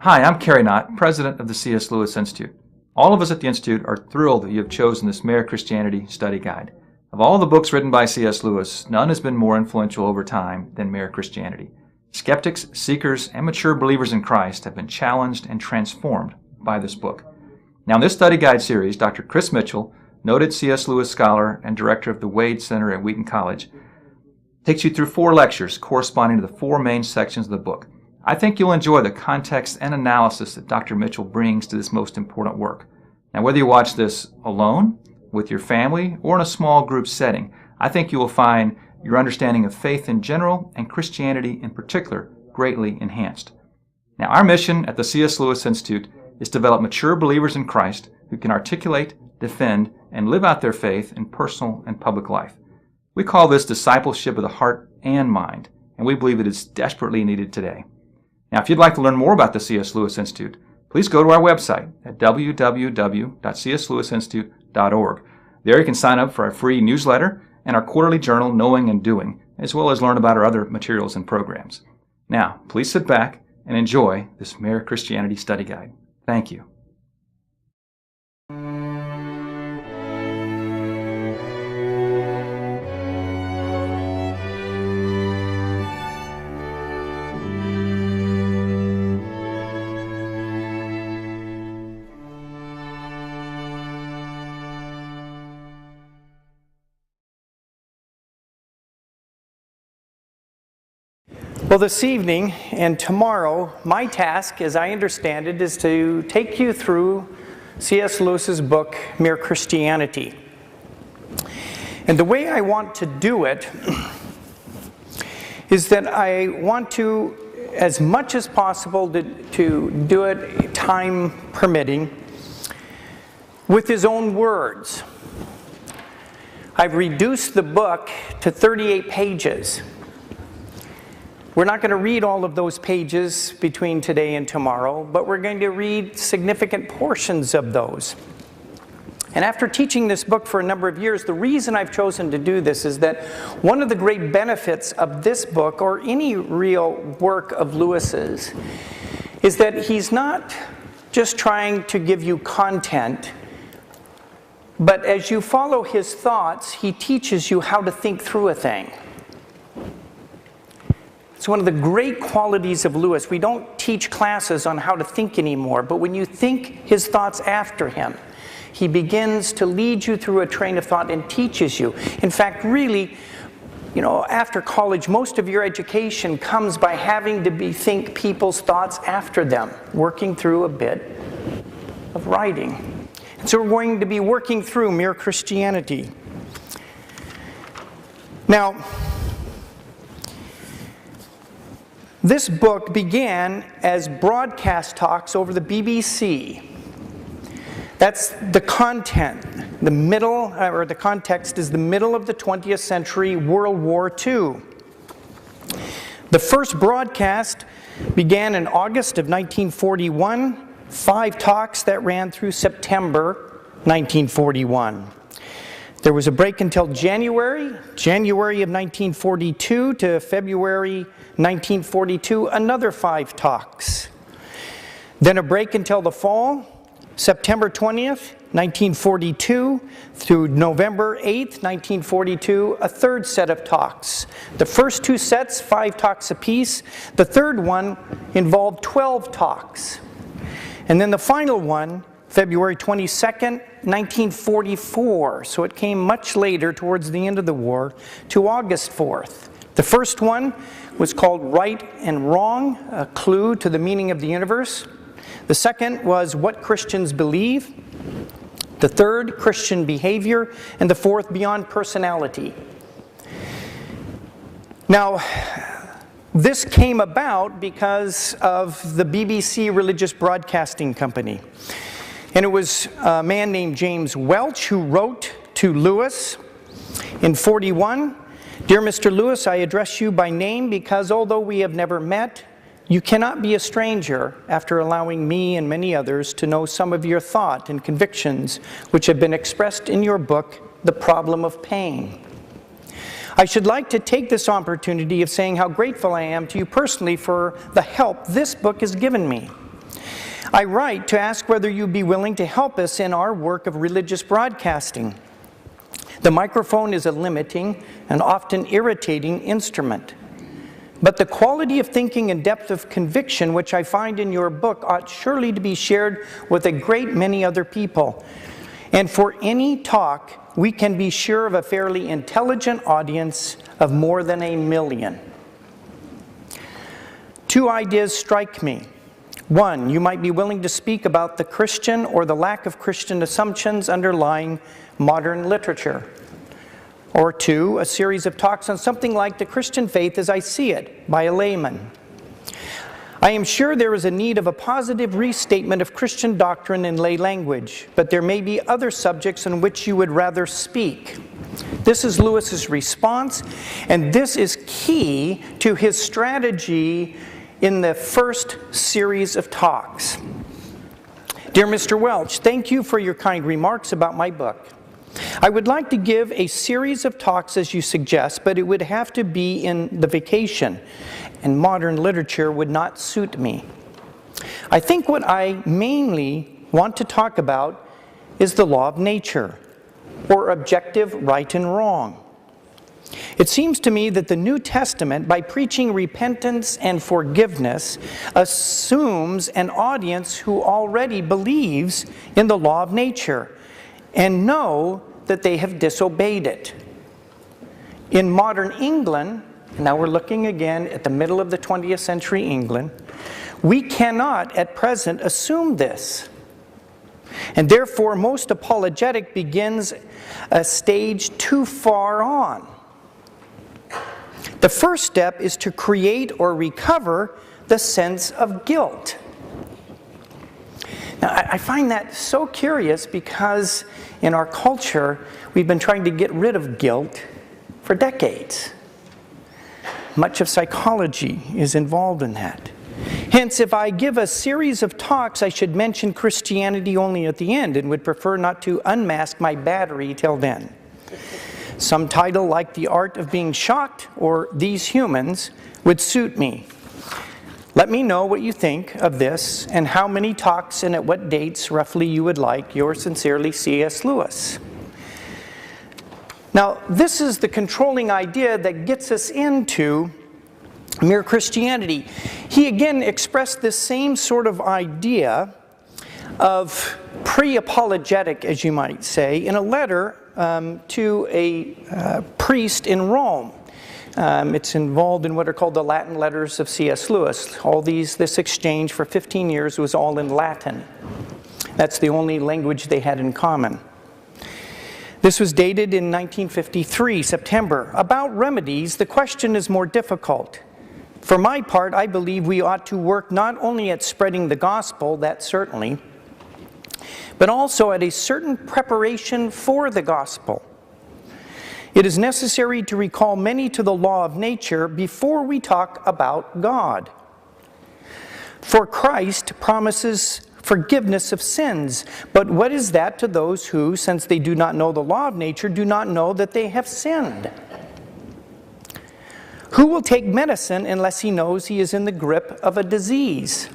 Hi, I'm Kerry Knott, president of the C.S. Lewis Institute. All of us at the Institute are thrilled that you have chosen this Mere Christianity study guide. Of all the books written by C.S. Lewis, none has been more influential over time than Mere Christianity. Skeptics, seekers, and mature believers in Christ have been challenged and transformed by this book. Now, in this study guide series, Dr. Chris Mitchell, noted C.S. Lewis scholar and director of the Wade Center at Wheaton College, takes you through 4 lectures corresponding to the 4 main sections of the book. I think you'll enjoy the context and analysis that Dr. Mitchell brings to this most important work. Now, whether you watch this alone, with your family, or in a small group setting, I think you will find your understanding of faith in general and Christianity in particular greatly enhanced. Now, our mission at the C.S. Lewis Institute is to develop mature believers in Christ who can articulate, defend, and live out their faith in personal and public life. We call this discipleship of the heart and mind, and we believe it is desperately needed today. Now, if you'd like to learn more about the C.S. Lewis Institute, please go to our website at www.cslewisinstitute.org. There you can sign up for our free newsletter and our quarterly journal, Knowing and Doing, as well as learn about our other materials and programs. Now, please sit back and enjoy this Mere Christianity study guide. Thank you. Well, this evening and tomorrow, my task, as I understand it, is to take you through C.S. Lewis's book, Mere Christianity. And the way I want to do it is that I want to, as much as possible, to do it, time permitting, with his own words. I've reduced the book to 38 pages. We're not going to read all of those pages between today and tomorrow, but we're going to read significant portions of those. And after teaching this book for a number of years, the reason I've chosen to do this is that one of the great benefits of this book, or any real work of Lewis's, is that he's not just trying to give you content, but as you follow his thoughts, he teaches you how to think through a thing. It's one of the great qualities of Lewis. We don't teach classes on how to think anymore, but when you think his thoughts after him, he begins to lead you through a train of thought and teaches you. In fact, really, after college, most of your education comes by having to think people's thoughts after them, working through a bit of writing. And so we're going to be working through Mere Christianity. Now, this book began as broadcast talks over the BBC. That's the content. The context is the middle of the 20th century, World War II. The first broadcast began in August of 1941, 5 talks that ran through September 1941. There was a break until January of 1942 to February 1942, another 5 talks. Then a break until the fall, September 20th, 1942 through November 8th, 1942, a 3rd set of talks. The first 2 sets, 5 talks apiece. The third one involved 12 talks. And then the final one, February 22nd, 1944, so it came much later towards the end of the war, to August 4th. The first one was called Right and Wrong, a clue to the meaning of the universe. The second was What Christians Believe. The third, Christian Behavior. And the fourth, Beyond Personality. Now, this came about because of the BBC Religious Broadcasting Company. And it was a man named James Welch who wrote to Lewis in 41, "Dear Mr. Lewis, I address you by name because although we have never met, you cannot be a stranger after allowing me and many others to know some of your thought and convictions which have been expressed in your book, The Problem of Pain. I should like to take this opportunity of saying how grateful I am to you personally for the help this book has given me. I write to ask whether you'd be willing to help us in our work of religious broadcasting. The microphone is a limiting and often irritating instrument. But the quality of thinking and depth of conviction which I find in your book ought surely to be shared with a great many other people. And for any talk, we can be sure of a fairly intelligent audience of more than 1 million. 2 ideas strike me. 1, you might be willing to speak about the Christian or the lack of Christian assumptions underlying modern literature. Or 2, a series of talks on something like the Christian faith as I see it, by a layman. I am sure there is a need of a positive restatement of Christian doctrine in lay language, but there may be other subjects on which you would rather speak. This is Lewis's response, and this is key to his strategy in the first series of talks. Dear Mr. Welch, thank you for your kind remarks about my book. I would like to give a series of talks as you suggest, but it would have to be in the vacation, and modern literature would not suit me. I think what I mainly want to talk about is the law of nature, or objective right and wrong. It seems to me that the New Testament, by preaching repentance and forgiveness, assumes an audience who already believes in the law of nature and know that they have disobeyed it. In modern England, now we're looking again at the middle of the 20th century England, we cannot at present assume this. And therefore, most apologetic begins a stage too far on. The first step is to create or recover the sense of guilt. Now, I find that so curious because in our culture, we've been trying to get rid of guilt for decades. Much of psychology is involved in that. Hence, if I give a series of talks, I should mention Christianity only at the end and would prefer not to unmask my battery till then. Some title like The Art of Being Shocked or These Humans would suit me. Let me know what you think of this and how many talks and at what dates roughly you would like. Yours sincerely, C.S. Lewis. Now, this is the controlling idea that gets us into Mere Christianity. He again expressed this same sort of idea of pre-apologetic, as you might say, in a letter to a priest in Rome. It's involved in what are called the Latin letters of C.S. Lewis. This exchange for 15 years was all in Latin. That's the only language they had in common. This was dated in 1953, September. About remedies, the question is more difficult. For my part, I believe we ought to work not only at spreading the gospel, that certainly, but also at a certain preparation for the gospel. It is necessary to recall many to the law of nature before we talk about God. For Christ promises forgiveness of sins, but what is that to those who, since they do not know the law of nature, do not know that they have sinned? Who will take medicine unless he knows he is in the grip of a disease?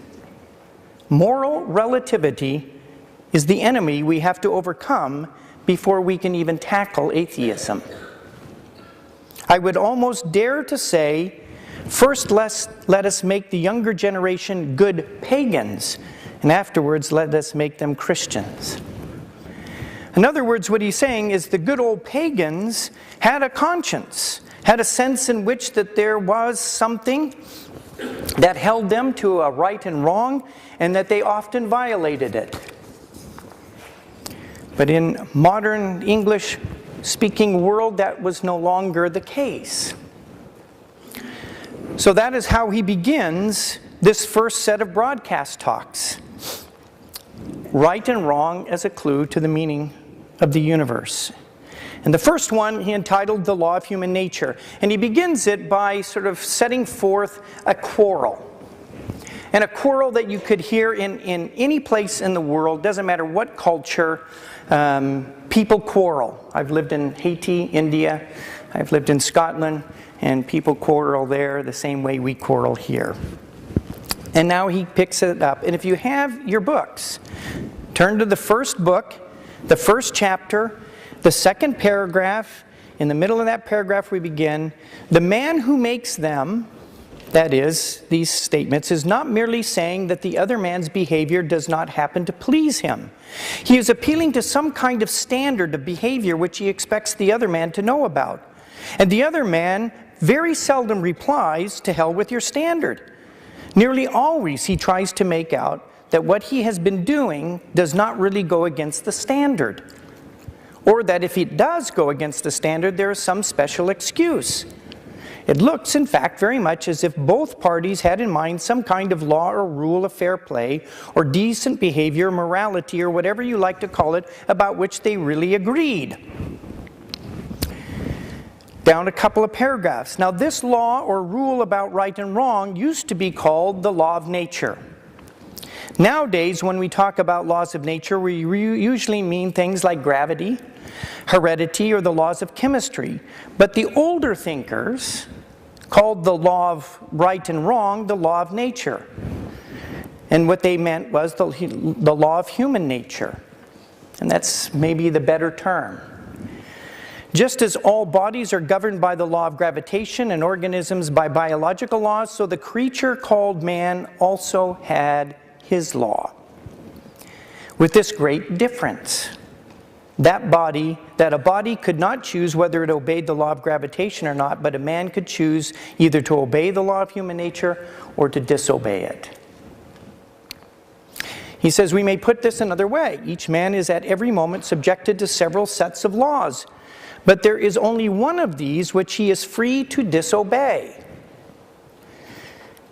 Moral relativity is the enemy we have to overcome before we can even tackle atheism. I would almost dare to say, first let us make the younger generation good pagans, and afterwards let us make them Christians. In other words, what he's saying is the good old pagans had a conscience, had a sense in which that there was something that held them to a right and wrong, and that they often violated it. But in modern English-speaking world, that was no longer the case. So that is how he begins this first set of broadcast talks. Right and wrong as a clue to the meaning of the universe. And the first one he entitled The Law of Human Nature. And he begins it by sort of setting forth a quarrel. And a quarrel that you could hear in any place in the world, doesn't matter what culture, people quarrel. I've lived in Haiti, India, I've lived in Scotland, and people quarrel there the same way we quarrel here. And now he picks it up. And if you have your books, turn to the first book, the first chapter, the second paragraph. In the middle of that paragraph we begin, the man who makes them, that is, these statements, is not merely saying that the other man's behavior does not happen to please him. He is appealing to some kind of standard of behavior which he expects the other man to know about. And the other man very seldom replies, "To hell with your standard." Nearly always he tries to make out that what he has been doing does not really go against the standard, or that if it does go against the standard, there is some special excuse. It looks, in fact, very much as if both parties had in mind some kind of law or rule of fair play, or decent behavior, morality, or whatever you like to call it, about which they really agreed. Down a couple of paragraphs. Now, this law or rule about right and wrong used to be called the law of nature. Nowadays, when we talk about laws of nature, we usually mean things like gravity, heredity, or the laws of chemistry. But the older thinkers called the law of right and wrong the law of nature. And what they meant was the law of human nature. And that's maybe the better term. Just as all bodies are governed by the law of gravitation and organisms by biological laws, so the creature called man also had his law. With this great difference, that a body could not choose whether it obeyed the law of gravitation or not, but a man could choose either to obey the law of human nature or to disobey it. He says we may put this another way. Each man is at every moment subjected to several sets of laws, but there is only one of these which he is free to disobey.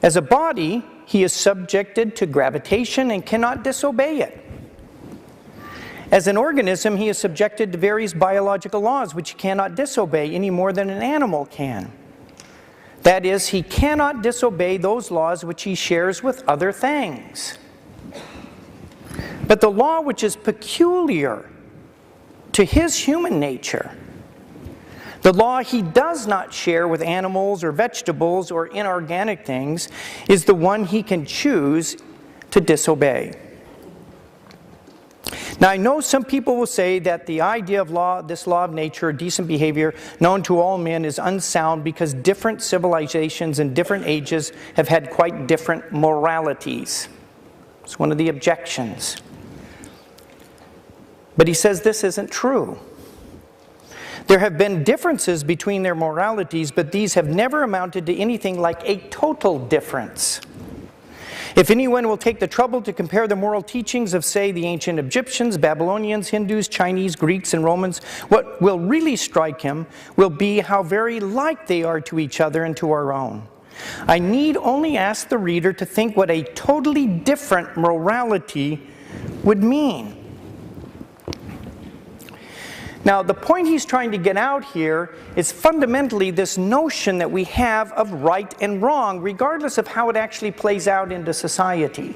As a body, he is subjected to gravitation and cannot disobey it. As an organism, he is subjected to various biological laws which he cannot disobey any more than an animal can. That is, he cannot disobey those laws which he shares with other things. But the law which is peculiar to his human nature, the law he does not share with animals or vegetables or inorganic things, is the one he can choose to disobey. Now, I know some people will say that the idea of this law of nature, decent behavior, known to all men is unsound because different civilizations in different ages have had quite different moralities. It's one of the objections. But he says this isn't true. There have been differences between their moralities, but these have never amounted to anything like a total difference. If anyone will take the trouble to compare the moral teachings of, say, the ancient Egyptians, Babylonians, Hindus, Chinese, Greeks, and Romans, what will really strike him will be how very like they are to each other and to our own. I need only ask the reader to think what a totally different morality would mean. Now, the point he's trying to get out here is fundamentally this notion that we have of right and wrong, regardless of how it actually plays out into society.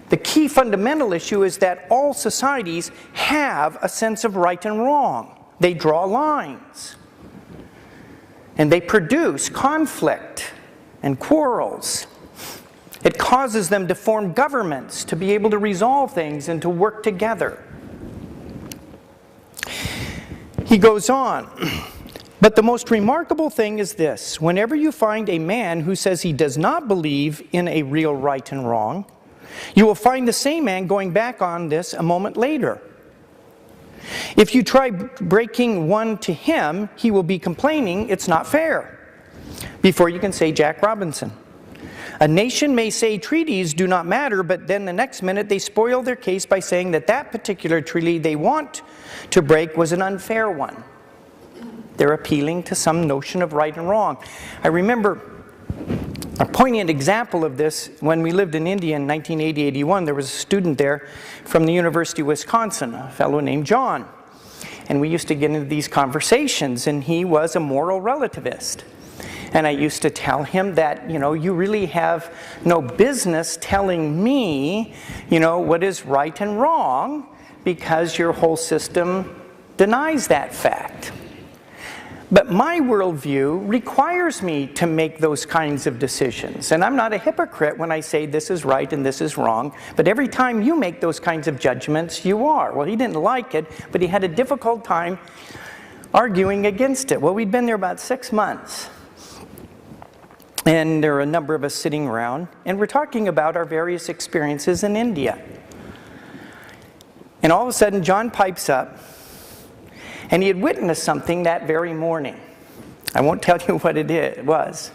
The key fundamental issue is that all societies have a sense of right and wrong. They draw lines. And they produce conflict and quarrels. It causes them to form governments, to be able to resolve things and to work together. He goes on, but the most remarkable thing is this: whenever you find a man who says he does not believe in a real right and wrong, you will find the same man going back on this a moment later. If you try breaking one to him, he will be complaining it's not fair, before you can say Jack Robinson. A nation may say treaties do not matter, but then the next minute they spoil their case by saying that that particular treaty they want to break was an unfair one. They're appealing to some notion of right and wrong. I remember a poignant example of this when we lived in India in 1980-81. There was a student there from the University of Wisconsin, a fellow named John. And we used to get into these conversations, and he was a moral relativist. And I used to tell him that, you really have no business telling me, what is right and wrong, because your whole system denies that fact. But my worldview requires me to make those kinds of decisions. And I'm not a hypocrite when I say this is right and this is wrong. But every time you make those kinds of judgments, you are. Well, he didn't like it, but he had a difficult time arguing against it. Well, we'd been there about 6 months. And there are a number of us sitting around. And we're talking about our various experiences in India. And all of a sudden, John pipes up. And he had witnessed something that very morning. I won't tell you what it was.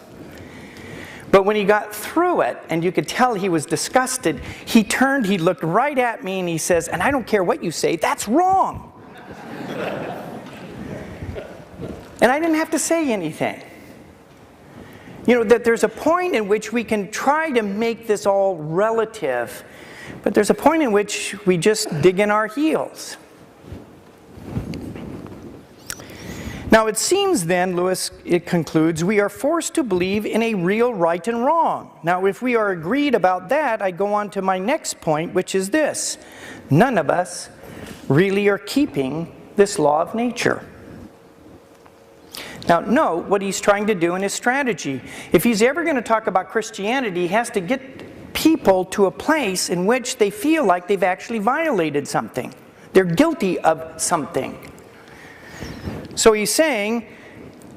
But when he got through it, and you could tell he was disgusted, he turned, he looked right at me, and he says, "And I don't care what you say, that's wrong." And I didn't have to say anything. You know, that there's a point in which we can try to make this all relative, but there's a point in which we just dig in our heels. Now it seems then, Lewis concludes, we are forced to believe in a real right and wrong. Now if we are agreed about that, I go on to my next point, which is this. None of us really are keeping this law of nature. Now note what he's trying to do in his strategy. If he's ever going to talk about Christianity, he has to get people to a place in which they feel like they've actually violated something. They're guilty of something. So he's saying,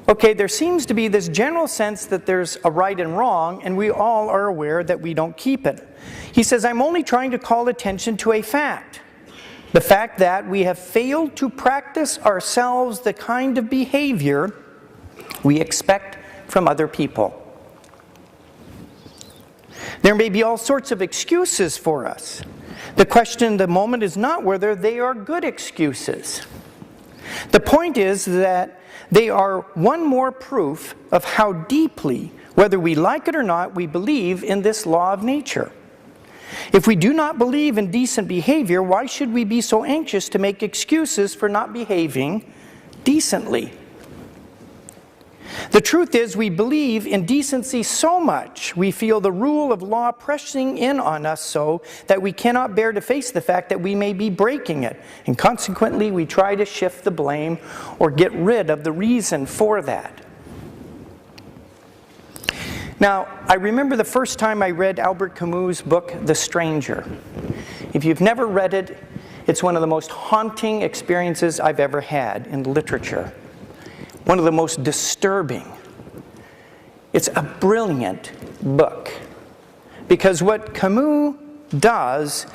okay, there seems to be this general sense that there's a right and wrong, and we all are aware that we don't keep it. He says, I'm only trying to call attention to a fact. The fact that we have failed to practice ourselves the kind of behavior we expect from other people. There may be all sorts of excuses for us. The question at the moment is not whether they are good excuses. The point is that they are one more proof of how deeply, whether we like it or not, we believe in this law of nature. If we do not believe in decent behavior, why should we be so anxious to make excuses for not behaving decently? The truth is, we believe in decency so much, we feel the rule of law pressing in on us so that we cannot bear to face the fact that we may be breaking it. And consequently, we try to shift the blame or get rid of the reason for that. Now, I remember the first time I read Albert Camus' book, The Stranger. If you've never read it, it's one of the most haunting experiences I've ever had in literature. One of the most disturbing. It's a brilliant book. Because what Camus does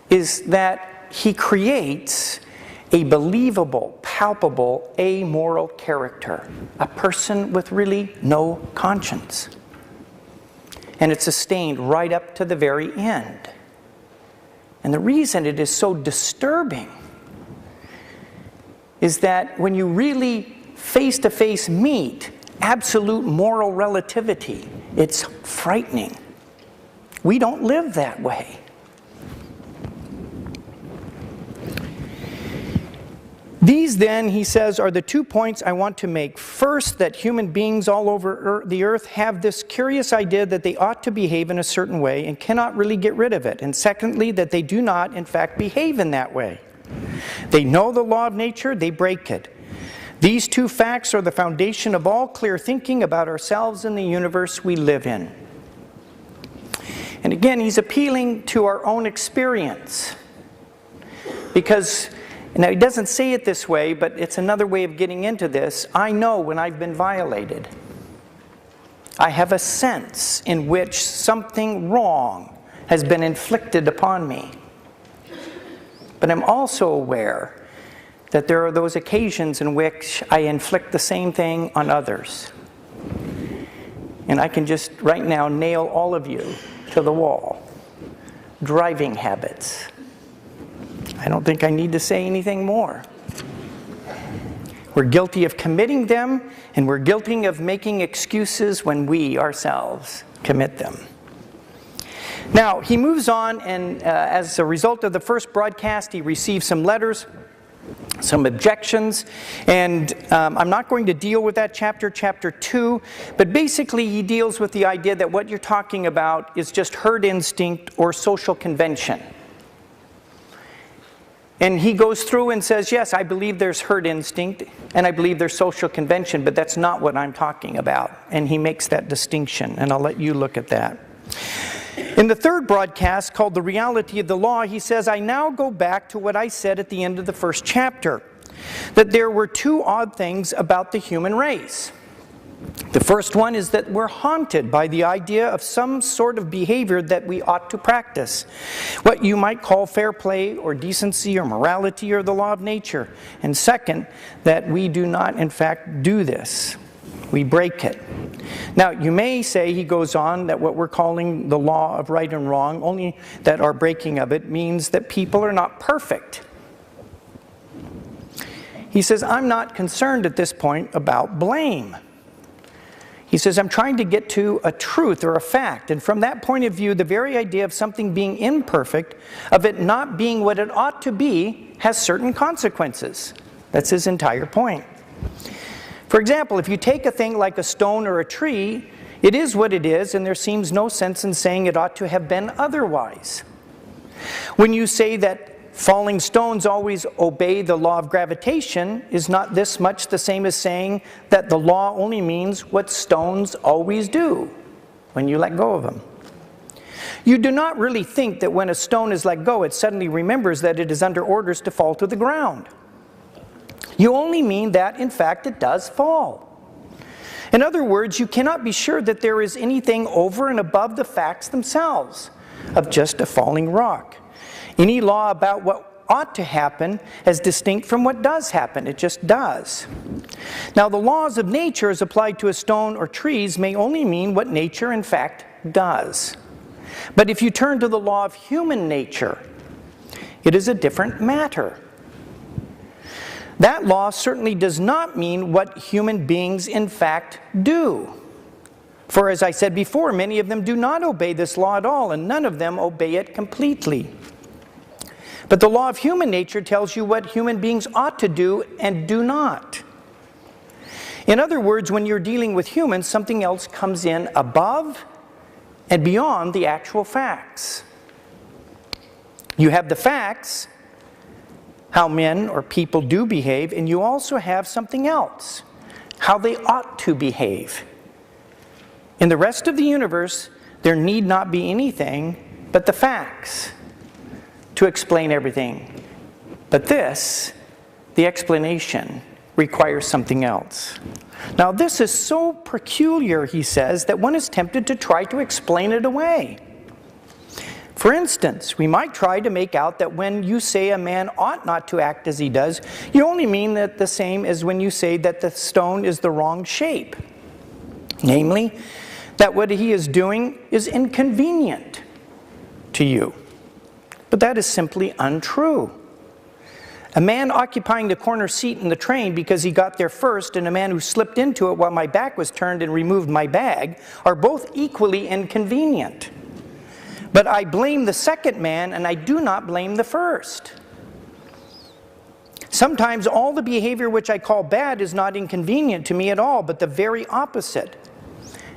is that he creates a believable, palpable, amoral character. A person with really no conscience. And it's sustained right up to the very end. And the reason it is so disturbing is that when you really face-to-face meet absolute moral relativity, it's frightening. We don't live that way. These then, he says, are the 2 points I want to make. First, that human beings all over the earth have this curious idea that they ought to behave in a certain way and cannot really get rid of it. And secondly, that they do not, in fact, behave in that way. They know the law of nature, they break it. These 2 facts are the foundation of all clear thinking about ourselves and the universe we live in. And again, he's appealing to our own experience. Because, now he doesn't say it this way, but it's another way of getting into this. I know when I've been violated. I have a sense in which something wrong has been inflicted upon me. But I'm also aware that there are those occasions in which I inflict the same thing on others. And I can just right now nail all of you to the wall. Driving habits. I don't think I need to say anything more. We're guilty of committing them, and we're guilty of making excuses when we ourselves commit them. Now, he moves on, and as a result of the first broadcast, he received some letters, some objections, and I'm not going to deal with that chapter 2, but basically he deals with the idea that what you're talking about is just herd instinct or social convention. And he goes through and says, yes, I believe there's herd instinct, and I believe there's social convention, but that's not what I'm talking about. And he makes that distinction, and I'll let you look at that. In the third broadcast, called The Reality of the Law, he says, I now go back to what I said at the end of the first chapter, that there were two odd things about the human race. The first one is that we're haunted by the idea of some sort of behavior that we ought to practice, what you might call fair play or decency or morality or the law of nature. And second, that we do not in fact do this. We break it. Now, you may say, he goes on, that what we're calling the law of right and wrong, only that our breaking of it means that people are not perfect. He says, I'm not concerned at this point about blame. He says, I'm trying to get to a truth or a fact. And from that point of view, the very idea of something being imperfect, of it not being what it ought to be, has certain consequences. That's his entire point. For example, if you take a thing like a stone or a tree, it is what it is, and there seems no sense in saying it ought to have been otherwise. When you say that falling stones always obey the law of gravitation, is not this much the same as saying that the law only means what stones always do when you let go of them. You do not really think that when a stone is let go, it suddenly remembers that it is under orders to fall to the ground. You only mean that, in fact, it does fall. In other words, you cannot be sure that there is anything over and above the facts themselves of just a falling rock. Any law about what ought to happen is distinct from what does happen. It just does. Now, the laws of nature as applied to a stone or trees may only mean what nature in fact does. But if you turn to the law of human nature, it is a different matter. That law certainly does not mean what human beings in fact do. For as I said before, many of them do not obey this law at all, and none of them obey it completely. But the law of human nature tells you what human beings ought to do and do not. In other words, when you're dealing with humans, something else comes in above and beyond the actual facts. You have the facts, how men or people do behave, and you also have something else, how they ought to behave. In the rest of the universe, there need not be anything but the facts to explain everything. But this, the explanation, requires something else. Now, this is so peculiar, he says, that one is tempted to try to explain it away. For instance, we might try to make out that when you say a man ought not to act as he does, you only mean that the same as when you say that the stone is the wrong shape. Namely, that what he is doing is inconvenient to you. But that is simply untrue. A man occupying the corner seat in the train because he got there first and a man who slipped into it while my back was turned and removed my bag are both equally inconvenient. But I blame the second man and I do not blame the first. Sometimes all the behavior which I call bad is not inconvenient to me at all, but the very opposite.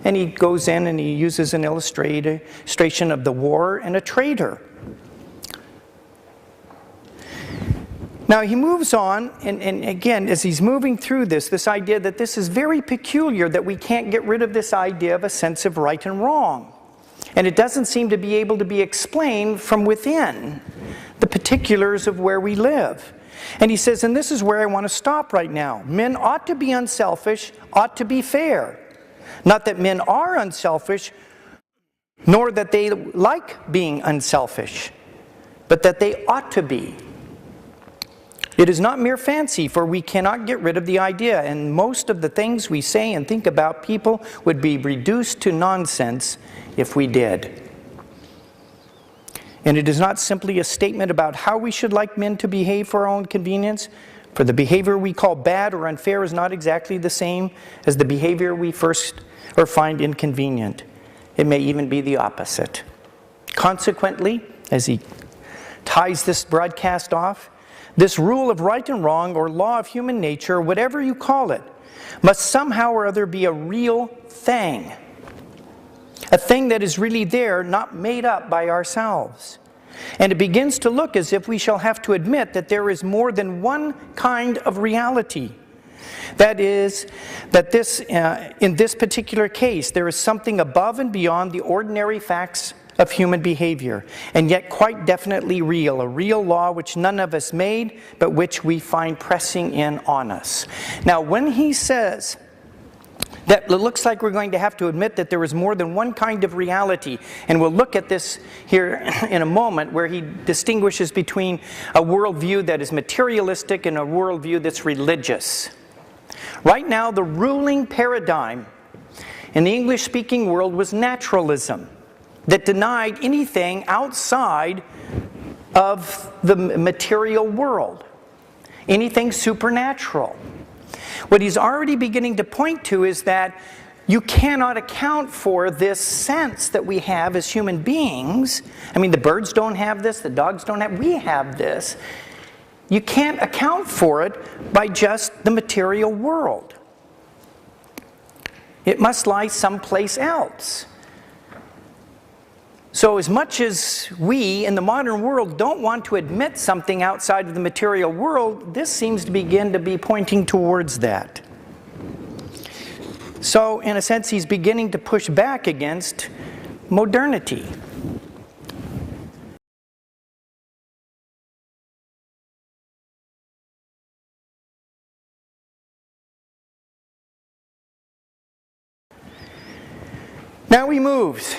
And he goes in and he uses an illustration of the war and a traitor. Now he moves on, and again, as he's moving through this idea that this is very peculiar, that we can't get rid of this idea of a sense of right and wrong. And it doesn't seem to be able to be explained from within the particulars of where we live. And he says, and this is where I want to stop right now. Men ought to be unselfish, ought to be fair. Not that men are unselfish, nor that they like being unselfish, but that they ought to be. It is not mere fancy, for we cannot get rid of the idea, and most of the things we say and think about people would be reduced to nonsense if we did. And it is not simply a statement about how we should like men to behave for our own convenience, for the behavior we call bad or unfair is not exactly the same as the behavior we find inconvenient. It may even be the opposite. Consequently, as he ties this broadcast off, this rule of right and wrong, or law of human nature, whatever you call it, must somehow or other be a real thing. A thing that is really there, not made up by ourselves. And it begins to look as if we shall have to admit that there is more than one kind of reality. That is, that in this particular case, there is something above and beyond the ordinary facts of human behavior, and yet quite definitely real, a real law which none of us made, but which we find pressing in on us. Now, when he says that it looks like we're going to have to admit that there is more than one kind of reality, and we'll look at this here in a moment, where he distinguishes between a worldview that is materialistic and a worldview that's religious. Right now, the ruling paradigm in the English-speaking world was naturalism, that denied anything outside of the material world, anything supernatural. What he's already beginning to point to is that you cannot account for this sense that we have as human beings. I mean, the birds don't have this, the dogs don't have, we have this. You can't account for it by just the material world. It must lie someplace else. So as much as we in the modern world don't want to admit something outside of the material world, this seems to begin to be pointing towards that. So in a sense, he's beginning to push back against modernity. Now he moves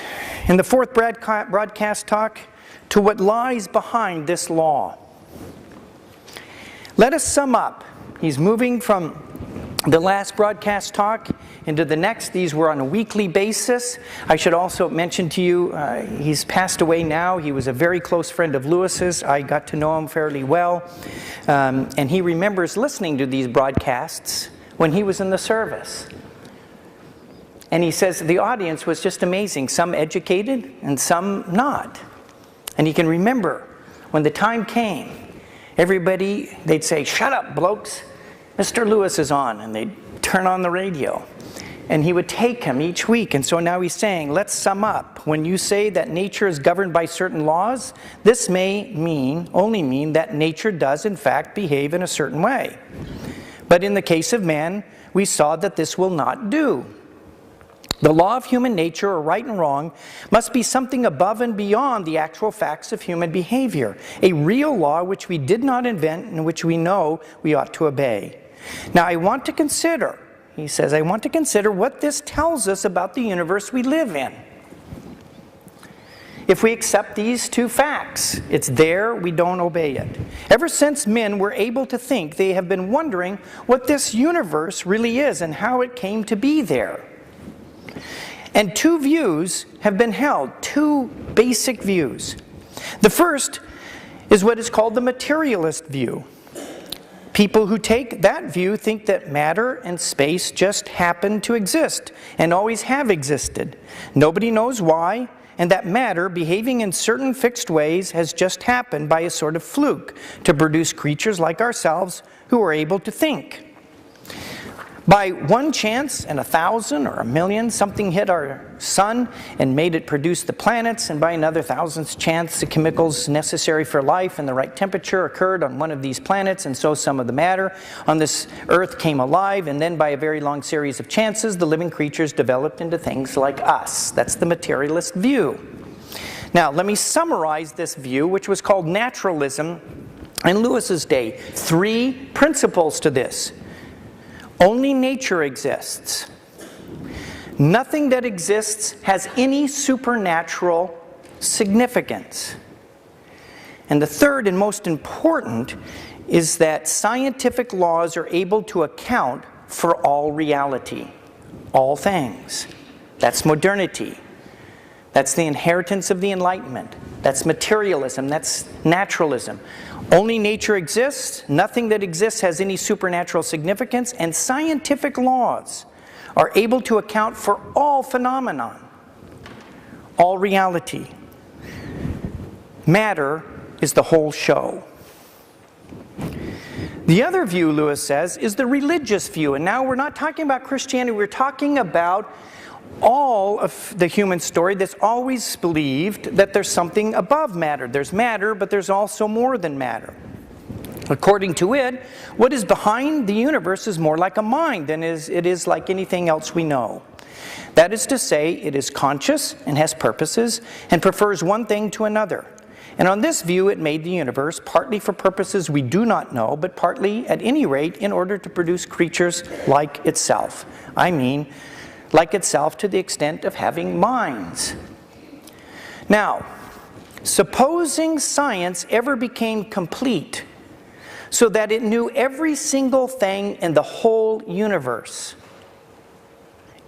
in the fourth broadcast talk to what lies behind this law. Let us sum up. He's moving from the last broadcast talk into the next. These were on a weekly basis. I should also mention to you, he's passed away now. He was a very close friend of Lewis's. I got to know him fairly well. And he remembers listening to these broadcasts when he was in the service. And he says the audience was just amazing, some educated and some not. And he can remember when the time came, everybody, they'd say, "Shut up, blokes, Mr. Lewis is on," and they'd turn on the radio. And he would take him each week. And so now he's saying, let's sum up. When you say that nature is governed by certain laws, this may only mean that nature does in fact behave in a certain way. But in the case of man, we saw that this will not do. The law of human nature, or right and wrong, must be something above and beyond the actual facts of human behavior, a real law which we did not invent and which we know we ought to obey. Now I want to consider, he says, I want to consider what this tells us about the universe we live in. If we accept these two facts, it's there, we don't obey it. Ever since men were able to think, they have been wondering what this universe really is and how it came to be there. And two views have been held, two basic views. The first is what is called the materialist view. People who take that view think that matter and space just happen to exist and always have existed. Nobody knows why, and that matter, behaving in certain fixed ways, has just happened by a sort of fluke to produce creatures like ourselves who are able to think. By one chance in 1,000 or 1,000,000, something hit our sun and made it produce the planets, and by another thousandth chance, the chemicals necessary for life and the right temperature occurred on one of these planets, and so some of the matter on this earth came alive, and then by a very long series of chances, the living creatures developed into things like us. That's the materialist view. Now, let me summarize this view, which was called naturalism in Lewis's day. 3 principles to this. Only nature exists. Nothing that exists has any supernatural significance. And the third and most important is that scientific laws are able to account for all reality, all things. That's modernity. That's the inheritance of the Enlightenment. That's materialism. That's naturalism. Only nature exists, nothing that exists has any supernatural significance, and scientific laws are able to account for all phenomenon, all reality. Matter is the whole show. The other view, Lewis says, is the religious view, and now we're not talking about Christianity, we're talking about all of the human story that's always believed that there's something above matter. There's matter, but there's also more than matter. According to it, what is behind the universe is more like a mind than it is like anything else we know. That is to say, it is conscious and has purposes and prefers one thing to another. And on this view, it made the universe, partly for purposes we do not know, but partly, at any rate, in order to produce creatures like itself. I mean, like itself to the extent of having minds. Now, supposing science ever became complete, so that it knew every single thing in the whole universe,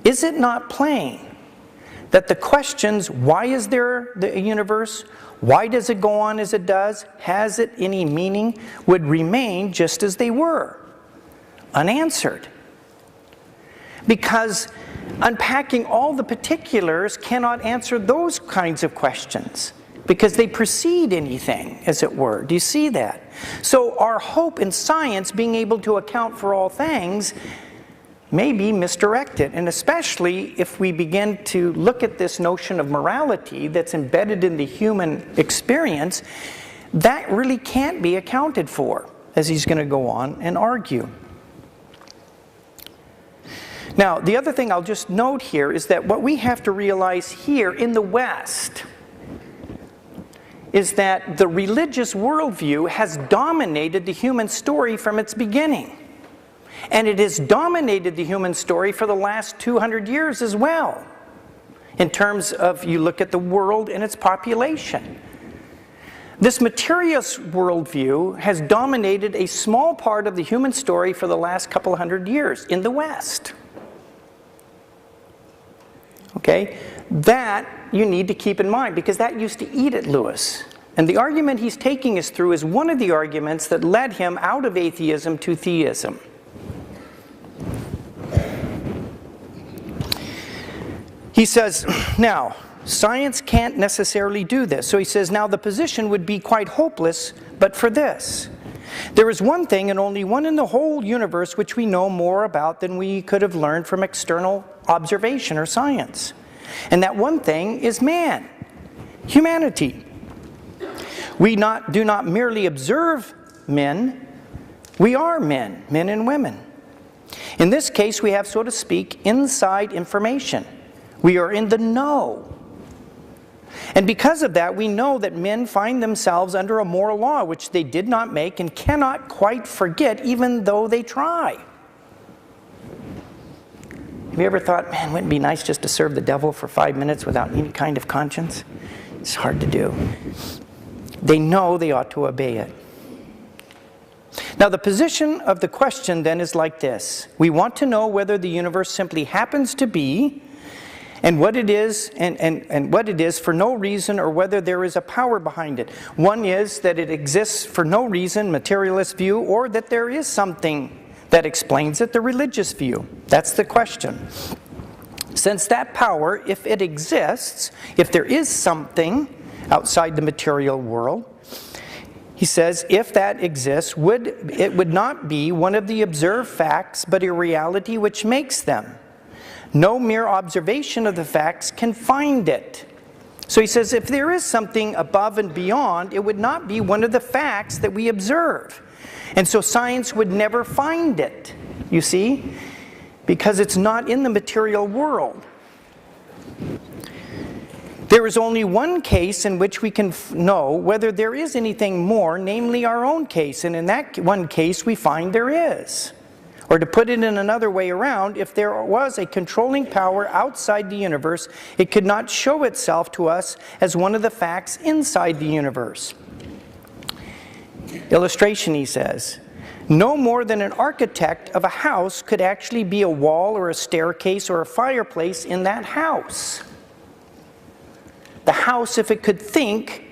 is it not plain that the questions, why is there the universe, why does it go on as it does, has it any meaning, would remain just as they were, unanswered? Because unpacking all the particulars cannot answer those kinds of questions, because they precede anything, as it were. Do you see that? So our hope in science being able to account for all things may be misdirected, and especially if we begin to look at this notion of morality that's embedded in the human experience, that really can't be accounted for, as he's going to go on and argue. Now, the other thing I'll just note here is that what we have to realize here in the West is that the religious worldview has dominated the human story from its beginning. And it has dominated the human story for the last 200 years as well, in terms of, you look at the world and its population. This materialist worldview has dominated a small part of the human story for the last couple hundred years in the West. Okay? That you need to keep in mind, because that used to eat at Lewis. And the argument he's taking us through is one of the arguments that led him out of atheism to theism. He says, now, science can't necessarily do this. So he says, now the position would be quite hopeless, but for this. There is one thing and only one in the whole universe which we know more about than we could have learned from external observation or science. And that one thing is man, humanity. We do not merely observe men, we are men and women. In this case, we have, so to speak, inside information. We are in the know. And because of that, we know that men find themselves under a moral law which they did not make and cannot quite forget, even though they try. Have you ever thought, man, wouldn't it be nice just to serve the devil for 5 minutes without any kind of conscience? It's hard to do. They know they ought to obey it. Now, the position of the question then is like this. We want to know whether the universe simply happens to be, and what it is, and what it is for no reason, or whether there is a power behind it. One is that it exists for no reason, materialist view, or that there is something that explains it, the religious view. That's the question. Since that power, if it exists, if there is something outside the material world, he says, if that exists, it would not be one of the observed facts, but a reality which makes them. No mere observation of the facts can find it. So he says, if there is something above and beyond, it would not be one of the facts that we observe. And so science would never find it, you see, because it's not in the material world. There is only one case in which we can know whether there is anything more, namely our own case, and in that one case we find there is. Or to put it in another way around, if there was a controlling power outside the universe, it could not show itself to us as one of the facts inside the universe. Illustration, he says, no more than an architect of a house could actually be a wall or a staircase or a fireplace in that house. The house, if it could think,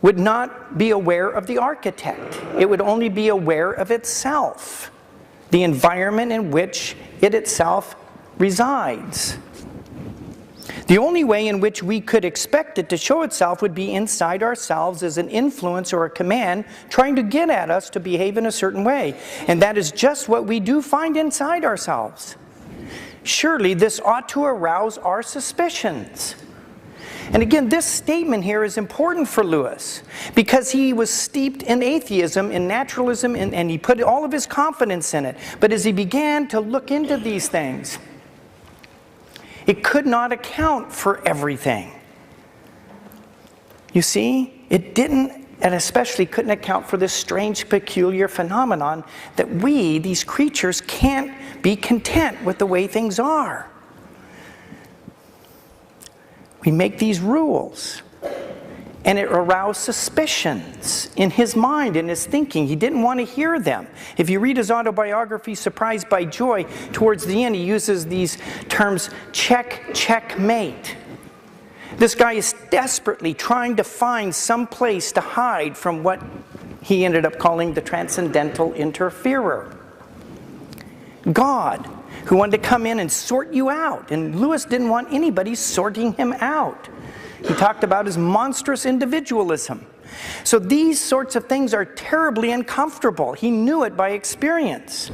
would not be aware of the architect. It would only be aware of itself, the environment in which it itself resides. The only way in which we could expect it to show itself would be inside ourselves as an influence or a command trying to get at us to behave in a certain way. And that is just what we do find inside ourselves. Surely this ought to arouse our suspicions. And again, this statement here is important for Lewis because he was steeped in atheism, in naturalism, and he put all of his confidence in it. But as he began to look into these things, it could not account for everything. You see, it didn't, and especially couldn't account for this strange, peculiar phenomenon that we, these creatures, can't be content with the way things are. We make these rules, and it aroused suspicions in his mind, in his thinking. He didn't want to hear them. If you read his autobiography, Surprised by Joy, towards the end he uses these terms, checkmate. This guy is desperately trying to find some place to hide from what he ended up calling the transcendental interferer. God, who wanted to come in and sort you out. And Lewis didn't want anybody sorting him out. He talked about his monstrous individualism. So these sorts of things are terribly uncomfortable. He knew it by experience.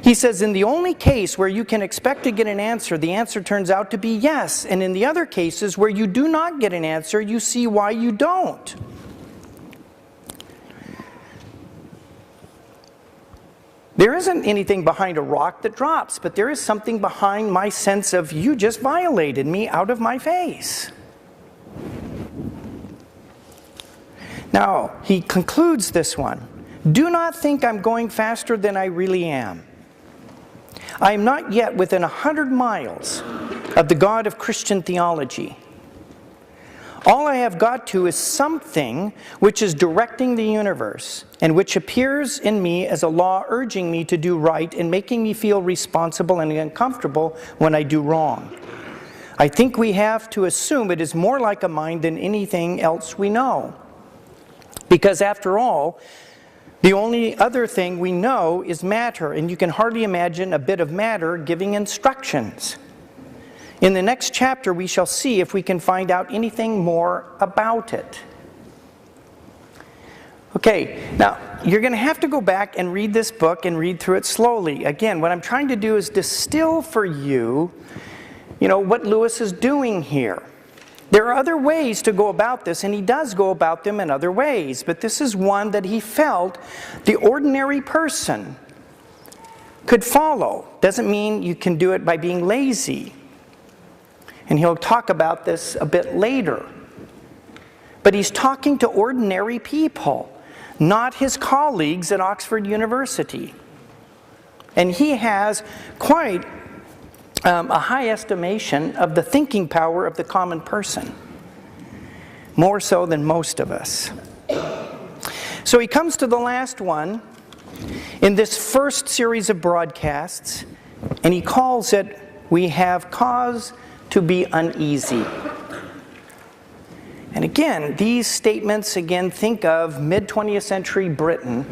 He says, in the only case where you can expect to get an answer, the answer turns out to be yes. And in the other cases where you do not get an answer, you see why you don't. There isn't anything behind a rock that drops, but there is something behind my sense of, you just violated me out of my face. Now, he concludes this one. Do not think I'm going faster than I really am. I am not yet within 100 miles of the God of Christian theology. All I have got to is something which is directing the universe and which appears in me as a law urging me to do right and making me feel responsible and uncomfortable when I do wrong. I think we have to assume it is more like a mind than anything else we know. Because after all, the only other thing we know is matter, and you can hardly imagine a bit of matter giving instructions. In the next chapter, we shall see if we can find out anything more about it. Okay, now you're going to have to go back and read this book and read through it slowly. Again, what I'm trying to do is distill for you, what Lewis is doing here. There are other ways to go about this, and he does go about them in other ways, but this is one that he felt the ordinary person could follow. Doesn't mean you can do it by being lazy. And he'll talk about this a bit later. But he's talking to ordinary people, not his colleagues at Oxford University. And he has quite a high estimation of the thinking power of the common person. More so than most of us. So he comes to the last one in this first series of broadcasts, and he calls it, "We Have Cause to Be Uneasy." And again, these statements, think of mid-20th century Britain.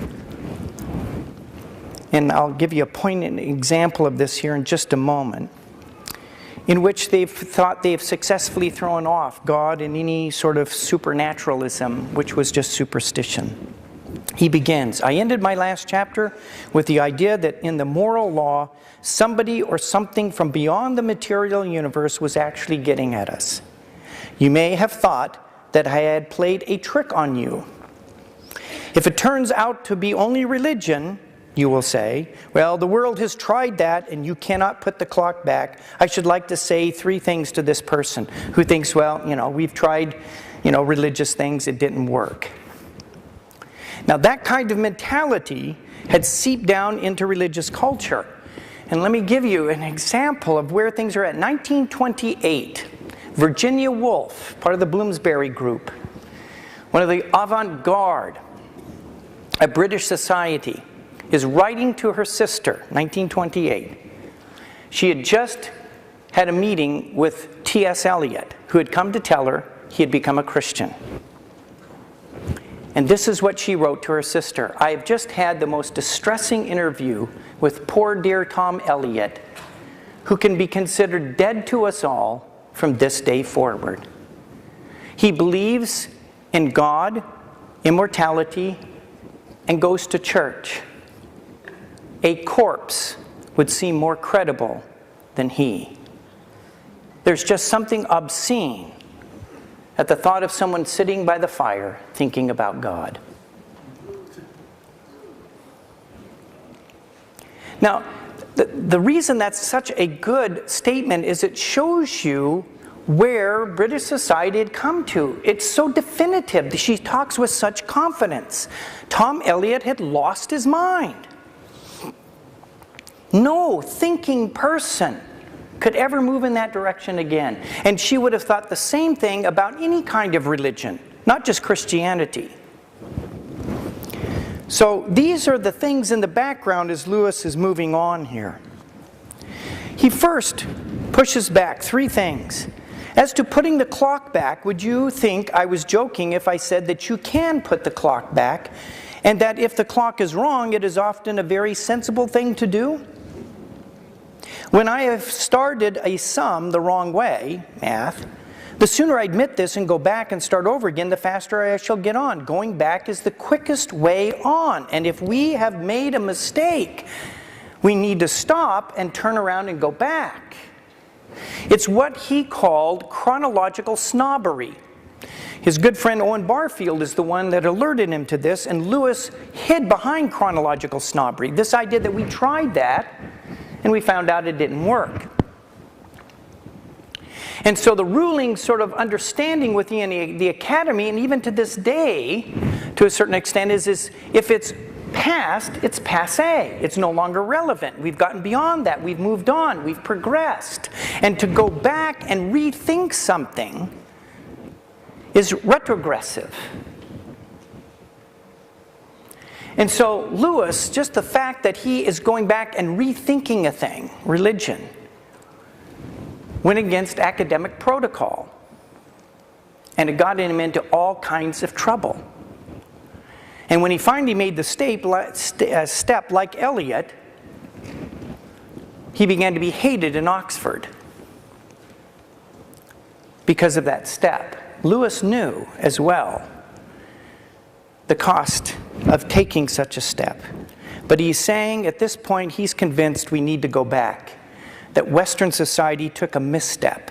And I'll give you a poignant example of this here in just a moment, in which they've thought they've successfully thrown off God and any sort of supernaturalism, which was just superstition. He begins, "I ended my last chapter with the idea that in the moral law, somebody or something from beyond the material universe was actually getting at us. You may have thought that I had played a trick on you. If it turns out to be only religion, you will say, well, the world has tried that and you cannot put the clock back. I should like to say 3 things to this person who thinks, well, we've tried, religious things, it didn't work." Now that kind of mentality had seeped down into religious culture. And let me give you an example of where things are at. 1928, Virginia Woolf, part of the Bloomsbury Group, one of the avant-garde, a British society, is writing to her sister, 1928. She had just had a meeting with T.S. Eliot, who had come to tell her he had become a Christian. And this is what she wrote to her sister. "I have just had the most distressing interview with poor dear Tom Eliot, who can be considered dead to us all from this day forward. He believes in God, immortality, and goes to church. A corpse would seem more credible than he. There's just something obscene at the thought of someone sitting by the fire thinking about God. Now, the reason that's such a good statement is it shows you where British society had come to. It's so definitive. She talks with such confidence. Tom Elliot had lost his mind. No thinking person could ever move in that direction again. And she would have thought the same thing about any kind of religion, not just Christianity. So these are the things in the background as Lewis is moving on here. He first pushes back 3 things. As to putting the clock back, would you think I was joking if I said that you can put the clock back, and that if the clock is wrong, it is often a very sensible thing to do? When I have started a sum the wrong way, math, the sooner I admit this and go back and start over again, the faster I shall get on. Going back is the quickest way on. And if we have made a mistake, we need to stop and turn around and go back. It's what he called chronological snobbery. His good friend Owen Barfield is the one that alerted him to this, and Lewis hid behind chronological snobbery. This idea that we tried that, and we found out it didn't work. And so the ruling sort of understanding within the academy, and even to this day, to a certain extent, is if it's past, it's passé. It's no longer relevant. We've gotten beyond that. We've moved on. We've progressed. And to go back and rethink something is retrogressive. And so Lewis, just the fact that he is going back and rethinking a thing, religion, went against academic protocol. And it got him into all kinds of trouble. And when he finally made the step like Eliot, he began to be hated in Oxford because of that step. Lewis knew as well the cost of taking such a step. But he's saying at this point he's convinced we need to go back, that Western society took a misstep.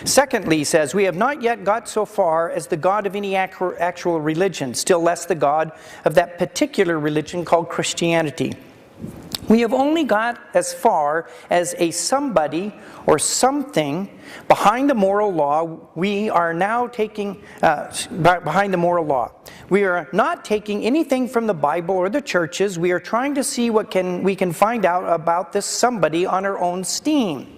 Secondly, he says, we have not yet got so far as the God of any actual religion, still less the God of that particular religion called Christianity. We have only got as far as a somebody or something behind the moral law. We are now taking, behind the moral law. We are not taking anything from the Bible or the churches. We are trying to see what we can find out about this somebody on our own steam.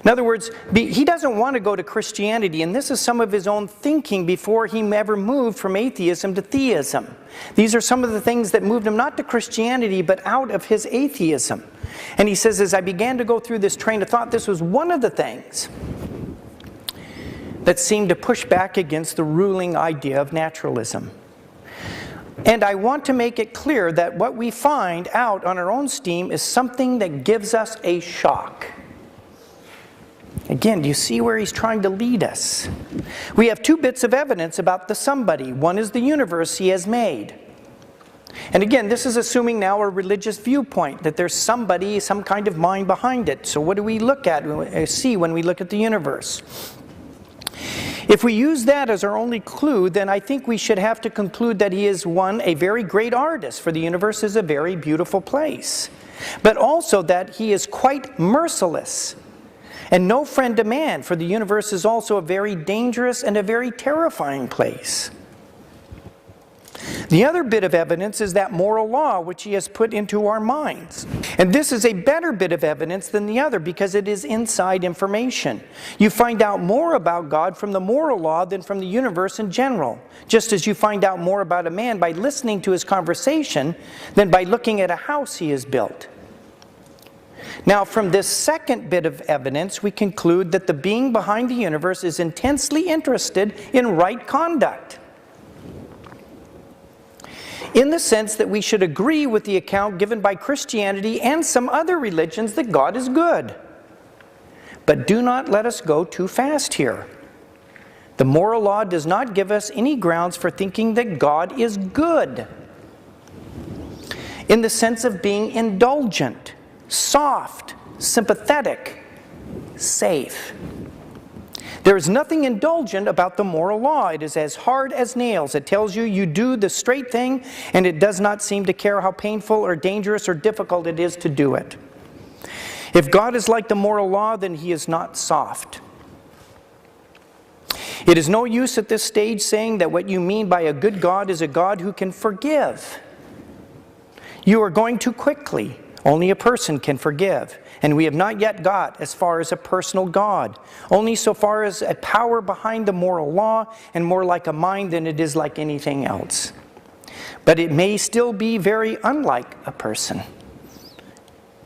In other words, he doesn't want to go to Christianity, and this is some of his own thinking before he ever moved from atheism to theism. These are some of the things that moved him not to Christianity, but out of his atheism. And he says, as I began to go through this train of thought, this was one of the things that seemed to push back against the ruling idea of naturalism. And I want to make it clear that what we find out on our own steam is something that gives us a shock. Again, do you see where he's trying to lead us? We have 2 bits of evidence about the somebody. One is the universe he has made. And again, this is assuming now a religious viewpoint, that there's somebody, some kind of mind behind it. So what do we look at, see when we look at the universe? If we use that as our only clue, then I think we should have to conclude that he is, one, a very great artist, for the universe is a very beautiful place. But also that he is quite merciless and no friend to man, for the universe is also a very dangerous and a very terrifying place. The other bit of evidence is that moral law which he has put into our minds. And this is a better bit of evidence than the other because it is inside information. You find out more about God from the moral law than from the universe in general. Just as you find out more about a man by listening to his conversation than by looking at a house he has built. Now, from this second bit of evidence, we conclude that the being behind the universe is intensely interested in right conduct. In the sense that we should agree with the account given by Christianity and some other religions that God is good. But do not let us go too fast here. The moral law does not give us any grounds for thinking that God is good, in the sense of being indulgent, soft, sympathetic, safe. There is nothing indulgent about the moral law. It is as hard as nails. It tells you you do the straight thing, and it does not seem to care how painful or dangerous or difficult it is to do it. If God is like the moral law, then he is not soft. It is no use at this stage saying that what you mean by a good God is a God who can forgive. You are going too quickly. Only a person can forgive. And we have not yet got as far as a personal God. Only so far as a power behind the moral law and more like a mind than it is like anything else. But it may still be very unlike a person.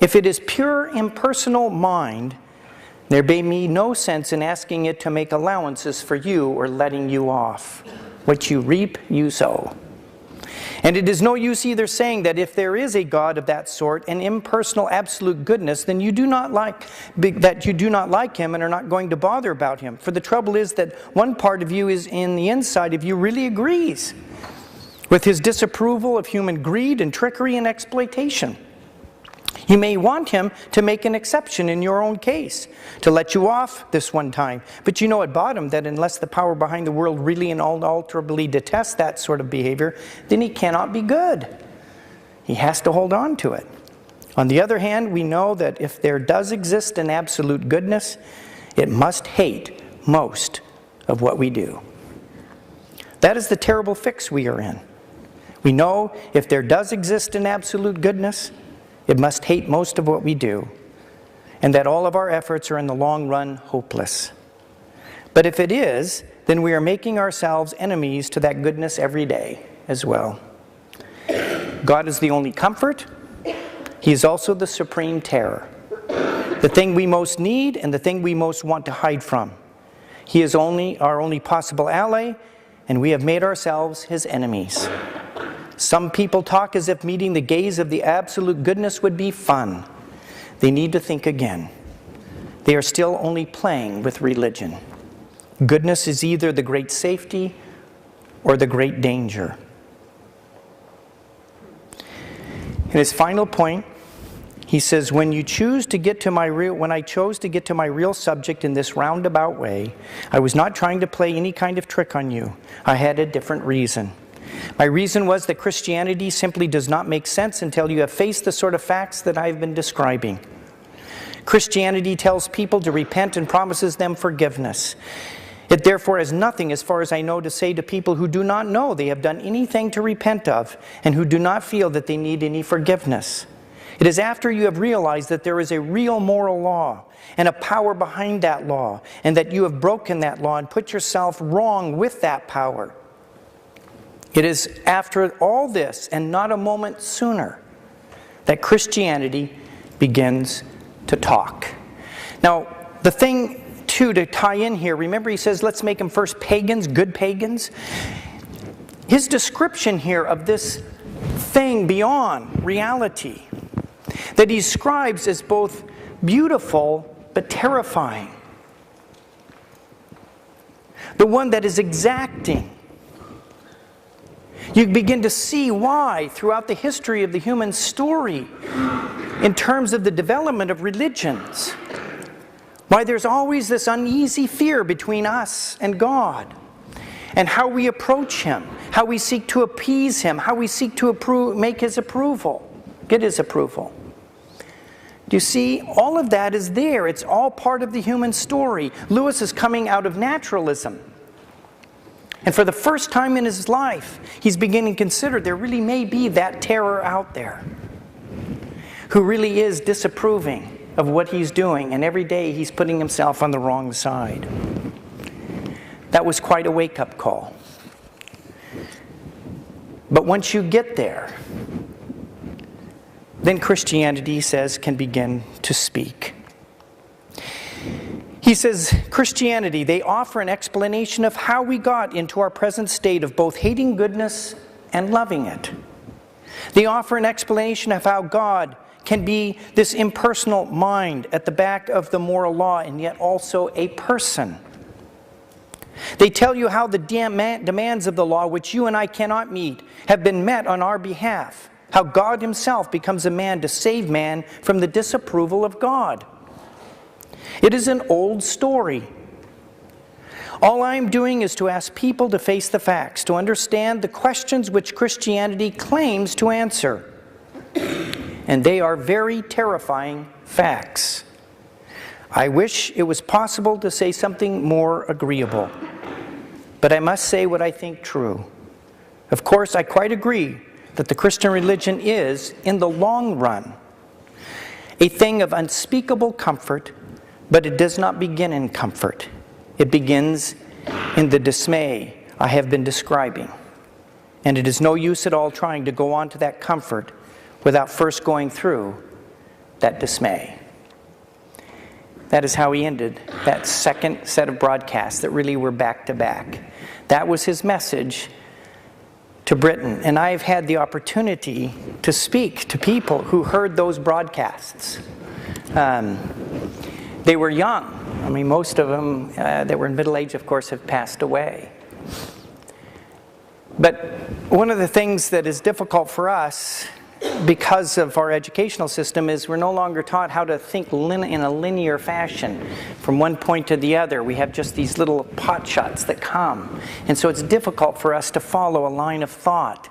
If it is pure impersonal mind, there may be no sense in asking it to make allowances for you or letting you off. What you reap, you sow. And it is no use either saying that if there is a God of that sort, an impersonal absolute goodness, then you do not like him and are not going to bother about him. For the trouble is that one part of you is in the inside of you really agrees with his disapproval of human greed and trickery and exploitation. You may want him to make an exception in your own case, to let you off this one time. But you know at bottom that unless the power behind the world really and unalterably detests that sort of behavior, then he cannot be good. He has to hold on to it. On the other hand, we know that if there does exist an absolute goodness, it must hate most of what we do. That is the terrible fix we are in. We know if there does exist an absolute goodness, it must hate most of what we do, and that all of our efforts are in the long run hopeless. But if it is, then we are making ourselves enemies to that goodness every day as well. God is the only comfort. He is also the supreme terror. The thing we most need and the thing we most want to hide from. He is our only possible ally, and we have made ourselves his enemies. Some people talk as if meeting the gaze of the absolute goodness would be fun. They need to think again. They are still only playing with religion. Goodness is either the great safety or the great danger. In his final point, he says, when I chose to get to my real subject in this roundabout way, I was not trying to play any kind of trick on you. I had a different reason. My reason was that Christianity simply does not make sense until you have faced the sort of facts that I've been describing. Christianity tells people to repent and promises them forgiveness. It therefore has nothing, as far as I know, to say to people who do not know they have done anything to repent of and who do not feel that they need any forgiveness. It is after you have realized that there is a real moral law and a power behind that law, and that you have broken that law and put yourself wrong with that power. It is after all this, and not a moment sooner, that Christianity begins to talk. Now, the thing, too, to tie in here, remember he says, let's make them first pagans, good pagans. His description here of this thing beyond reality, that he describes as both beautiful but terrifying. The one that is exacting. You begin to see why throughout the history of the human story, in terms of the development of religions, why there's always this uneasy fear between us and God, and how we approach him, how we seek to appease him, how we seek to make his approval, get his approval. Do you see? All of that is there. It's all part of the human story. Lewis is coming out of naturalism. And for the first time in his life, he's beginning to consider there really may be that terror out there who really is disapproving of what he's doing, and every day he's putting himself on the wrong side. That was quite a wake-up call. But once you get there, then Christianity, he says, can begin to speak. He says, Christianity, they offer an explanation of how we got into our present state of both hating goodness and loving it. They offer an explanation of how God can be this impersonal mind at the back of the moral law and yet also a person. They tell you how the demands of the law, which you and I cannot meet, have been met on our behalf. how God himself becomes a man to save man from the disapproval of God. It is an old story. All I am doing is to ask people to face the facts, to understand the questions which Christianity claims to answer. And they are very terrifying facts. I wish it was possible to say something more agreeable, but I must say what I think true. Of course, I quite agree that the Christian religion is, in the long run, a thing of unspeakable comfort, but it does not begin in comfort. It begins in the dismay I have been describing. And it is no use at all trying to go on to that comfort without first going through that dismay. That is how he ended that second set of broadcasts that really were back to back. That was his message to Britain. And I've had the opportunity to speak to people who heard those broadcasts. They were young. I mean, most of them that were in middle age, of course, have passed away. But one of the things that is difficult for us because of our educational system is we're no longer taught how to think in a linear fashion from one point to the other. We have just these little pot shots that come. And so it's difficult for us to follow a line of thought.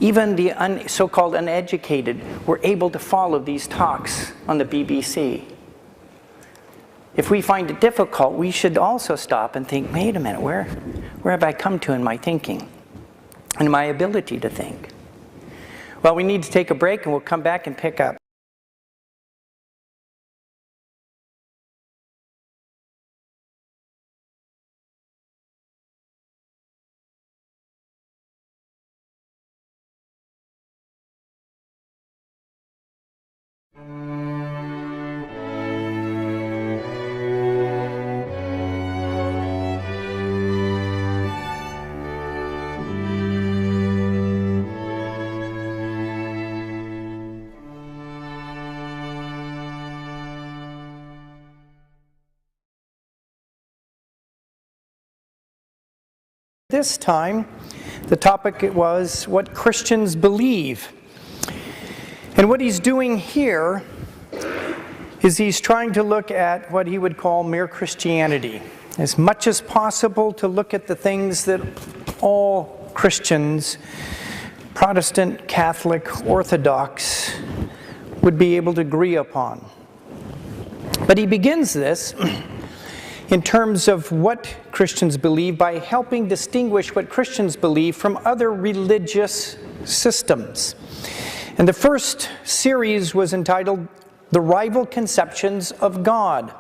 Even the so-called uneducated were able to follow these talks on the BBC. If we find it difficult, we should also stop and think, wait a minute, where have I come to in my thinking and my ability to think? Well, we need to take a break and we'll come back and pick up. This time, the topic was what Christians believe. And what he's doing here is he's trying to look at what he would call mere Christianity. As much as possible to look at the things that all Christians, Protestant, Catholic, Orthodox, would be able to agree upon. But he begins this in terms of what Christians believe by helping distinguish what Christians believe from other religious systems. And the first series was entitled The Rival Conceptions of God.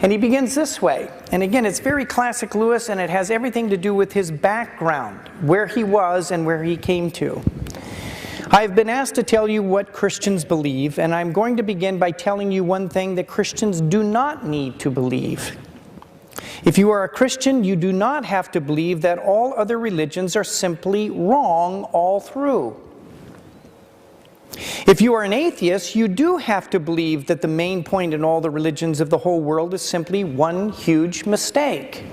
And he begins this way. And again, it's very classic Lewis, and it has everything to do with his background, where he was and where he came to. I've been asked to tell you what Christians believe, and I'm going to begin by telling you one thing that Christians do not need to believe. If you are a Christian, you do not have to believe that all other religions are simply wrong all through. If you are an atheist, you do have to believe that the main point in all the religions of the whole world is simply one huge mistake.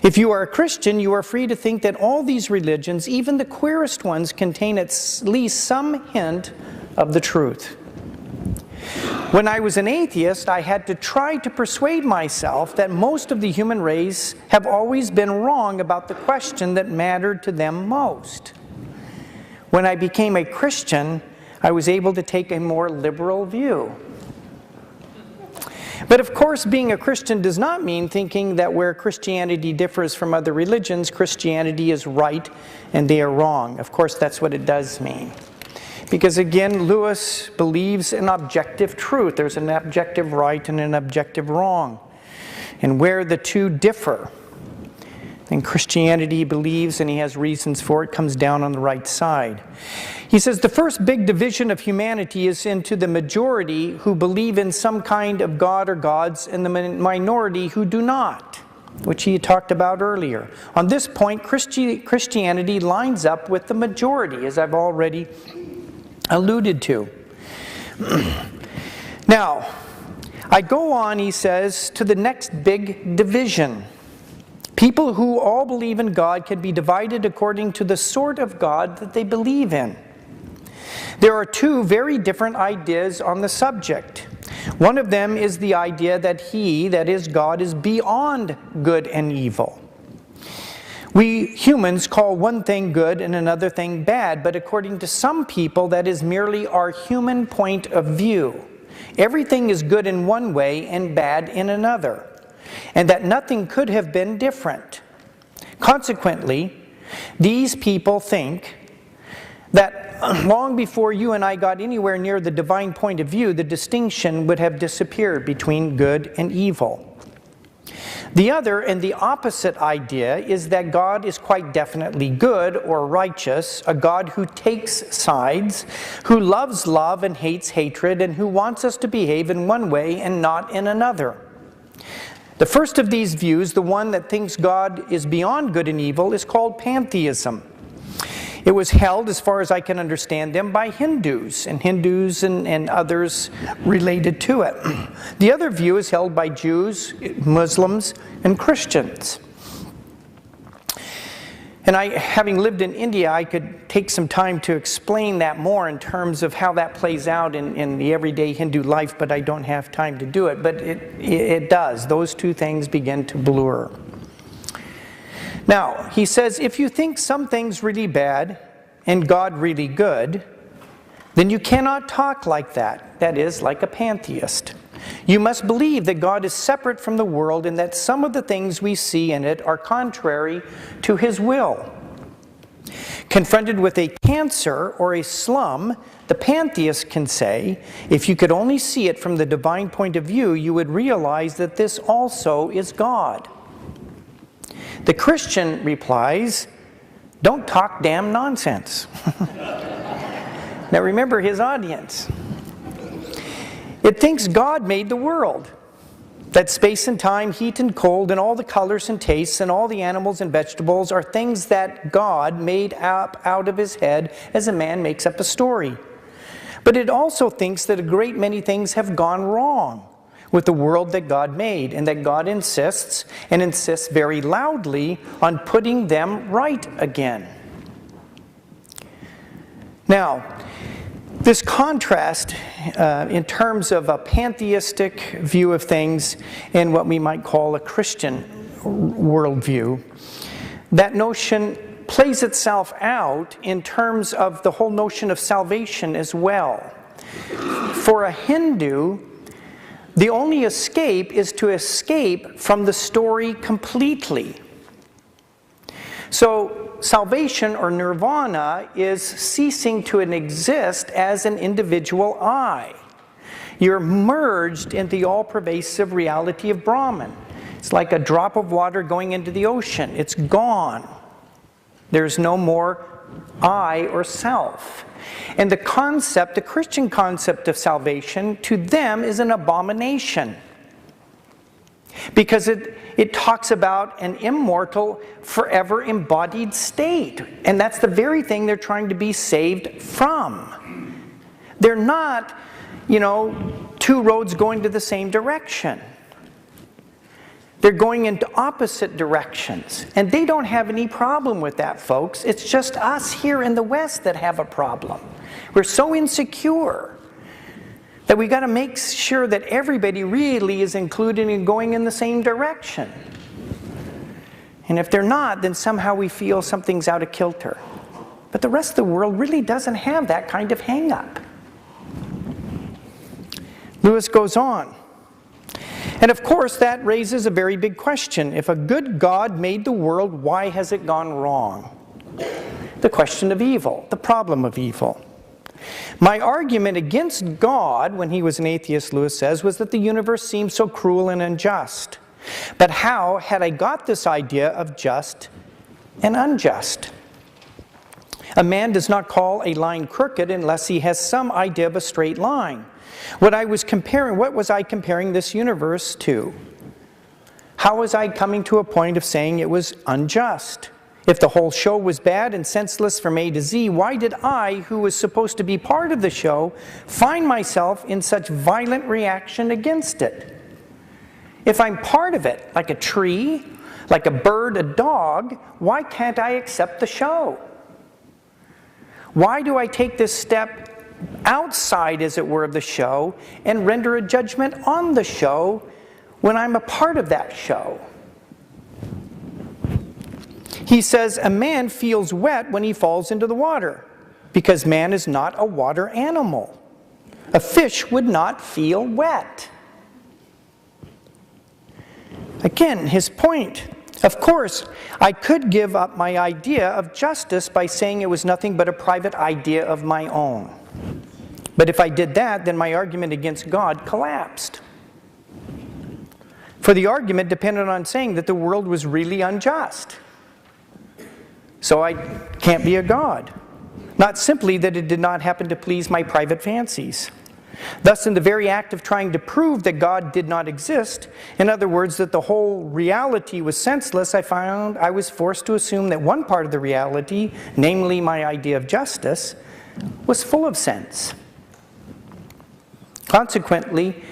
If you are a Christian, you are free to think that all these religions, even the queerest ones, contain at least some hint of the truth. When I was an atheist, I had to try to persuade myself that most of the human race have always been wrong about the question that mattered to them most. When I became a Christian, I was able to take a more liberal view. But of course, being a Christian does not mean thinking that where Christianity differs from other religions, Christianity is right and they are wrong. Of course, that's what it does mean. Because again, Lewis believes in objective truth. There's an objective right and an objective wrong. And where the two differ, then Christianity believes, and he has reasons for it, comes down on the right side. He says the first big division of humanity is into the majority who believe in some kind of God or gods and the minority who do not, which he talked about earlier. On this point, Christianity lines up with the majority, as I've already alluded to. Now, I go on, he says, to the next big division. People who all believe in God can be divided according to the sort of God that they believe in. There are two very different ideas on the subject. One of them is the idea that He, that is God, is beyond good and evil. We humans call one thing good and another thing bad, but according to some people, that is merely our human point of view. Everything is good in one way and bad in another, and that nothing could have been different. Consequently, these people think that long before you and I got anywhere near the divine point of view, the distinction would have disappeared between good and evil. The other and the opposite idea is that God is quite definitely good or righteous, a God who takes sides, who loves love and hates hatred, and who wants us to behave in one way and not in another. The first of these views, the one that thinks God is beyond good and evil, is called pantheism. It was held, as far as I can understand them, by Hindus and others related to it. The other view is held by Jews, Muslims, and Christians. And having lived in India, I could take some time to explain that more in terms of how that plays out in the everyday Hindu life, but I don't have time to do it. But it does. Those two things begin to blur. Now, he says, if you think some things really bad and God really good, then you cannot talk like that. That is, like a pantheist. You must believe that God is separate from the world and that some of the things we see in it are contrary to His will. Confronted with a cancer or a slum, the pantheist can say, if you could only see it from the divine point of view, you would realize that this also is God. The Christian replies, don't talk damn nonsense. Now remember his audience. It thinks God made the world, that space and time, heat and cold, and all the colors and tastes, and all the animals and vegetables are things that God made up out of His head as a man makes up a story. But it also thinks that a great many things have gone wrong with the world that God made, and that God insists, and insists very loudly, on putting them right again. Now, this contrast in terms of a pantheistic view of things and what we might call a Christian worldview, that notion plays itself out in terms of the whole notion of salvation as well. For a Hindu, the only escape is to escape from the story completely. So salvation or nirvana is ceasing to exist as an individual I. You're merged in the all-pervasive reality of Brahman. It's like a drop of water going into the ocean. It's gone. There's no more I or self. And the Christian concept of salvation, to them is an abomination. Because it talks about an immortal, forever embodied state. And that's the very thing they're trying to be saved from. They're not, two roads going to the same direction. They're going into opposite directions. And they don't have any problem with that, folks. It's just us here in the West that have a problem. We're so insecure that we got to make sure that everybody really is included in going in the same direction. And if they're not, then somehow we feel something's out of kilter. But the rest of the world really doesn't have that kind of hang-up. Lewis goes on. And of course, that raises a very big question. If a good God made the world, why has it gone wrong? The question of evil, the problem of evil. My argument against God, when he was an atheist, Lewis says, was that the universe seemed so cruel and unjust. But how had I got this idea of just and unjust? A man does not call a line crooked unless he has some idea of a straight line. What was I comparing this universe to? How was I coming to a point of saying it was unjust? If the whole show was bad and senseless from A to Z, why did I, who was supposed to be part of the show, find myself in such violent reaction against it? If I'm part of it, like a tree, like a bird, a dog, why can't I accept the show? Why do I take this step outside, as it were, of the show and render a judgment on the show when I'm a part of that show? He says, a man feels wet when he falls into the water, because man is not a water animal. A fish would not feel wet. Again, his point. Of course, I could give up my idea of justice by saying it was nothing but a private idea of my own. But if I did that, then my argument against God collapsed. For the argument depended on saying that the world was really unjust. So I can't be a God. Not simply that it did not happen to please my private fancies. Thus, in the very act of trying to prove that God did not exist, in other words, that the whole reality was senseless, I found I was forced to assume that one part of the reality, namely my idea of justice, was full of sense. Consequently,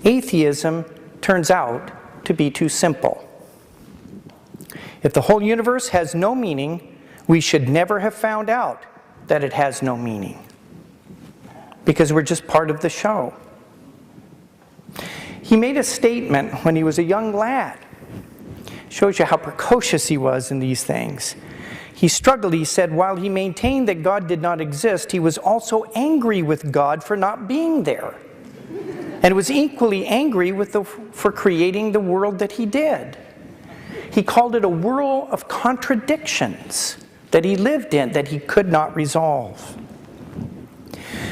atheism turns out to be too simple. If the whole universe has no meaning, we should never have found out that it has no meaning, because we're just part of the show. He made a statement when he was a young lad. Shows you how precocious he was in these things. He struggled, he said, while he maintained that God did not exist, he was also angry with God for not being there. And was equally angry for creating the world that he did. He called it a whirl of contradictions that he lived in, that he could not resolve.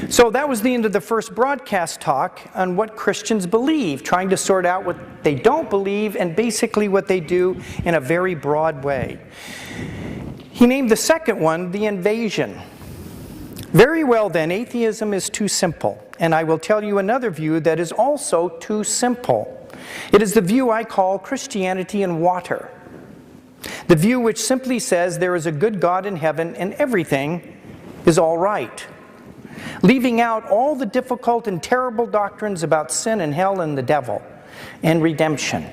So that was the end of the first broadcast talk on what Christians believe, trying to sort out what they don't believe and basically what they do in a very broad way. He named the second one the invasion. Very well then, atheism is too simple, and I will tell you another view that is also too simple. It is the view I call Christianity in water. The view which simply says there is a good God in heaven and everything is all right, leaving out all the difficult and terrible doctrines about sin and hell and the devil and redemption.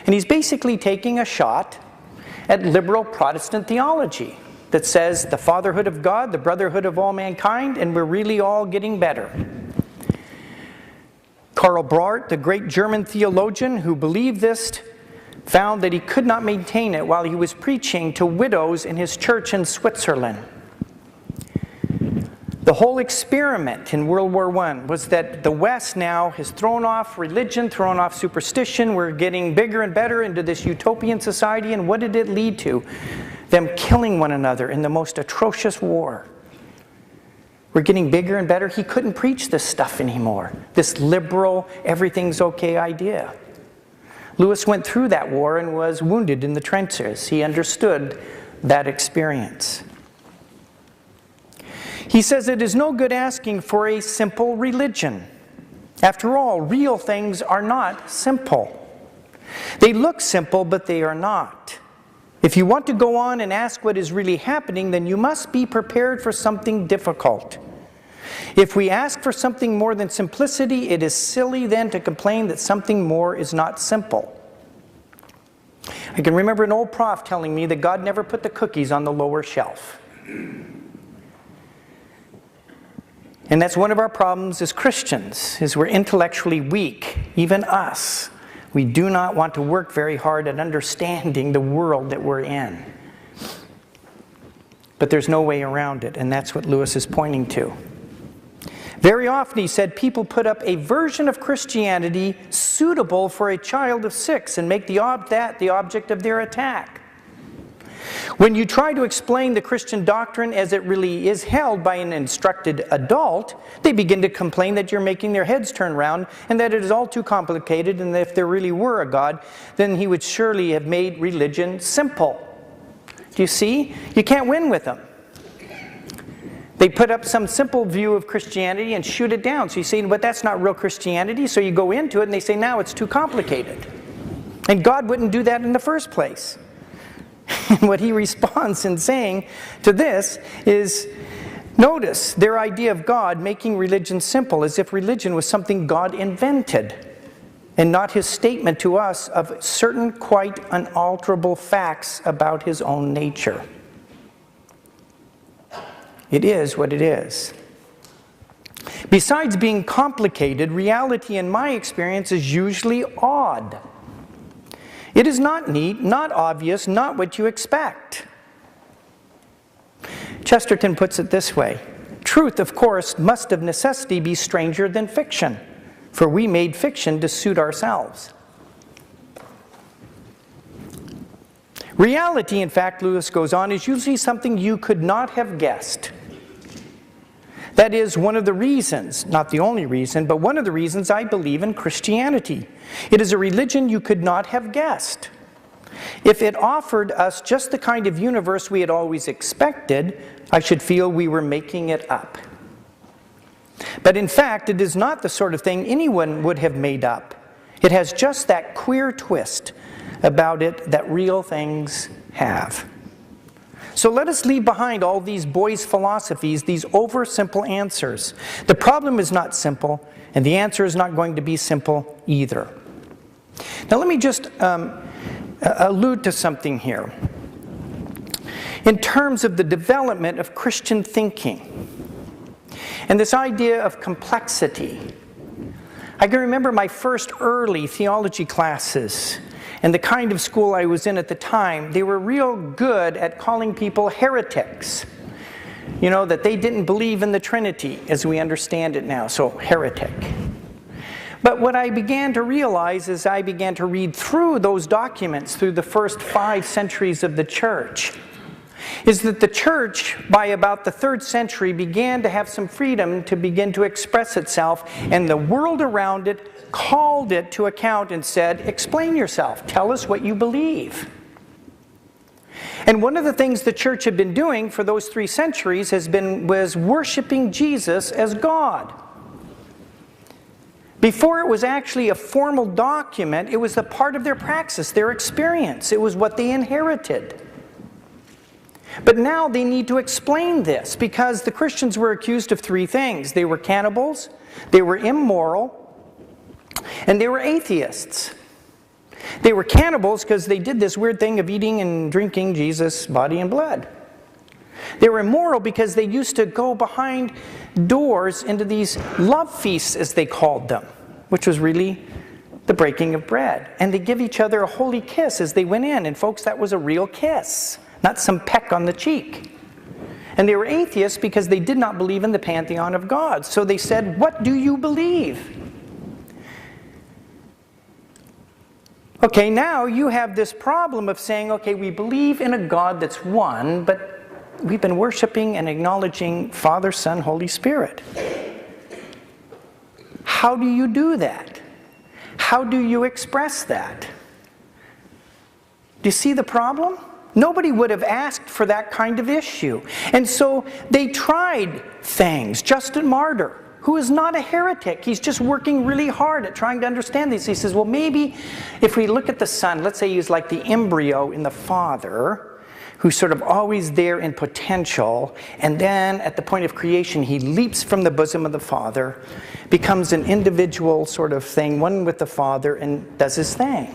And he's basically taking a shot at liberal Protestant theology that says the fatherhood of God, the brotherhood of all mankind, and we're really all getting better. Karl Barth, the great German theologian who believed this, found that he could not maintain it while he was preaching to widows in his church in Switzerland. The whole experiment in World War I was that the West now has thrown off religion, thrown off superstition. We're getting bigger and better into this utopian society. And what did it lead to? Them killing one another in the most atrocious war. We're getting bigger and better. He couldn't preach this stuff anymore. This liberal, everything's okay idea. Lewis went through that war and was wounded in the trenches. He understood that experience. He says it is no good asking for a simple religion. After all, real things are not simple. They look simple, but they are not. If you want to go on and ask what is really happening, then you must be prepared for something difficult. If we ask for something more than simplicity, it is silly then to complain that something more is not simple. I can remember an old prof telling me that God never put the cookies on the lower shelf. And that's one of our problems as Christians, is we're intellectually weak, even us. We do not want to work very hard at understanding the world that we're in. But there's no way around it, and that's what Lewis is pointing to. Very often, he said, people put up a version of Christianity suitable for a child of 6 and make that the object of their attack. When you try to explain the Christian doctrine as it really is held by an instructed adult, they begin to complain that you're making their heads turn round and that it is all too complicated, and that if there really were a God, then he would surely have made religion simple. Do you see? You can't win with them. They put up some simple view of Christianity and shoot it down. So you say, but that's not real Christianity. So you go into it and they say, now it's too complicated. And God wouldn't do that in the first place. And what he responds in saying to this is, notice their idea of God making religion simple, as if religion was something God invented, and not his statement to us of certain quite unalterable facts about his own nature. It is what it is. Besides being complicated, reality in my experience is usually odd. It is not neat, not obvious, not what you expect. Chesterton puts it this way: truth, of course, must of necessity be stranger than fiction, for we made fiction to suit ourselves. Reality, in fact, Lewis goes on, is usually something you could not have guessed. That is one of the reasons, not the only reason, but one of the reasons I believe in Christianity. It is a religion you could not have guessed. If it offered us just the kind of universe we had always expected, I should feel we were making it up. But in fact, it is not the sort of thing anyone would have made up. It has just that queer twist about it that real things have. So let us leave behind all these boys' philosophies, these over-simple answers. The problem is not simple, and the answer is not going to be simple either. Now let me just allude to something here. In terms of the development of Christian thinking, and this idea of complexity. I can remember my first early theology classes, and the kind of school I was in at the time, they were real good at calling people heretics. You know, that they didn't believe in the Trinity as we understand it now, so heretic. But what I began to realize as I began to read through those documents through the first 5 centuries of the church, is that the church, by about the 3rd century, began to have some freedom to begin to express itself, and the world around it called it to account and said, explain yourself, tell us what you believe. And one of the things the church had been doing for those 3 centuries was worshiping Jesus as God. Before it was actually a formal document, it was a part of their praxis, their experience. It was what they inherited. But now they need to explain this because the Christians were accused of 3 things. They were cannibals, they were immoral, and they were atheists. They were cannibals because they did this weird thing of eating and drinking Jesus' body and blood. They were immoral because they used to go behind doors into these love feasts, as they called them, which was really the breaking of bread. And they give each other a holy kiss as they went in. And folks, that was a real kiss, not some peck on the cheek. And they were atheists because they did not believe in the pantheon of gods. So they said, what do you believe? Okay, now you have this problem of saying, okay, we believe in a God that's one, but we've been worshiping and acknowledging Father, Son, Holy Spirit. How do you do that? How do you express that? Do you see the problem? Nobody would have asked for that kind of issue. And so they tried things. Justin Martyr, who is not a heretic, he's just working really hard at trying to understand these. He says, well, maybe if we look at the Son, let's say he's like the embryo in the Father, who's sort of always there in potential, and then at the point of creation he leaps from the bosom of the Father, becomes an individual sort of thing, one with the Father, and does his thing.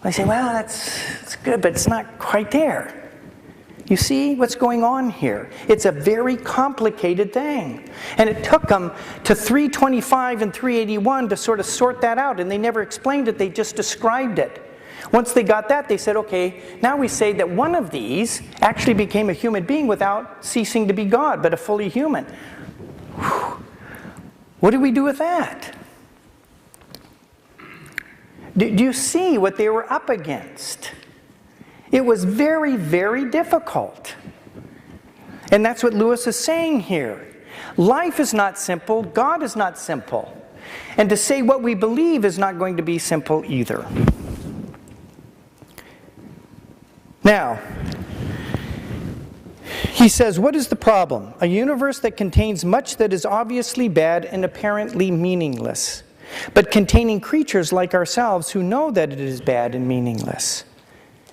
I say, well, that's good, but it's not quite there. You see what's going on here? It's a very complicated thing. And it took them to 325 and 381 to sort of sort that out, and they never explained it, they just described it. Once they got that, they said, okay, now we say that one of these actually became a human being without ceasing to be God, but a fully human. Whew. What do we do with that? Do you see what they were up against? It was very, very difficult. And that's what Lewis is saying here. Life is not simple. God is not simple. And to say what we believe is not going to be simple either. Now, he says, what is the problem? A universe that contains much that is obviously bad and apparently meaningless, but containing creatures like ourselves who know that it is bad and meaningless.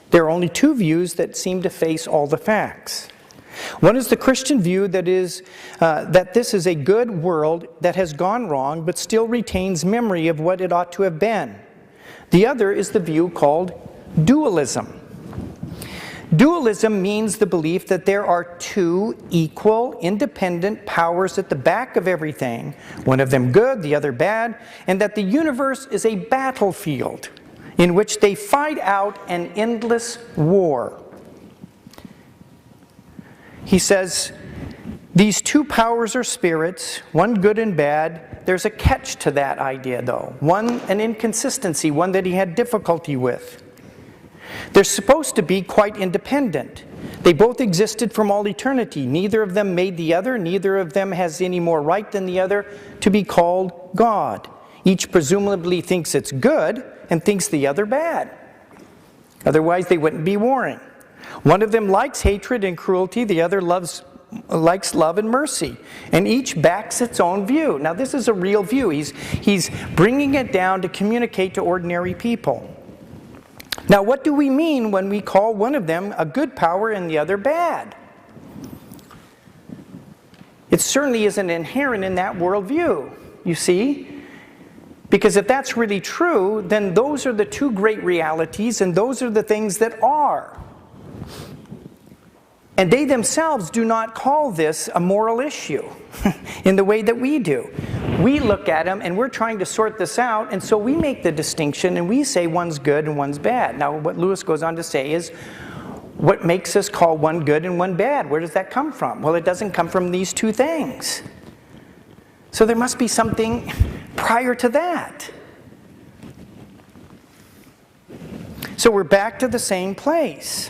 There are only 2 views that seem to face all the facts. One is the Christian view that is that this is a good world that has gone wrong but still retains memory of what it ought to have been. The other is the view called dualism. Dualism means the belief that there are two equal, independent powers at the back of everything, one of them good, the other bad, and that the universe is a battlefield in which they fight out an endless war. He says, these two powers are spirits, one good and bad. There's a catch to that idea, though. One, an inconsistency, one that he had difficulty with. They're supposed to be quite independent. They both existed from all eternity. Neither of them made the other. Neither of them has any more right than the other to be called God. Each presumably thinks it's good and thinks the other bad. Otherwise, they wouldn't be warring. One of them likes hatred and cruelty. The other likes love and mercy. And each backs its own view. Now, this is a real view. He's bringing it down to communicate to ordinary people. Now, what do we mean when we call one of them a good power and the other bad? It certainly isn't inherent in that worldview, you see? Because if that's really true, then those are the two great realities, and those are the things that are. And they themselves do not call this a moral issue in the way that we do. We look at them and we're trying to sort this out, and so we make the distinction and we say one's good and one's bad. Now, what Lewis goes on to say is, what makes us call one good and one bad? Where does that come from? Well, it doesn't come from these two things. So there must be something prior to that. So we're back to the same place.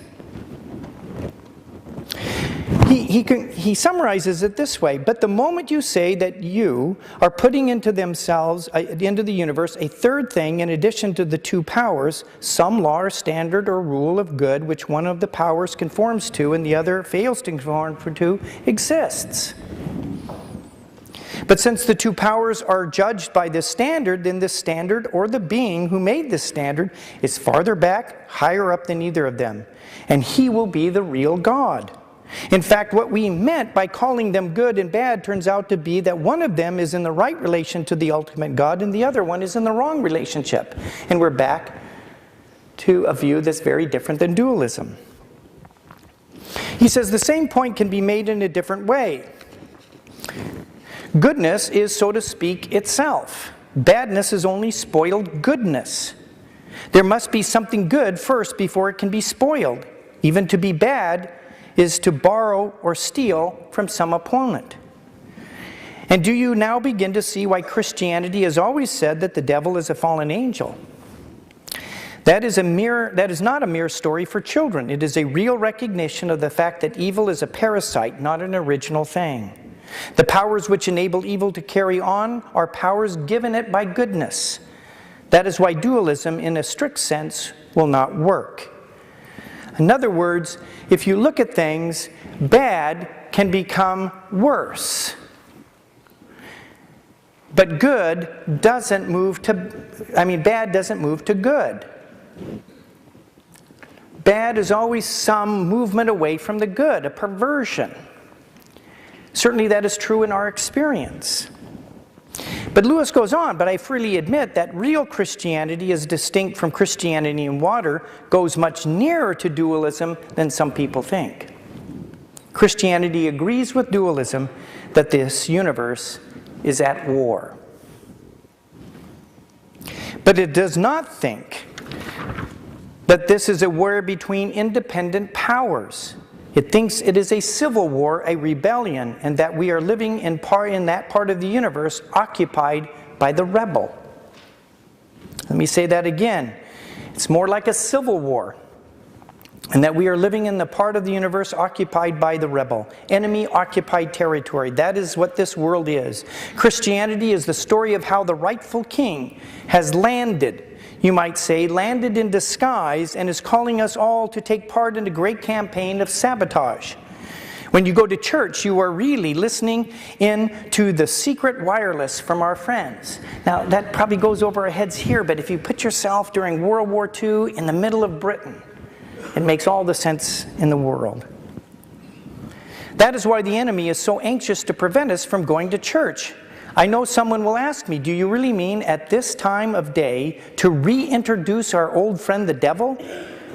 He summarizes it this way: but the moment you say that you are putting into themselves, into the universe, a third thing in addition to the two powers, some law or standard or rule of good which one of the powers conforms to and the other fails to conform to, exists. But since the two powers are judged by this standard, then this standard, or the being who made this standard, is farther back, higher up than either of them. And he will be the real God. In fact, what we meant by calling them good and bad turns out to be that one of them is in the right relation to the ultimate God and the other one is in the wrong relationship. And we're back to a view that's very different than dualism. He says the same point can be made in a different way. Goodness is, so to speak, itself. Badness is only spoiled goodness. There must be something good first before it can be spoiled. Even to be bad is to borrow or steal from some opponent. And do you now begin to see why Christianity has always said that the devil is a fallen angel? That is not a mere story for children. It is a real recognition of the fact that evil is a parasite, not an original thing. The powers which enable evil to carry on are powers given it by goodness. That is why dualism, in a strict sense, will not work. In other words, if you look at things, bad can become worse. But bad doesn't move to good. Bad is always some movement away from the good, a perversion. Certainly that is true in our experience. But Lewis goes on, but I freely admit that real Christianity, as distinct from Christianity in water, goes much nearer to dualism than some people think. Christianity agrees with dualism that this universe is at war. But it does not think that this is a war between independent powers. It thinks it is a civil war, a rebellion, and that we are living in that part of the universe occupied by the rebel. Let me say that again. It's more like a civil war, and that we are living in the part of the universe occupied by the rebel. Enemy-occupied territory. That is what this world is. Christianity is the story of how the rightful king has landed, you might say, landed in disguise, and is calling us all to take part in a great campaign of sabotage. When you go to church, you are really listening in to the secret wireless from our friends. Now, that probably goes over our heads here, but if you put yourself during World War II in the middle of Britain, it makes all the sense in the world. That is why the enemy is so anxious to prevent us from going to church. I know someone will ask me, do you really mean at this time of day to reintroduce our old friend the devil?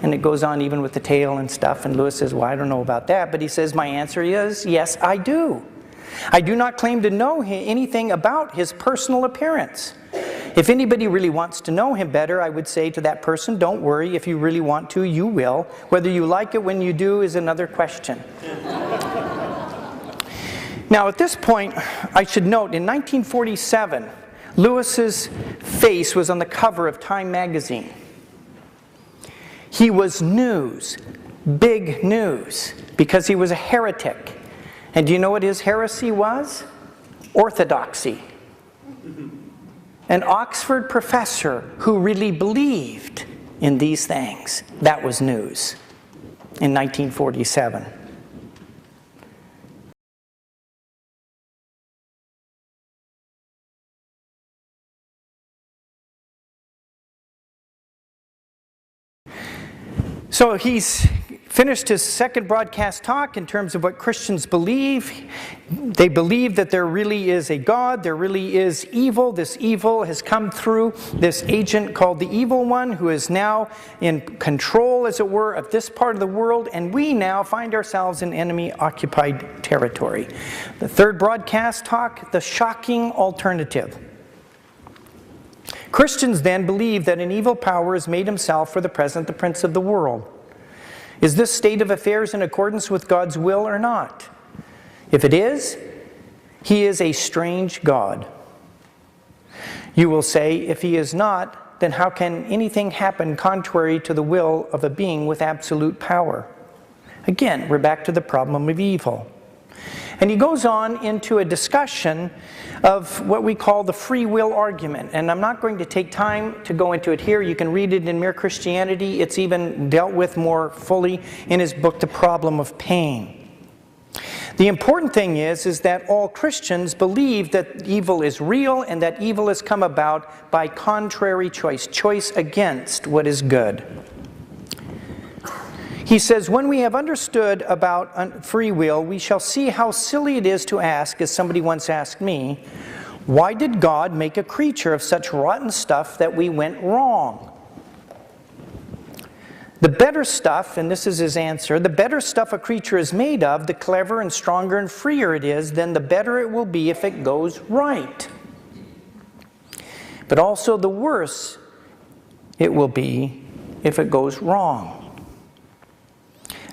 And it goes on even with the tail and stuff. And Lewis says, well, I don't know about that. But he says, my answer is, yes, I do. I do not claim to know anything about his personal appearance. If anybody really wants to know him better, I would say to that person, don't worry. If you really want to, you will. Whether you like it when you do is another question. Now, at this point, I should note, in 1947, Lewis's face was on the cover of Time magazine. He was news, big news, because he was a heretic. And do you know what his heresy was? Orthodoxy. An Oxford professor who really believed in these things. That was news in 1947. So he's finished his second broadcast talk in terms of what Christians believe. They believe that there really is a God, there really is evil. This evil has come through this agent called the Evil One, who is now in control, as it were, of this part of the world, and we now find ourselves in enemy-occupied territory. The third broadcast talk, the shocking alternative. Christians then believe that an evil power has made himself for the present the prince of the world. Is this state of affairs in accordance with God's will or not? If it is, he is a strange God. You will say, if he is not, then how can anything happen contrary to the will of a being with absolute power? Again, we're back to the problem of evil. And he goes on into a discussion of what we call the free will argument. And I'm not going to take time to go into it here. You can read it in Mere Christianity. It's even dealt with more fully in his book, The Problem of Pain. The important thing is that all Christians believe that evil is real and that evil has come about by contrary choice against what is good. He says, when we have understood about free will, we shall see how silly it is to ask, as somebody once asked me, why did God make a creature of such rotten stuff that we went wrong? The better stuff, and this is his answer, the better stuff a creature is made of, the cleverer and stronger and freer it is, then the better it will be if it goes right. But also the worse it will be if it goes wrong.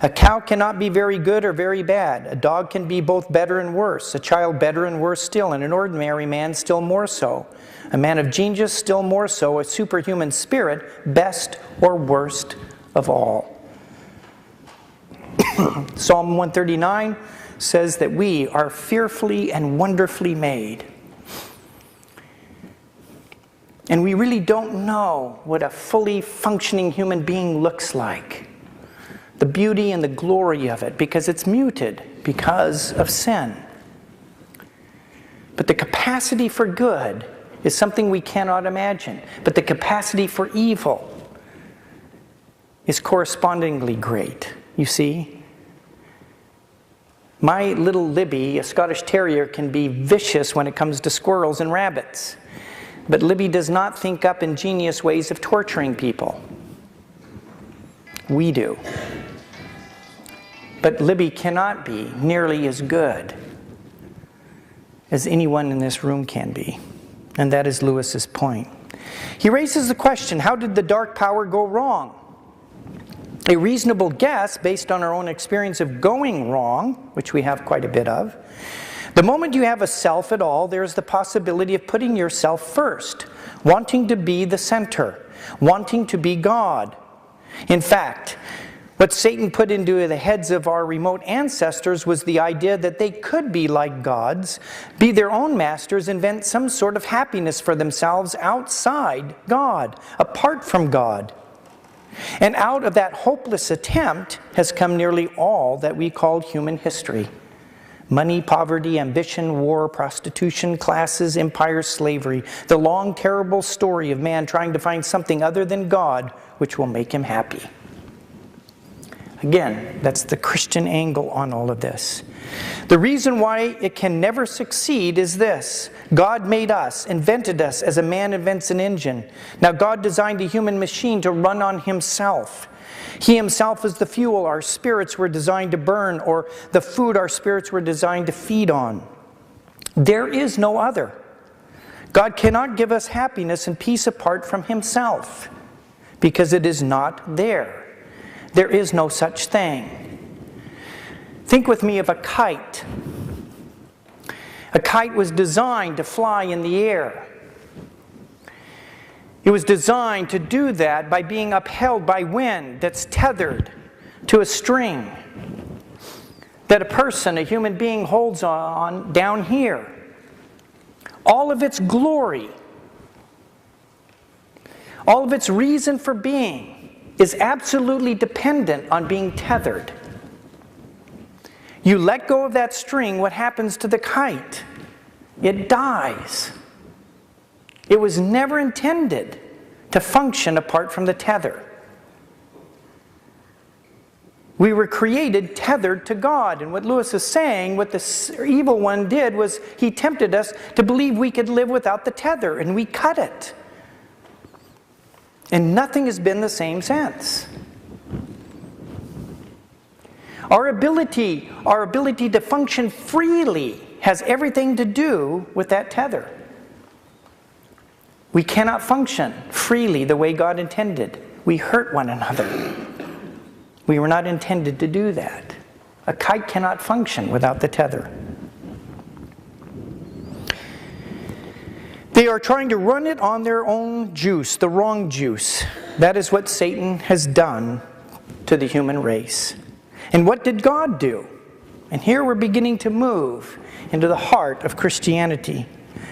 A cow cannot be very good or very bad. A dog can be both better and worse. A child better and worse still, and an ordinary man still more so. A man of genius still more so. A superhuman spirit best or worst of all. Psalm 139 says that we are fearfully and wonderfully made. And we really don't know what a fully functioning human being looks like. The beauty and the glory of it, because it's muted because of sin. But the capacity for good is something we cannot imagine. But the capacity for evil is correspondingly great, you see. My little Libby, a Scottish Terrier, can be vicious when it comes to squirrels and rabbits. But Libby does not think up ingenious ways of torturing people. We do. But Libby cannot be nearly as good as anyone in this room can be. And that is Lewis's point. He raises the question, how did the dark power go wrong? A reasonable guess, based on our own experience of going wrong, which we have quite a bit of, the moment you have a self at all, there's the possibility of putting yourself first, wanting to be the center, wanting to be God. In fact, what Satan put into the heads of our remote ancestors was the idea that they could be like gods, be their own masters, invent some sort of happiness for themselves outside God, apart from God. And out of that hopeless attempt has come nearly all that we call human history. Money, poverty, ambition, war, prostitution, classes, empire, slavery. The long, terrible story of man trying to find something other than God which will make him happy. Again, that's the Christian angle on all of this. The reason why it can never succeed is this. God made us, invented us as a man invents an engine. Now God designed a human machine to run on himself. He himself is the fuel our spirits were designed to burn, or the food our spirits were designed to feed on. There is no other. God cannot give us happiness and peace apart from himself, because it is not there. There is no such thing. Think with me of a kite. A kite was designed to fly in the air. It was designed to do that by being upheld by wind that's tethered to a string that a person, a human being, holds on down here. All of its glory, all of its reason for being is absolutely dependent on being tethered. You let go of that string, what happens to the kite? It dies. It was never intended to function apart from the tether. We were created tethered to God. And what Lewis is saying, what the evil one did was he tempted us to believe we could live without the tether, and we cut it. And nothing has been the same since. Our ability to function freely has everything to do with that tether. We cannot function freely the way God intended. We hurt one another. We were not intended to do that. A kite cannot function without the tether. They are trying to run it on their own juice, the wrong juice. That is what Satan has done to the human race. And what did God do? And here we're beginning to move into the heart of Christianity.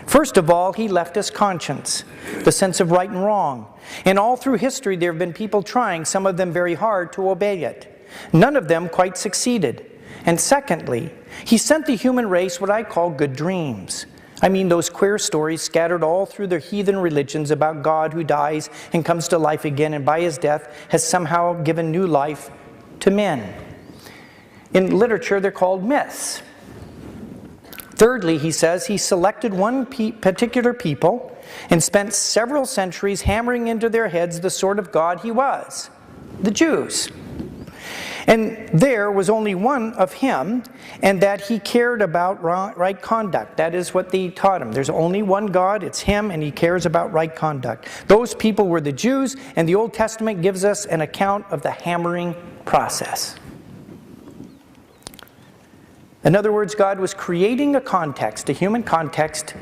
First of all, he left us conscience, the sense of right and wrong. And all through history there have been people trying, some of them very hard, to obey it. None of them quite succeeded. And secondly, he sent the human race what I call good dreams. I mean those queer stories scattered all through their heathen religions about God who dies and comes to life again, and by his death has somehow given new life to men. In literature they're called myths. Thirdly, he says, he selected one particular people and spent several centuries hammering into their heads the sort of God he was, the Jews. And there was only one of him, and that he cared about right conduct. That is what they taught him. There's only one God, it's him, and he cares about right conduct. Those people were the Jews, and the Old Testament gives us an account of the hammering process. In other words, God was creating a context, a human context,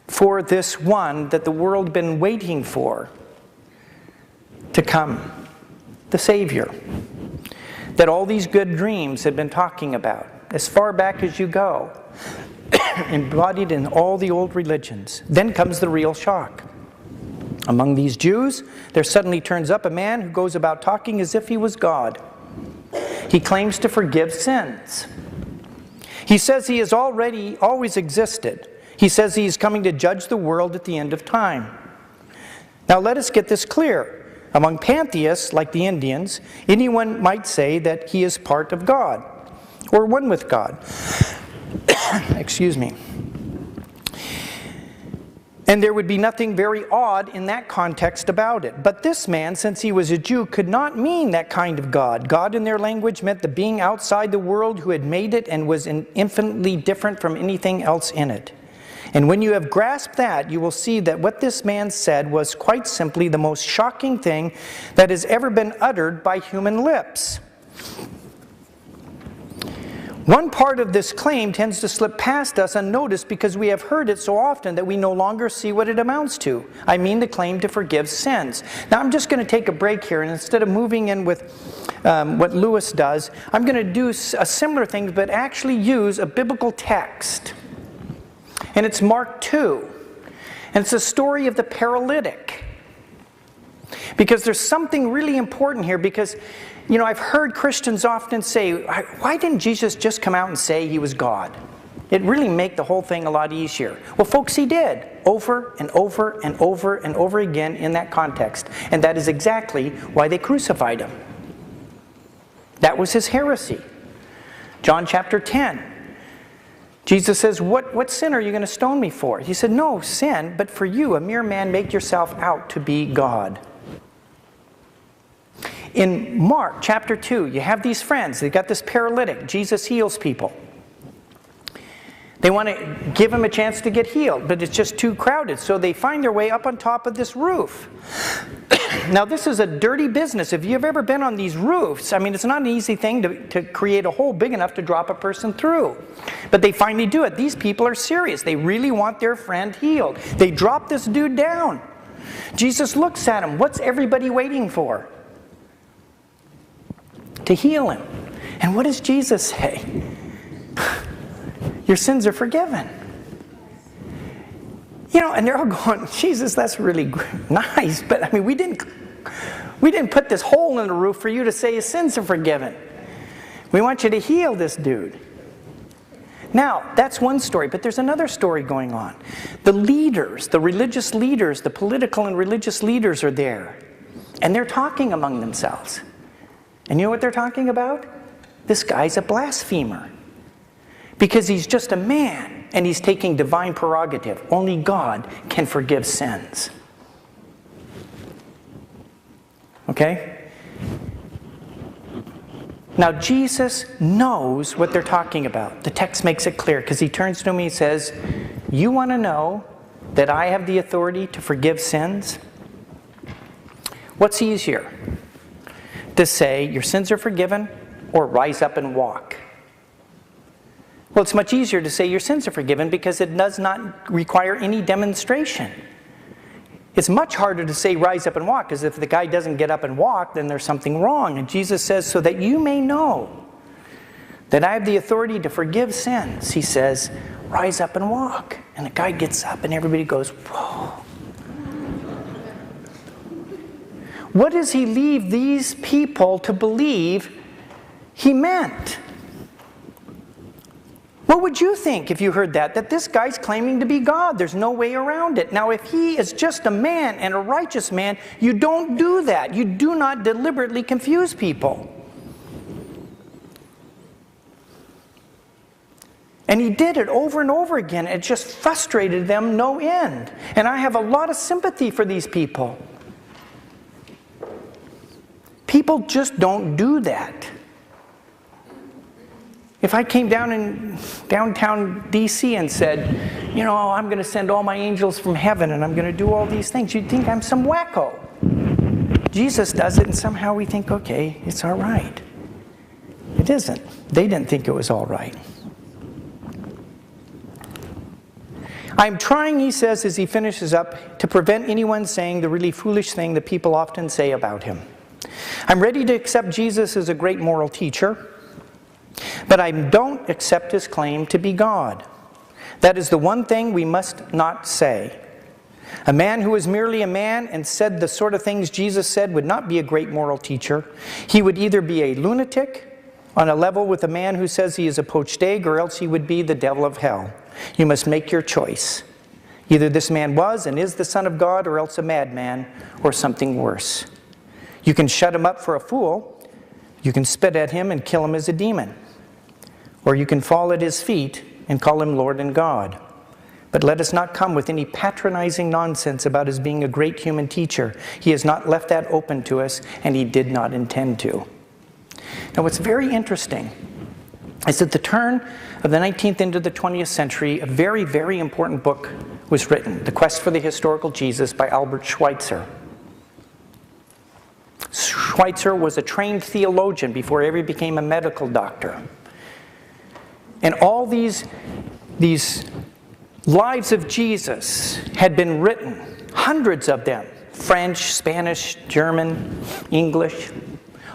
for this one that the world had been waiting for to come, the Savior, that all these good dreams had been talking about, as far back as you go, embodied in all the old religions. Then comes the real shock. Among these Jews, there suddenly turns up a man who goes about talking as if he was God. He claims to forgive sins. He says he has always existed. He says he is coming to judge the world at the end of time. Now let us get this clear. Among pantheists, like the Indians, anyone might say that he is part of God, or one with God. Excuse me. And there would be nothing very odd in that context about it. But this man, since he was a Jew, could not mean that kind of God. God in their language meant the being outside the world who had made it and was infinitely different from anything else in it. And when you have grasped that, you will see that what this man said was quite simply the most shocking thing that has ever been uttered by human lips. One part of this claim tends to slip past us unnoticed because we have heard it so often that we no longer see what it amounts to. I mean the claim to forgive sins. Now I'm just going to take a break here, and instead of moving in with what Lewis does, I'm going to do a similar thing but actually use a biblical text. And it's Mark 2. And it's the story of the paralytic. Because there's something really important here, because you know, I've heard Christians often say, why didn't Jesus just come out and say he was God? It'd really make the whole thing a lot easier. Well, folks, he did, over and over and over and over again in that context. And that is exactly why they crucified him. That was his heresy. John chapter 10. Jesus says, what sin are you going to stone me for? He said, no sin, but for you, a mere man, make yourself out to be God. In Mark chapter 2, you have these friends. They've got this paralytic. Jesus heals people. They want to give him a chance to get healed, but it's just too crowded. So they find their way up on top of this roof. Now, this is a dirty business. If you've ever been on these roofs, I mean, it's not an easy thing to create a hole big enough to drop a person through. But they finally do it. These people are serious. They really want their friend healed. They drop this dude down. Jesus looks at him. What's everybody waiting for? To heal him. And what does Jesus say? Your sins are forgiven. You know, and they're all going, Jesus, that's really nice, but I mean, we didn't put this hole in the roof for you to say his sins are forgiven. We want you to heal this dude. Now, that's one story, but there's another story going on. The leaders, the religious leaders, the political and religious leaders are there, and they're talking among themselves. And you know what they're talking about? This guy's a blasphemer. Because he's just a man, and he's taking divine prerogative. Only God can forgive sins. Okay? Now, Jesus knows what they're talking about. The text makes it clear, because he turns to me and says, you want to know that I have the authority to forgive sins? What's easier? To say, your sins are forgiven, or rise up and walk? Well, it's much easier to say your sins are forgiven because it does not require any demonstration. It's much harder to say rise up and walk, because if the guy doesn't get up and walk, then there's something wrong. And Jesus says, so that you may know that I have the authority to forgive sins, he says, rise up and walk. And the guy gets up and everybody goes, whoa. What does he leave these people to believe he meant? What would you think if you heard that? That this guy's claiming to be God. There's no way around it. Now, if he is just a man and a righteous man, you don't do that. You do not deliberately confuse people. And he did it over and over again. It just frustrated them no end. And I have a lot of sympathy for these people. People just don't do that. If I came down in downtown D.C. and said, you know, I'm going to send all my angels from heaven and I'm going to do all these things, you'd think I'm some wacko. Jesus does it and somehow we think, okay, it's all right. It isn't. They didn't think it was all right. I'm trying, he says as he finishes up, to prevent anyone saying the really foolish thing that people often say about him. I'm ready to accept Jesus as a great moral teacher, but I don't accept his claim to be God. That is the one thing we must not say. A man who is merely a man and said the sort of things Jesus said would not be a great moral teacher. He would either be a lunatic on a level with a man who says he is a poached egg, or else he would be the devil of hell. You must make your choice. Either this man was and is the Son of God, or else a madman, or something worse. You can shut him up for a fool. You can spit at him and kill him as a demon. Or you can fall at his feet and call him Lord and God. But let us not come with any patronizing nonsense about his being a great human teacher. He has not left that open to us, and he did not intend to. Now, what's very interesting is at the turn of the 19th into the 20th century, a very, very important book was written, The Quest for the Historical Jesus by Albert Schweitzer. Schweitzer was a trained theologian before he ever became a medical doctor. And all these lives of Jesus had been written, hundreds of them, French, Spanish, German, English,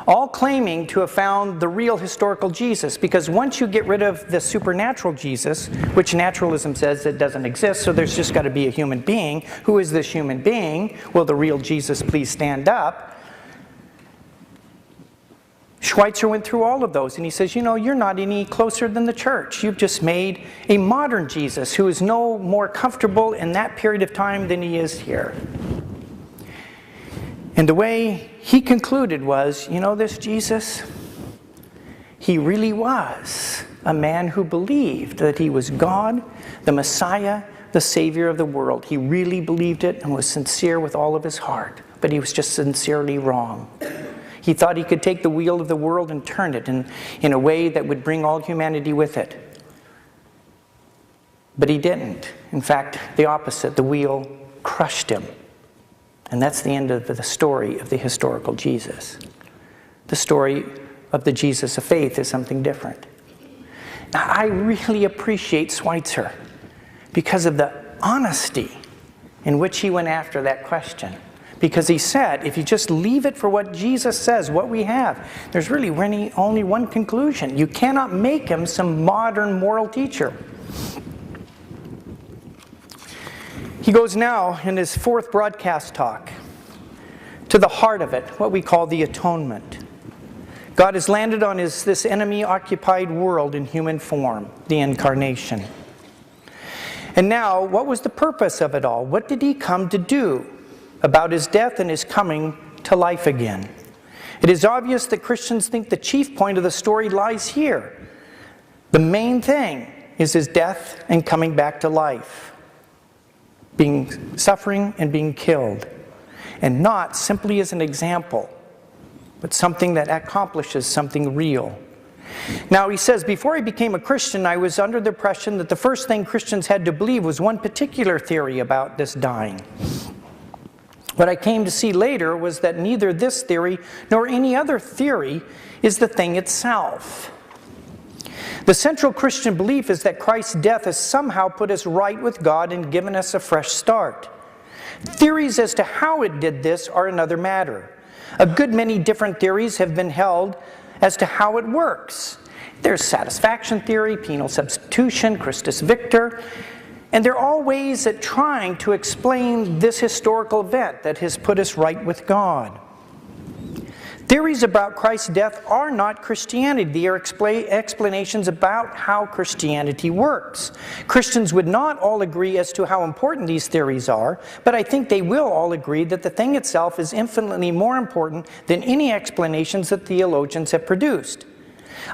all claiming to have found the real historical Jesus. Because once you get rid of the supernatural Jesus, which naturalism says it doesn't exist, so there's just got to be a human being. Who is this human being? Will the real Jesus please stand up? Schweitzer went through all of those, and he says, you know, you're not any closer than the church. You've just made a modern Jesus who is no more comfortable in that period of time than he is here. And the way he concluded was, you know, this Jesus, he really was a man who believed that he was God, the Messiah, the Savior of the world. He really believed it and was sincere with all of his heart, but he was just sincerely wrong. He thought he could take the wheel of the world and turn it in a way that would bring all humanity with it. But he didn't. In fact, the opposite. The wheel crushed him. And that's the end of the story of the historical Jesus. The story of the Jesus of faith is something different. Now, I really appreciate Schweitzer because of the honesty in which he went after that question. Because he said, if you just leave it for what Jesus says, what we have, there's really only one conclusion. You cannot make him some modern moral teacher. He goes now in his fourth broadcast talk to the heart of it, what we call the atonement. God has landed on this enemy-occupied world in human form, the incarnation. And now, what was the purpose of it all? What did he come to do about his death and his coming to life again? It is obvious that Christians think the chief point of the story lies here. The main thing is his death and coming back to life. Suffering and being killed. And not simply as an example, but something that accomplishes something real. Now he says, before I became a Christian, I was under the impression that the first thing Christians had to believe was one particular theory about this dying. What I came to see later was that neither this theory nor any other theory is the thing itself. The central Christian belief is that Christ's death has somehow put us right with God and given us a fresh start. Theories as to how it did this are another matter. A good many different theories have been held as to how it works. There's satisfaction theory, penal substitution, Christus Victor, and they're all ways at trying to explain this historical event that has put us right with God. Theories about Christ's death are not Christianity. They are explanations about how Christianity works. Christians would not all agree as to how important these theories are, but I think they will all agree that the thing itself is infinitely more important than any explanations that theologians have produced.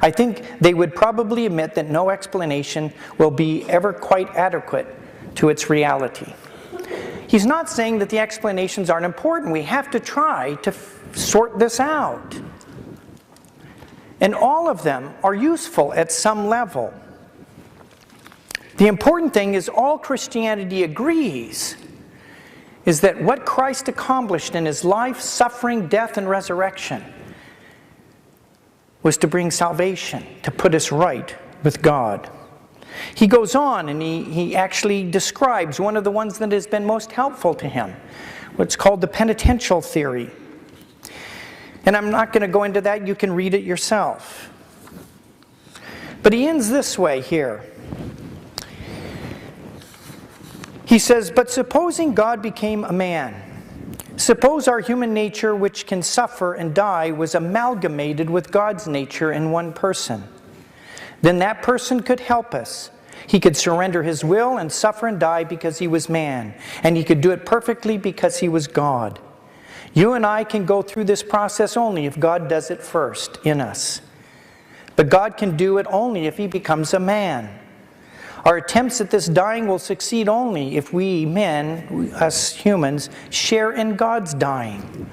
I think they would probably admit that no explanation will be ever quite adequate to its reality. He's not saying that the explanations aren't important. We have to try to sort this out. And all of them are useful at some level. The important thing is all Christianity agrees is that what Christ accomplished in his life, suffering, death, and resurrection was to bring salvation, to put us right with God. He goes on and he actually describes one of the ones that has been most helpful to him, what's called the penitential theory. And I'm not going to go into that. You can read it yourself. But he ends this way here. He says, but supposing God became a man, suppose our human nature, which can suffer and die, was amalgamated with God's nature in one person. Then that person could help us. He could surrender his will and suffer and die because he was man. And he could do it perfectly because he was God. You and I can go through this process only if God does it first in us. But God can do it only if he becomes a man. Our attempts at this dying will succeed only if we men, us humans, share in God's dying.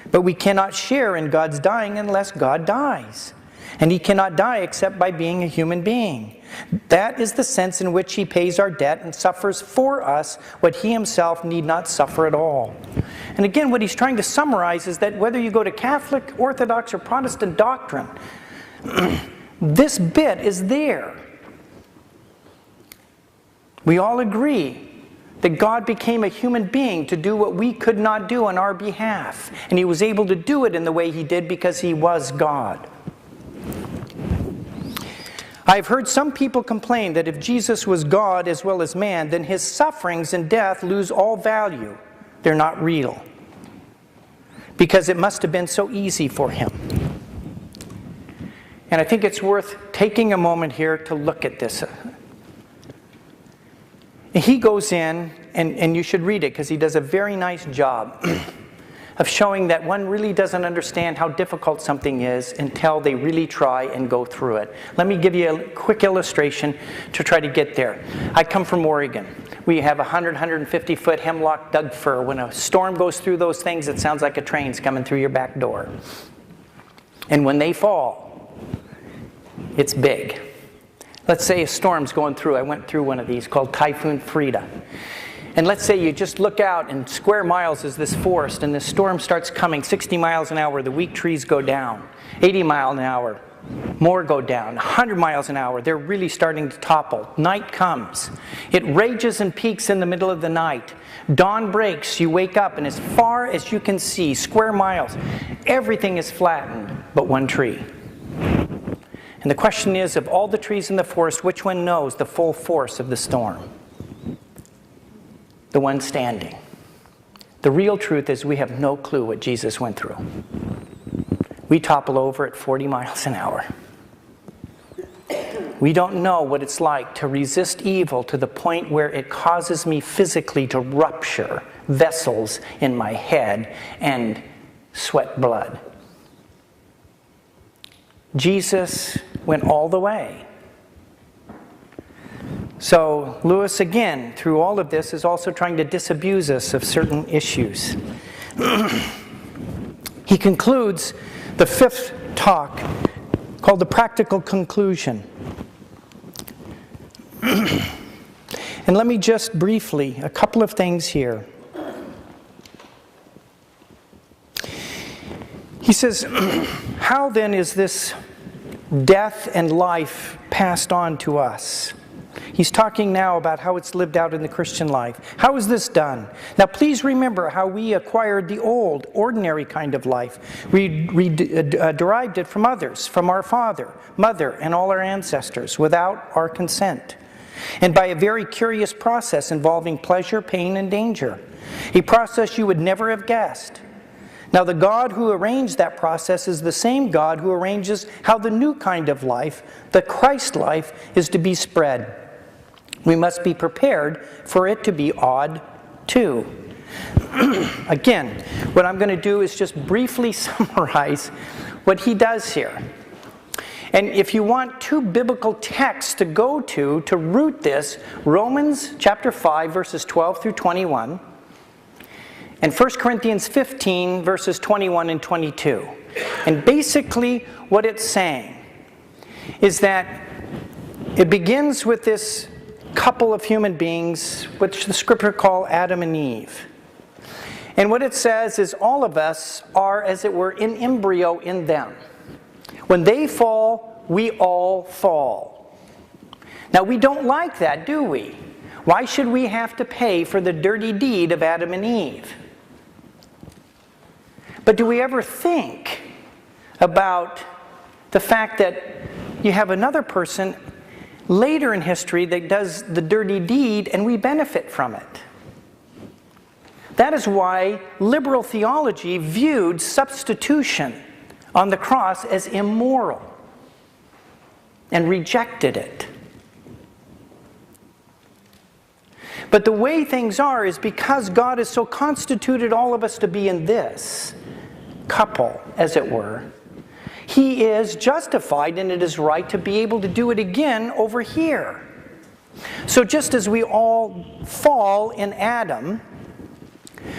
But we cannot share in God's dying unless God dies. And he cannot die except by being a human being. That is the sense in which he pays our debt and suffers for us what he himself need not suffer at all. And again, what he's trying to summarize is that whether you go to Catholic, Orthodox, or Protestant doctrine, this bit is there. We all agree that God became a human being to do what we could not do on our behalf. And he was able to do it in the way he did because he was God. I've heard some people complain that if Jesus was God as well as man, then his sufferings and death lose all value. They're not real. Because it must have been so easy for him. And I think it's worth taking a moment here to look at this. He goes in, and you should read it because he does a very nice job of showing that one really doesn't understand how difficult something is until they really try and go through it. Let me give you a quick illustration to try to get there. I come from Oregon. We have 150 foot hemlock Doug fir. When a storm goes through those things, it sounds like a train's coming through your back door. And when they fall, it's big. Let's say a storm's going through. I went through one of these called Typhoon Frida. And let's say you just look out and square miles is this forest and this storm starts coming 60 miles an hour, the weak trees go down, 80 miles an hour, more go down, 100 miles an hour, they're really starting to topple. Night comes. It rages and peaks in the middle of the night. Dawn breaks, you wake up, and as far as you can see, square miles, everything is flattened but one tree. And the question is, of all the trees in the forest, which one knows the full force of the storm? The one standing. The real truth is we have no clue what Jesus went through. We topple over at 40 miles an hour. We don't know what it's like to resist evil to the point where it causes me physically to rupture vessels in my head and sweat blood. Jesus went all the way. So Lewis, again, through all of this, is also trying to disabuse us of certain issues. He concludes the fifth talk called The Practical Conclusion. And let me just briefly, a couple of things here. He says, how then is this death and life passed on to us? He's talking now about how it's lived out in the Christian life. How is this done? Now please remember how we acquired the old, ordinary kind of life. We derived it from others, from our father, mother, and all our ancestors, without our consent. And by a very curious process involving pleasure, pain, and danger. A process you would never have guessed. Now the God who arranged that process is the same God who arranges how the new kind of life, the Christ life, is to be spread. We must be prepared for it to be odd too. Again, what I'm going to do is just briefly summarize what he does here. And if you want two biblical texts to go to root this, Romans chapter 5 verses 12 through 21, and 1 Corinthians 15 verses 21 and 22. And basically what it's saying is that it begins with this couple of human beings, which the scripture call Adam and Eve. And what it says is all of us are, as it were, in embryo in them. When they fall, we all fall. Now we don't like that, do we? Why should we have to pay for the dirty deed of Adam and Eve? But do we ever think about the fact that you have another person later in history that does the dirty deed and we benefit from it? That is why liberal theology viewed substitution on the cross as immoral and rejected it. But the way things are is because God has so constituted all of us to be in this couple, as it were, He is justified and it is right to be able to do it again over here. So just as we all fall in Adam,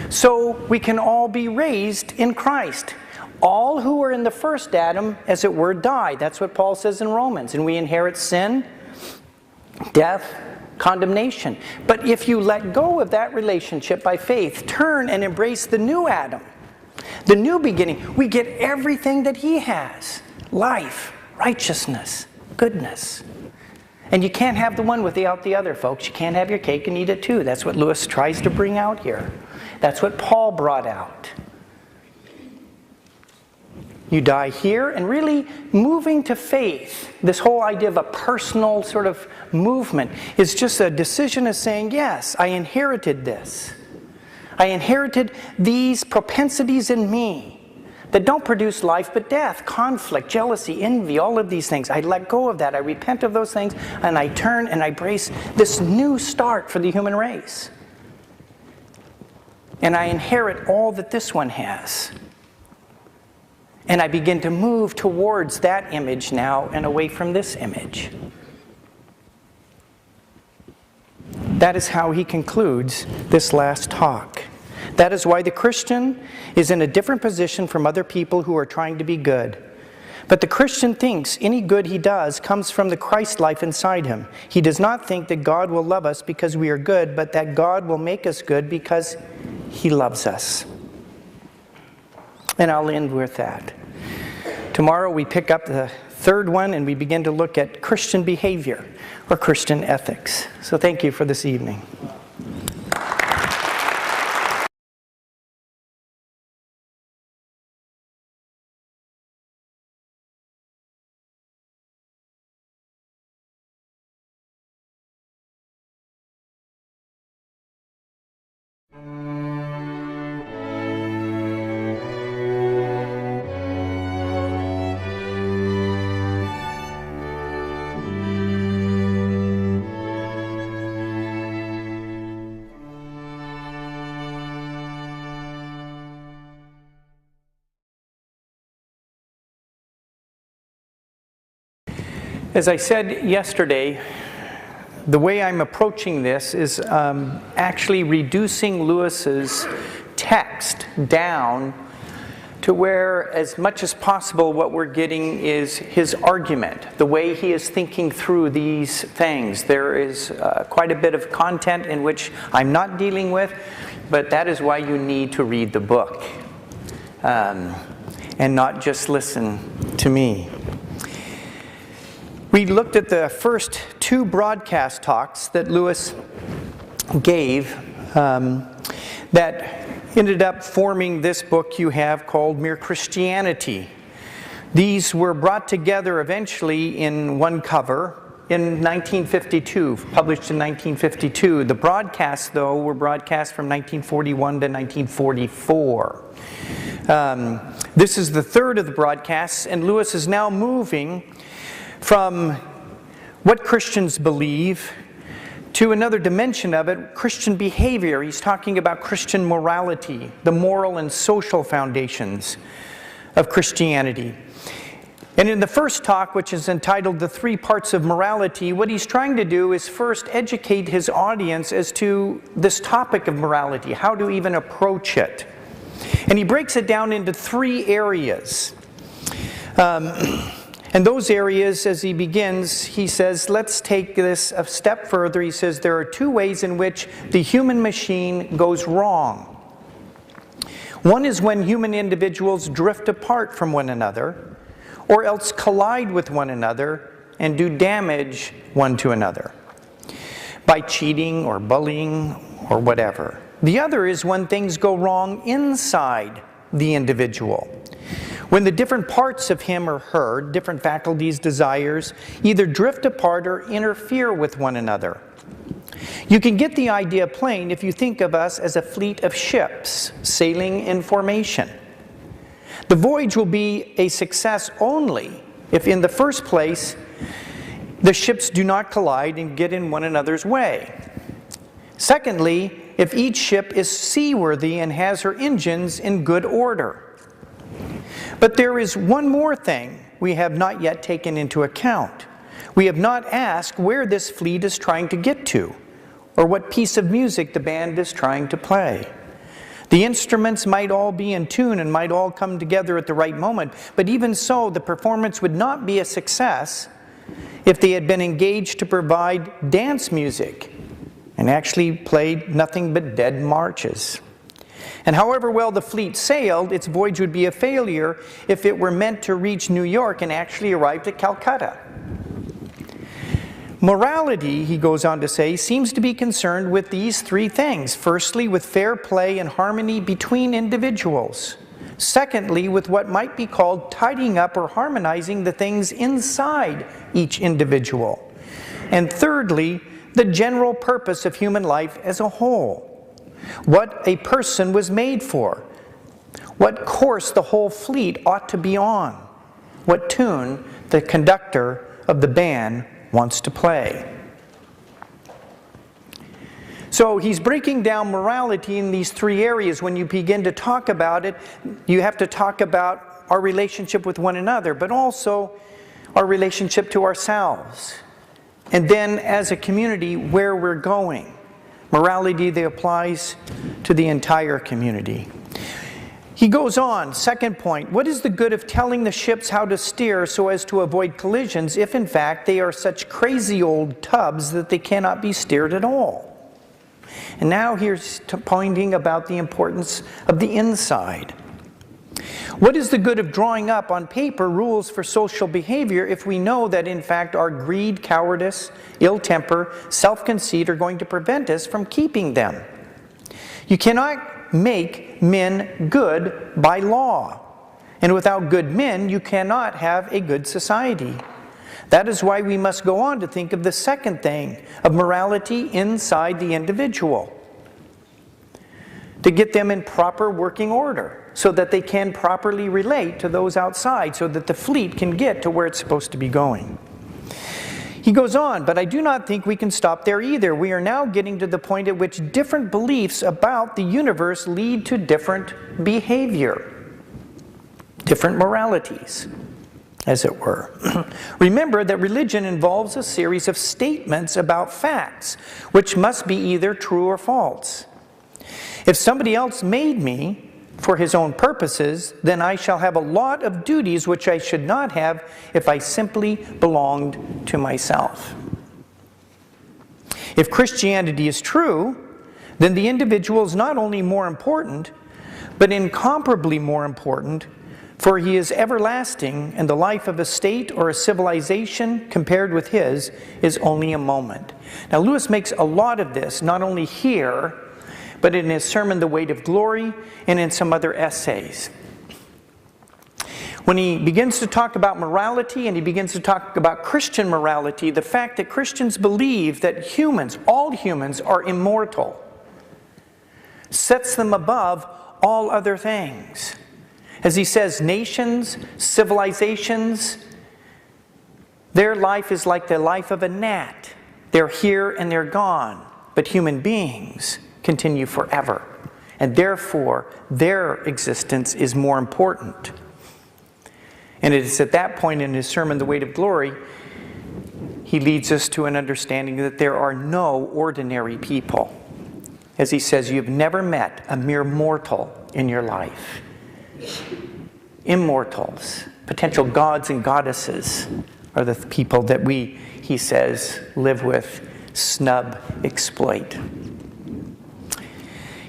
so we can all be raised in Christ. All who were in the first Adam, as it were, die. That's what Paul says in Romans. And we inherit sin, death, condemnation. But if you let go of that relationship by faith, turn and embrace the new Adam, the new beginning, we get everything that he has. Life, righteousness, goodness. And you can't have the one without the other, folks. You can't have your cake and eat it too. That's what Lewis tries to bring out here. That's what Paul brought out. You die here, and really moving to faith, this whole idea of a personal sort of movement, is just a decision of saying, yes, I inherited this. I inherited these propensities in me that don't produce life but death, conflict, jealousy, envy, all of these things. I let go of that. I repent of those things, and I turn and I embrace this new start for the human race. and I inherit all that this one has. And I begin to move towards that image now and away from this image. That is how he concludes this last talk. That is why the Christian is in a different position from other people who are trying to be good. But the Christian thinks any good he does comes from the Christ life inside him. He does not think that God will love us because we are good, but that God will make us good because he loves us. And I'll end with that. Tomorrow we pick up the third one and we begin to look at Christian behavior or Christian ethics. So thank you for this evening. As I said yesterday, the way I'm approaching this is actually reducing Lewis's text down to where, as much as possible, what we're getting is his argument, the way he is thinking through these things. There is quite a bit of content in which I'm not dealing with, but that is why you need to read the book and not just listen to me. We looked at the first two broadcast talks that Lewis gave that ended up forming this book you have called Mere Christianity. These were brought together eventually in one cover in 1952, published in 1952. The broadcasts, though, were broadcast from 1941 to 1944. This is the third of the broadcasts, and Lewis is now moving from what Christians believe to another dimension of it, Christian behavior. He's talking about Christian morality, the moral and social foundations of Christianity. And in the first talk, which is entitled The Three Parts of Morality, what he's trying to do is first educate his audience as to this topic of morality, how to even approach it. And he breaks it down into three areas. And those areas, as he begins, he says, let's take this a step further. He says there are two ways in which the human machine goes wrong. One is when human individuals drift apart from one another, or else collide with one another and do damage one to another by cheating or bullying or whatever. The other is when things go wrong inside the individual. When the different parts of him or her, different faculties, desires, either drift apart or interfere with one another. You can get the idea plain if you think of us as a fleet of ships sailing in formation. The voyage will be a success only if, in the first place, the ships do not collide and get in one another's way. Secondly, if each ship is seaworthy and has her engines in good order. But there is one more thing we have not yet taken into account. We have not asked where this fleet is trying to get to, or what piece of music the band is trying to play. The instruments might all be in tune and might all come together at the right moment, but even so, the performance would not be a success if they had been engaged to provide dance music and actually played nothing but dead marches. And however well the fleet sailed, its voyage would be a failure if it were meant to reach New York and actually arrived at Calcutta. Morality, he goes on to say, seems to be concerned with these three things. Firstly, with fair play and harmony between individuals. Secondly, with what might be called tidying up or harmonizing the things inside each individual. And thirdly, the general purpose of human life as a whole. What a person was made for. What course the whole fleet ought to be on. What tune the conductor of the band wants to play. So he's breaking down morality in these three areas. When you begin to talk about it, you have to talk about our relationship with one another, but also our relationship to ourselves. And then as a community, where we're going. Morality that applies to the entire community. He goes on, second point, what is the good of telling the ships how to steer so as to avoid collisions if in fact they are such crazy old tubs that they cannot be steered at all? And now here's pointing about the importance of the inside. What is the good of drawing up on paper rules for social behavior if we know that in fact our greed, cowardice, ill temper, self-conceit are going to prevent us from keeping them? You cannot make men good by law. And without good men, you cannot have a good society. That is why we must go on to think of the second thing, of morality inside the individual. To get them in proper working order, so that they can properly relate to those outside, so that the fleet can get to where it's supposed to be going. He goes on, but I do not think we can stop there either. We are now getting to the point at which different beliefs about the universe lead to different behavior, different moralities, as it were. Remember that religion involves a series of statements about facts, which must be either true or false. If somebody else made me for his own purposes, then I shall have a lot of duties which I should not have if I simply belonged to myself. If Christianity is true, then the individual is not only more important, but incomparably more important, for he is everlasting, and the life of a state or a civilization compared with his is only a moment. Now Lewis makes a lot of this, not only here, but in his sermon, The Weight of Glory, and in some other essays. When he begins to talk about morality, and he begins to talk about Christian morality, the fact that Christians believe that humans, all humans, are immortal, sets them above all other things. As he says, nations, civilizations, their life is like the life of a gnat. They're here and they're gone. But human beings continue forever. And therefore, their existence is more important. And it is at that point in his sermon, The Weight of Glory, he leads us to an understanding that there are no ordinary people. As he says, you've never met a mere mortal in your life. Immortals, potential gods and goddesses, are the people that we, he says, live with, snub, exploit.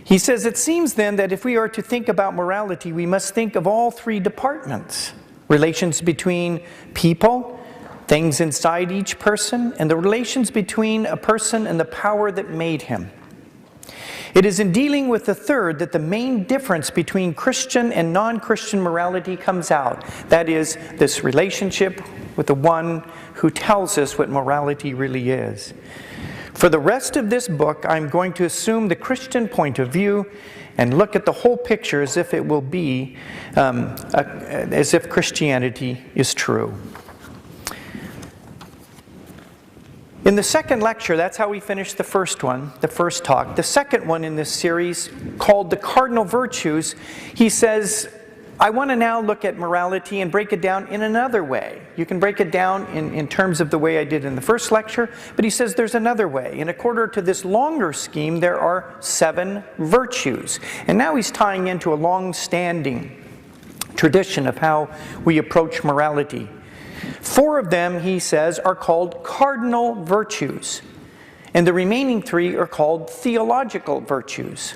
He says, it seems then that if we are to think about morality, we must think of all three departments. Relations between people, things inside each person, and the relations between a person and the power that made him. It is in dealing with the third that the main difference between Christian and non-Christian morality comes out. That is, this relationship with the one who tells us what morality really is. For the rest of this book, I'm going to assume the Christian point of view and look at the whole picture as if it will be, as if Christianity is true. In the second lecture, that's how we finished the first one, the first talk. The second one in this series, called The Cardinal Virtues, he says, I want to now look at morality and break it down in another way. You can break it down in terms of the way I did in the first lecture, but he says there's another way. In according to this longer scheme, there are 7 virtues. And now he's tying into a long-standing tradition of how we approach morality. 4 of them, he says, are called cardinal virtues, and the remaining 3 are called theological virtues.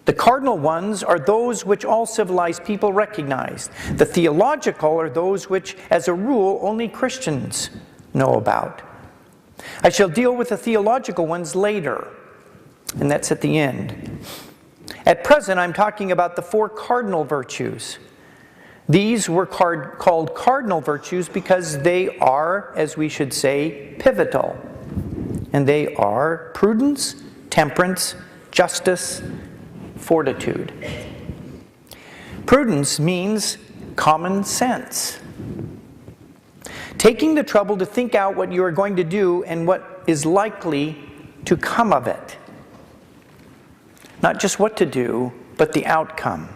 The cardinal ones are those which all civilized people recognize. The theological are those which, as a rule, only Christians know about. I shall deal with the theological ones later, and that's at the end. At present, I'm talking about the 4 cardinal virtues. These were called cardinal virtues because they are, as we should say, pivotal. And they are prudence, temperance, justice, fortitude. Prudence means common sense. Taking the trouble to think out what you are going to do and what is likely to come of it. not just what to do, but the outcome.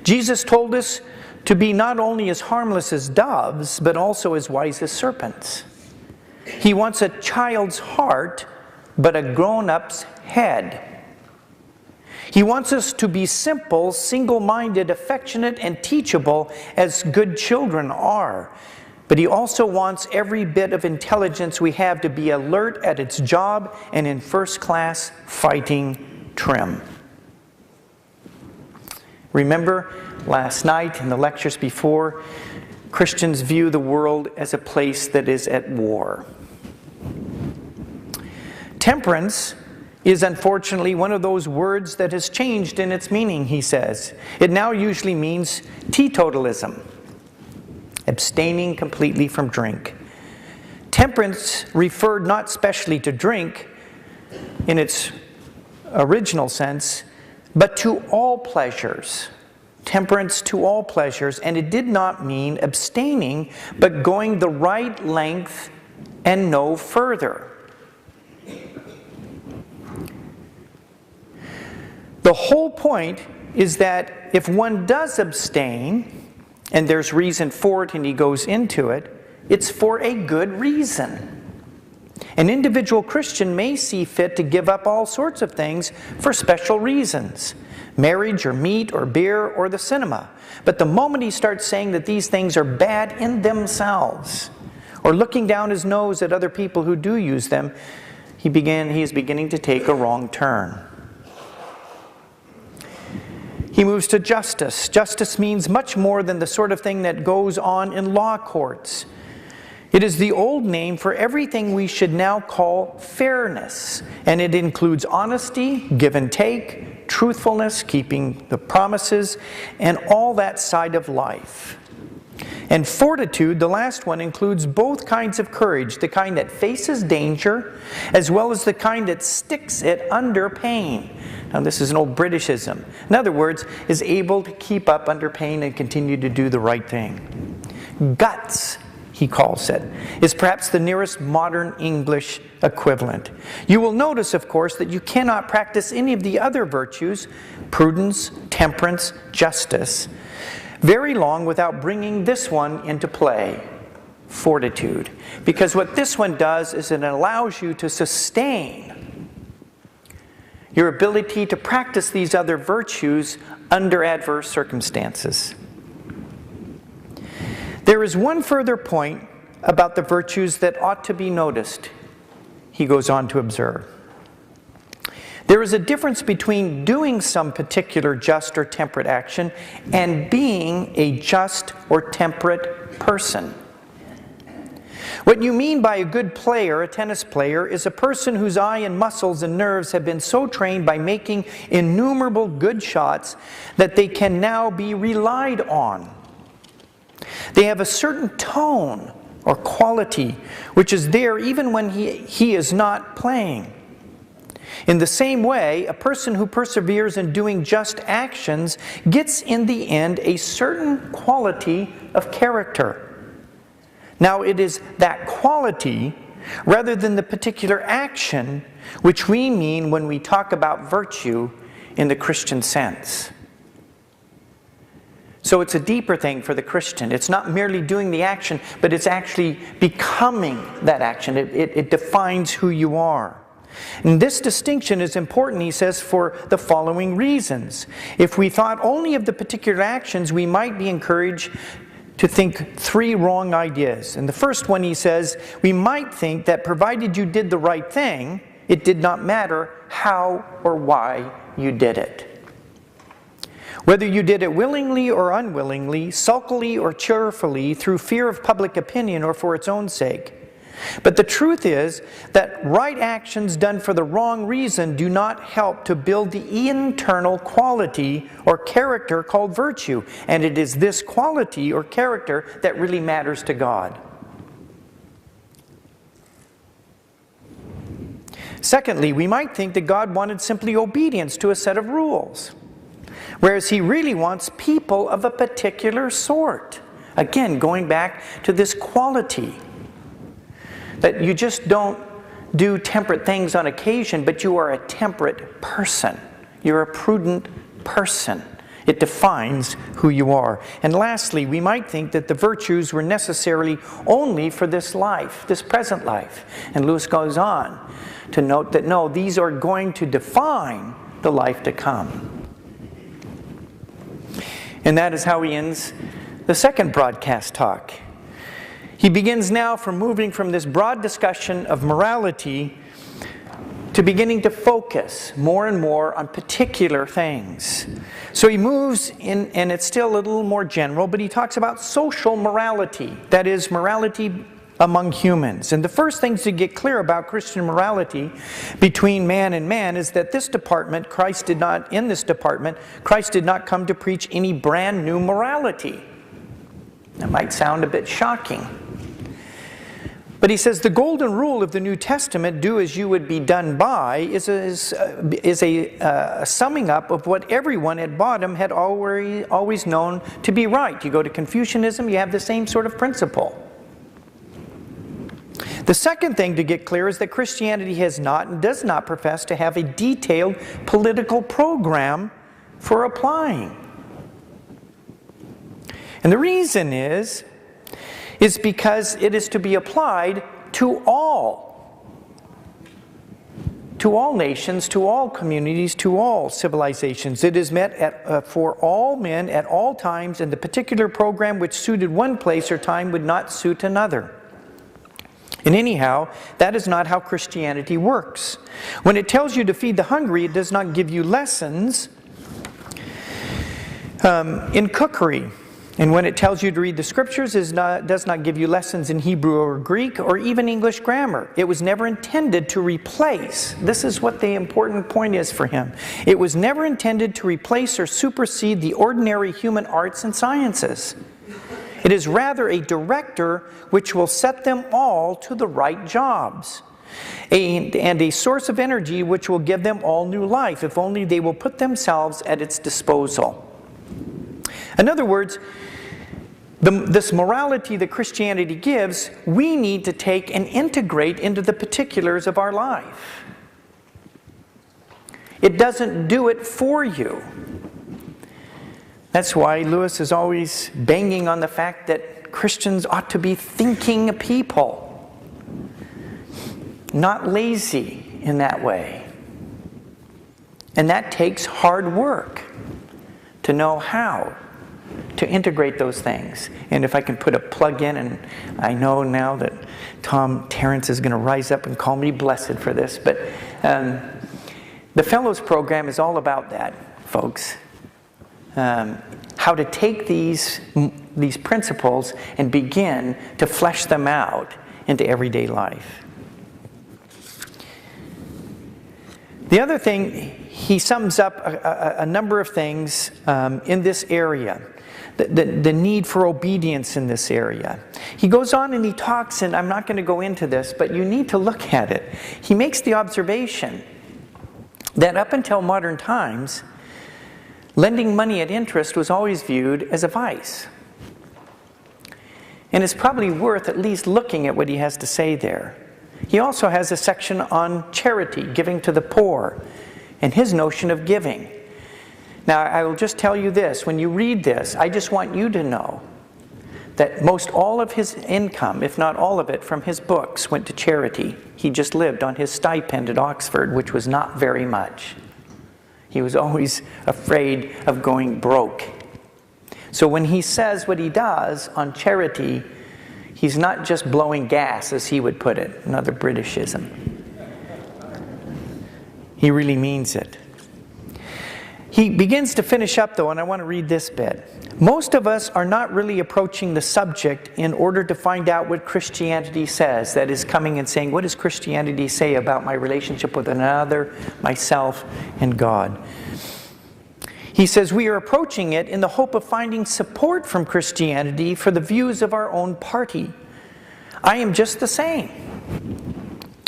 Jesus told us to be not only as harmless as doves, but also as wise as serpents. He wants a child's heart, but a grown-up's head. He wants us to be simple, single-minded, affectionate, and teachable as good children are. But He also wants every bit of intelligence we have to be alert at its job and in first-class fighting trim. Remember, last night and the lectures before, Christians view the world as a place that is at war. Temperance is unfortunately one of those words that has changed in its meaning, he says. It now usually means teetotalism, abstaining completely from drink. Temperance referred not specially to drink in its original sense, but to all pleasures. Temperance to all pleasures, and it did not mean abstaining, but going the right length and no further. The whole point is that if one does abstain, and there's reason for it and he goes into it, it's for a good reason. An individual Christian may see fit to give up all sorts of things for special reasons. Marriage or meat or beer or the cinema. But the moment he starts saying that these things are bad in themselves, or looking down his nose at other people who do use them, he is beginning to take a wrong turn. He moves to justice. Justice means much more than the sort of thing that goes on in law courts. It is the old name for everything we should now call fairness, and it includes honesty, give and take, truthfulness, keeping the promises, and all that side of life. And fortitude, the last one, includes both kinds of courage, the kind that faces danger, as well as the kind that sticks it under pain. Now this is an old Britishism. In other words, is able to keep up under pain and continue to do the right thing. Guts, he calls it, is perhaps the nearest modern English equivalent. You will notice, of course, that you cannot practice any of the other virtues, prudence, temperance, justice, very long without bringing this one into play, fortitude. Because what this one does is it allows you to sustain your ability to practice these other virtues under adverse circumstances. There is one further point about the virtues that ought to be noticed, he goes on to observe. There is a difference between doing some particular just or temperate action and being a just or temperate person. What you mean by a good player, a tennis player, is a person whose eye and muscles and nerves have been so trained by making innumerable good shots that they can now be relied on. They have a certain tone or quality which is there even when he is not playing. In the same way, a person who perseveres in doing just actions gets in the end a certain quality of character. Now it is that quality, rather than the particular action, which we mean when we talk about virtue in the Christian sense. So it's a deeper thing for the Christian. It's not merely doing the action, but it's actually becoming that action. It defines who you are. And this distinction is important, he says, for the following reasons. If we thought only of the particular actions, we might be encouraged to think three wrong ideas. And the first one, he says, we might think that provided you did the right thing, it did not matter how or why you did it. Whether you did it willingly or unwillingly, sulkily or cheerfully, through fear of public opinion or for its own sake. But the truth is that right actions done for the wrong reason do not help to build the internal quality or character called virtue. And it is this quality or character that really matters to God. Secondly, we might think that God wanted simply obedience to a set of rules, whereas He really wants people of a particular sort. Again, going back to this quality. That you just don't do temperate things on occasion, but you are a temperate person. You're a prudent person. It defines who you are. And lastly, we might think that the virtues were necessarily only for this life, this present life. And Lewis goes on to note that no, these are going to define the life to come. And that is how he ends the second broadcast talk. He begins now from moving from this broad discussion of morality to beginning to focus more and more on particular things. So he moves in, and it's still a little more general, but he talks about social morality, that is, morality among humans. And the first things to get clear about Christian morality between man and man is that this department, Christ did not come to preach any brand new morality. That might sound a bit shocking. But he says the golden rule of the New Testament, do as you would be done by, is a summing up of what everyone at bottom had always known to be right. You go to Confucianism, you have the same sort of principle. The second thing to get clear is that Christianity has not and does not profess to have a detailed political program for applying. And the reason is because it is to be applied to all nations, to all communities, to all civilizations. It is meant for all men at all times, and the particular program which suited one place or time would not suit another. And anyhow, that is not how Christianity works. When it tells you to feed the hungry, it does not give you lessons in cookery. And when it tells you to read the scriptures, it does not give you lessons in Hebrew or Greek or even English grammar. It was never intended to replace. This is what the important point is for him. It was never intended to replace or supersede the ordinary human arts and sciences. It is rather a director which will set them all to the right jobs, and a source of energy which will give them all new life, if only they will put themselves at its disposal. In other words, this morality that Christianity gives, we need to take and integrate into the particulars of our life. It doesn't do it for you. That's why Lewis is always banging on the fact that Christians ought to be thinking people, not lazy in that way. And that takes hard work to know how to integrate those things. And if I can put a plug in, and I know now that Tom Terrence is going to rise up and call me blessed for this, but the Fellows program is all about that, folks. How to take these principles and begin to flesh them out into everyday life. The other thing, he sums up a number of things in this area. The need for obedience in this area. He goes on and he talks, and I'm not going to go into this, but you need to look at it. He makes the observation that up until modern times, lending money at interest was always viewed as a vice. And it's probably worth at least looking at what he has to say there. He also has a section on charity, giving to the poor, and his notion of giving. Now, I will just tell you this. When you read this, I just want you to know that most all of his income, if not all of it, from his books went to charity. He just lived on his stipend at Oxford, which was not very much. He was always afraid of going broke. So when he says what he does on charity, he's not just blowing gas, as he would put it, another Britishism. He really means it. He begins to finish up, though, and I want to read this bit. Most of us are not really approaching the subject in order to find out what Christianity says. That is, coming and saying, what does Christianity say about my relationship with another, myself, and God? He says, we are approaching it in the hope of finding support from Christianity for the views of our own party. I am just the same.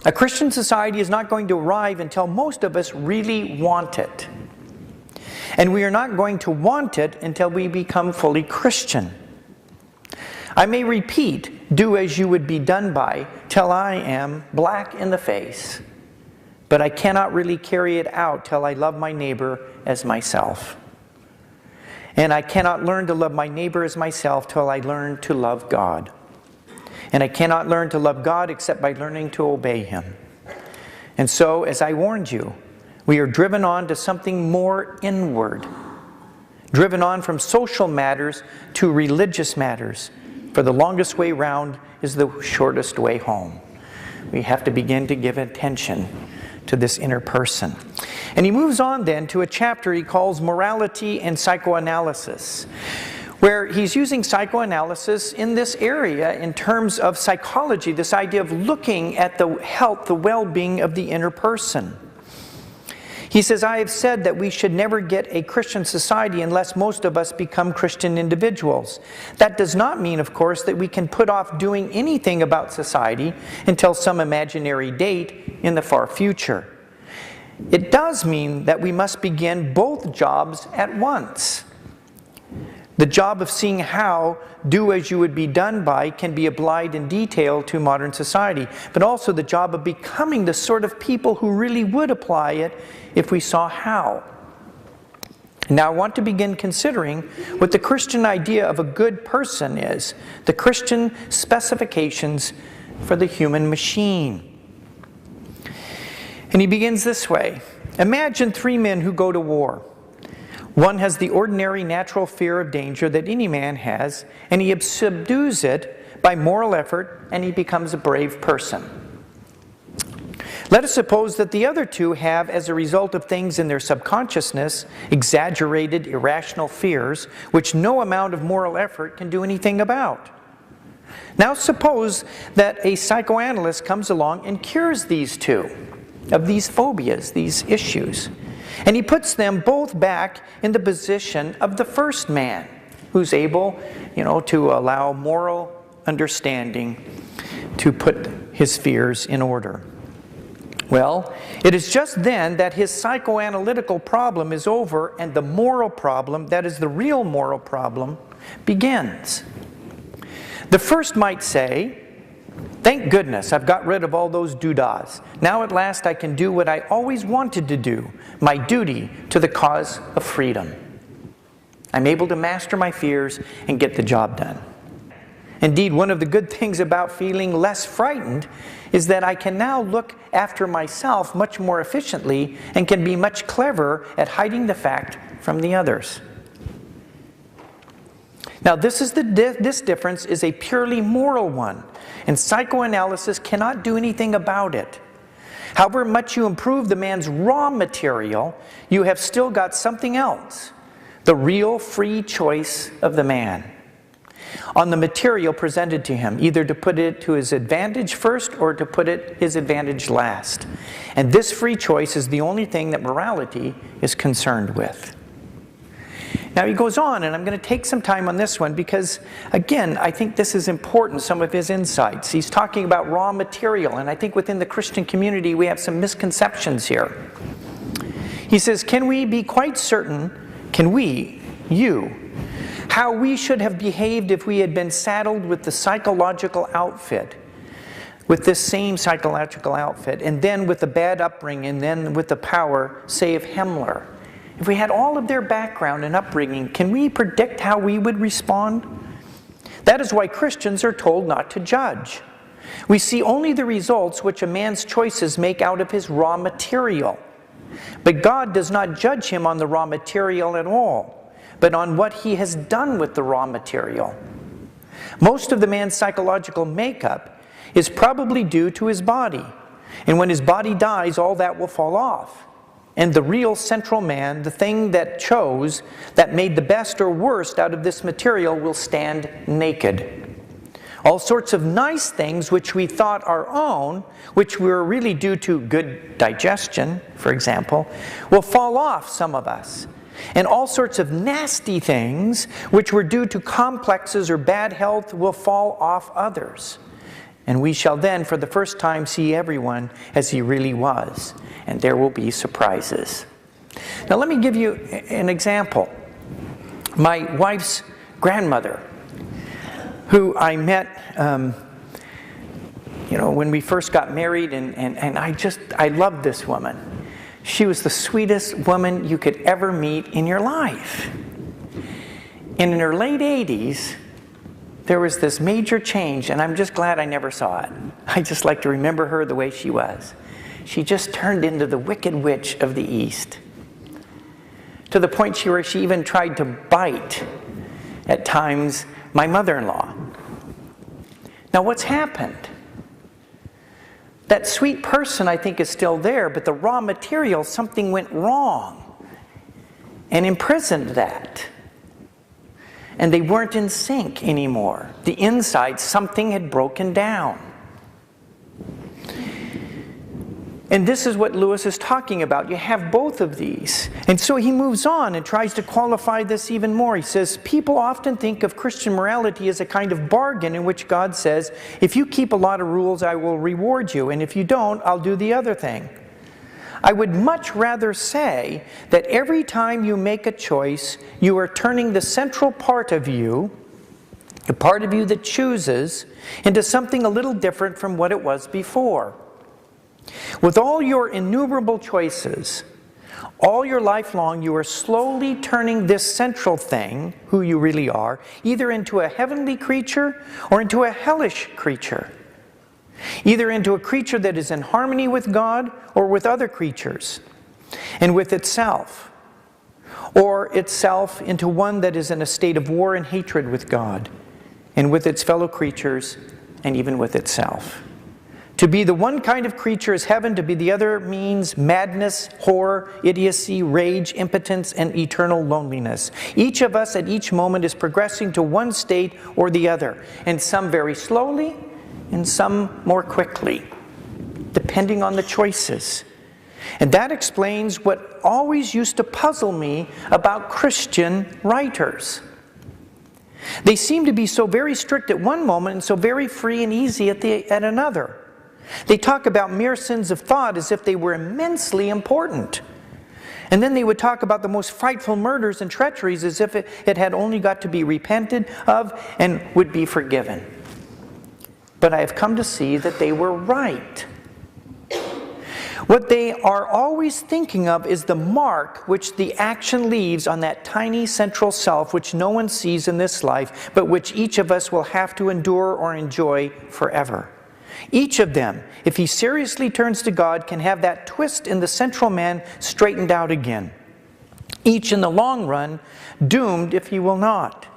A Christian society is not going to arrive until most of us really want it. And we are not going to want it until we become fully Christian. I may repeat do as you would be done by till I am black in the face. But I cannot really carry it out till I love my neighbor as myself. And I cannot learn to love my neighbor as myself till I learn to love God. And I cannot learn to love God except by learning to obey Him. And so, as I warned you, we are driven on to something more inward. Driven on from social matters to religious matters. For the longest way round is the shortest way home. We have to begin to give attention to this inner person. And he moves on then to a chapter he calls Morality and Psychoanalysis, where he's using psychoanalysis in this area in terms of psychology, this idea of looking at the health, the well-being of the inner person. He says, I have said that we should never get a Christian society unless most of us become Christian individuals. That does not mean, of course, that we can put off doing anything about society until some imaginary date in the far future. It does mean that we must begin both jobs at once. The job of seeing how do as you would be done by can be applied in detail to modern society, but also the job of becoming the sort of people who really would apply it if we saw how. Now I want to begin considering what the Christian idea of a good person is, the Christian specifications for the human machine. And he begins this way. Imagine 3 men who go to war. One has the ordinary natural fear of danger that any man has, and he subdues it by moral effort, and he becomes a brave person. Let us suppose that the other 2 have, as a result of things in their subconsciousness, exaggerated, irrational fears, which no amount of moral effort can do anything about. Now suppose that a psychoanalyst comes along and cures these 2 of these phobias, these issues. And he puts them both back in the position of the first man, who's able, to allow moral understanding to put his fears in order. Well, it is just then that his psychoanalytical problem is over and the moral problem, that is the real moral problem, begins. The first might say, thank goodness I've got rid of all those doodahs. Now at last I can do what I always wanted to do, my duty to the cause of freedom. I'm able to master my fears and get the job done. Indeed, one of the good things about feeling less frightened is that I can now look after myself much more efficiently and can be much cleverer at hiding the fact from the others. Now this difference is a purely moral one, and psychoanalysis cannot do anything about it. However much you improve the man's raw material, you have still got something else, the real free choice of the man on the material presented to him, either to put it to his advantage first or to put it his advantage last. And this free choice is the only thing that morality is concerned with. Now he goes on, and I'm going to take some time on this one because, again, I think this is important, some of his insights. He's talking about raw material, and I think within the Christian community we have some misconceptions here. He says, can we be quite certain, how we should have behaved if we had been saddled with the psychological outfit, with this same psychological outfit, and then with the bad upbringing, and then with the power, say, of Himmler? If we had all of their background and upbringing, can we predict how we would respond? That is why Christians are told not to judge. We see only the results which a man's choices make out of his raw material. But God does not judge him on the raw material at all, but on what he has done with the raw material. Most of the man's psychological makeup is probably due to his body. And when his body dies, all that will fall off. And the real central man, the thing that chose, that made the best or worst out of this material, will stand naked. All sorts of nice things which we thought our own, which were really due to good digestion, for example, will fall off some of us. And all sorts of nasty things which were due to complexes or bad health will fall off others. And we shall then, for the first time, see everyone as he really was. And there will be surprises. Now let me give you an example. My wife's grandmother who I met, when we first got married, and I loved this woman. She was the sweetest woman you could ever meet in your life. And in her late 80s, there was this major change, and I'm just glad I never saw it. I just like to remember her the way she was. She just turned into the Wicked Witch of the East, to the point where she even tried to bite, at times, my mother-in-law. Now, what's happened? That sweet person, I think, is still there, but the raw material, something went wrong and imprisoned that. And they weren't in sync anymore. The inside, something had broken down. And this is what Lewis is talking about. You have both of these. And so he moves on and tries to qualify this even more. He says, people often think of Christian morality as a kind of bargain in which God says, if you keep a lot of rules, I will reward you. And if you don't, I'll do the other thing. I would much rather say that every time you make a choice, you are turning the central part of you, the part of you that chooses, into something a little different from what it was before. With all your innumerable choices, all your life long, you are slowly turning this central thing, who you really are, either into a heavenly creature or into a hellish creature. Either into a creature that is in harmony with God or with other creatures, and with itself. Or itself into one that is in a state of war and hatred with God, and with its fellow creatures, and even with itself. To be the one kind of creature is heaven, to be the other means madness, horror, idiocy, rage, impotence, and eternal loneliness. Each of us at each moment is progressing to one state or the other, and some very slowly, and some more quickly, depending on the choices. And that explains what always used to puzzle me about Christian writers. They seem to be so very strict at one moment and so very free and easy at another. They talk about mere sins of thought as if they were immensely important. And then they would talk about the most frightful murders and treacheries as if it had only got to be repented of and would be forgiven. But I have come to see that they were right. What they are always thinking of is the mark which the action leaves on that tiny central self which no one sees in this life, but which each of us will have to endure or enjoy forever. Each of them, if he seriously turns to God, can have that twist in the central man straightened out again. Each in the long run, doomed if he will not.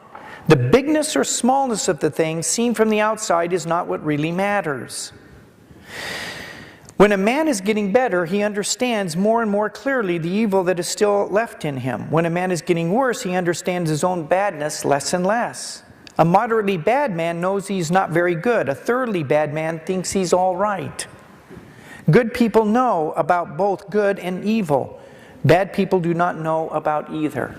The bigness or smallness of the thing seen from the outside is not what really matters. When a man is getting better, he understands more and more clearly the evil that is still left in him. When a man is getting worse, he understands his own badness less and less. A moderately bad man knows he's not very good. A thoroughly bad man thinks he's all right. Good people know about both good and evil. Bad people do not know about either.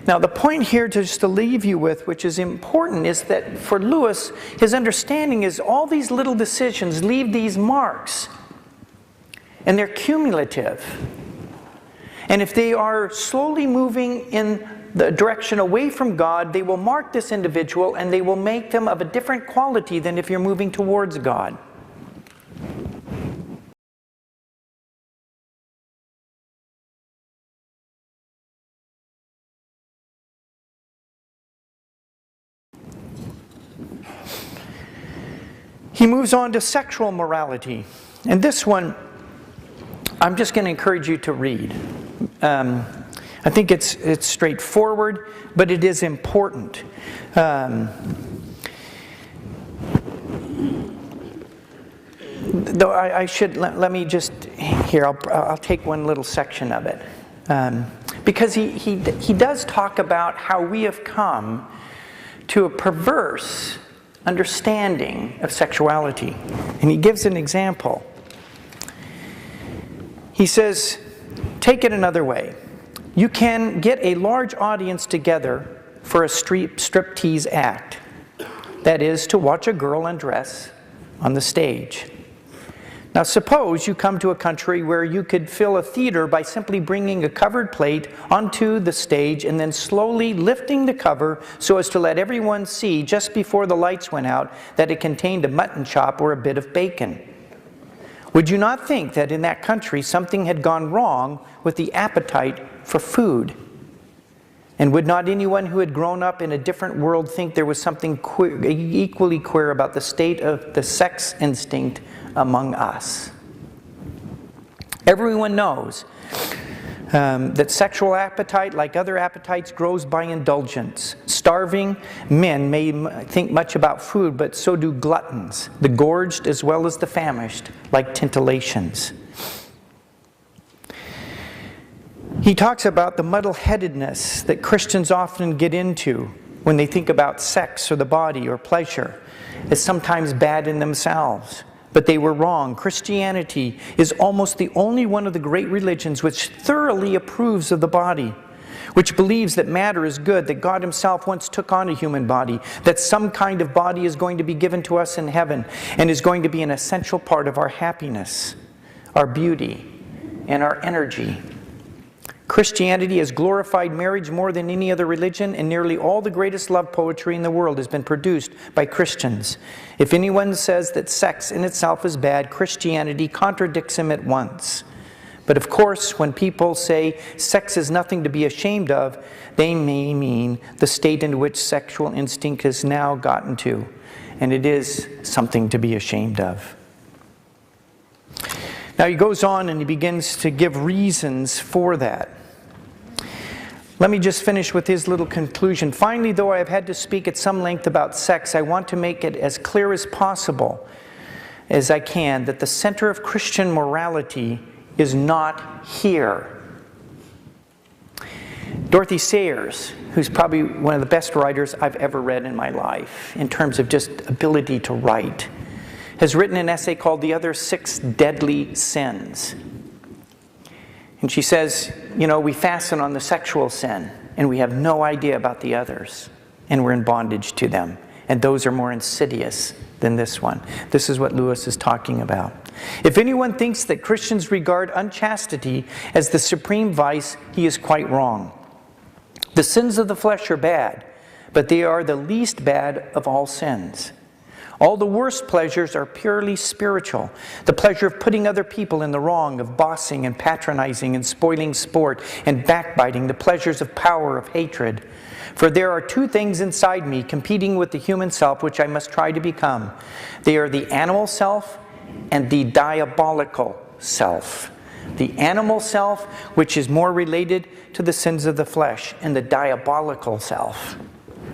Now, the point here just to leave you with, which is important, is that for Lewis, his understanding is all these little decisions leave these marks. And they're cumulative. And if they are slowly moving in the direction away from God, they will mark this individual and they will make them of a different quality than if you're moving towards God. He moves on to sexual morality. And this one, I'm just going to encourage you to read. I think it's straightforward, but it is important. Though I should, let me just, here, I'll take one little section of it. Because he does talk about how we have come to a perverse understanding of sexuality. And he gives an example. He says, take it another way. You can get a large audience together for a striptease act. That is, to watch a girl undress on the stage. Now suppose you come to a country where you could fill a theater by simply bringing a covered plate onto the stage and then slowly lifting the cover so as to let everyone see just before the lights went out that it contained a mutton chop or a bit of bacon. Would you not think that in that country something had gone wrong with the appetite for food? And would not anyone who had grown up in a different world think there was something equally queer about the state of the sex instinct among us? Everyone knows that sexual appetite, like other appetites, grows by indulgence. Starving men may think much about food, but so do gluttons, the gorged as well as the famished, like Tintillations. He talks about the muddle-headedness that Christians often get into when they think about sex or the body or pleasure as sometimes bad in themselves. But they were wrong. Christianity is almost the only one of the great religions which thoroughly approves of the body, which believes that matter is good, that God Himself once took on a human body, that some kind of body is going to be given to us in heaven and is going to be an essential part of our happiness, our beauty, and our energy. Christianity has glorified marriage more than any other religion, and nearly all the greatest love poetry in the world has been produced by Christians. If anyone says that sex in itself is bad, Christianity contradicts him at once. But of course, when people say sex is nothing to be ashamed of, they may mean the state in which sexual instinct has now gotten to, and it is something to be ashamed of. Now he goes on and he begins to give reasons for that. Let me just finish with his little conclusion. Finally, though I have had to speak at some length about sex, I want to make it as clear as possible as I can that the center of Christian morality is not here. Dorothy Sayers, who's probably one of the best writers I've ever read in my life in terms of just ability to write, has written an essay called The Other Six Deadly Sins. And she says, you know, we fasten on the sexual sin, and we have no idea about the others, and we're in bondage to them. And those are more insidious than this one. This is what Lewis is talking about. If anyone thinks that Christians regard unchastity as the supreme vice, he is quite wrong. The sins of the flesh are bad, but they are the least bad of all sins. All the worst pleasures are purely spiritual. The pleasure of putting other people in the wrong, of bossing and patronizing and spoiling sport and backbiting, the pleasures of power, of hatred. For there are two things inside me competing with the human self which I must try to become. They are the animal self and the diabolical self. The animal self, which is more related to the sins of the flesh, and the diabolical self,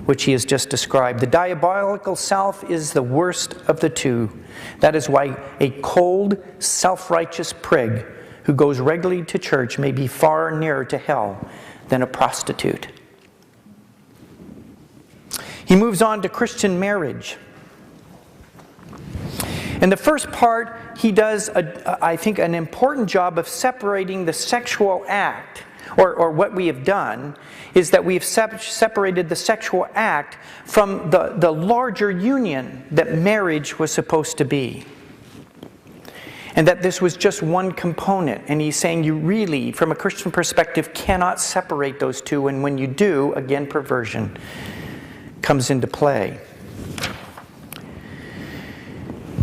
which he has just described. The diabolical self is the worst of the two. That is why a cold, self-righteous prig who goes regularly to church may be far nearer to hell than a prostitute. He moves on to Christian marriage. In the first part, he does, I think, an important job of separating the sexual act, or what we have done is that we've separated the sexual act from the larger union that marriage was supposed to be. And that this was just one component. And he's saying you really, from a Christian perspective, cannot separate those two. And when you do, again, perversion comes into play.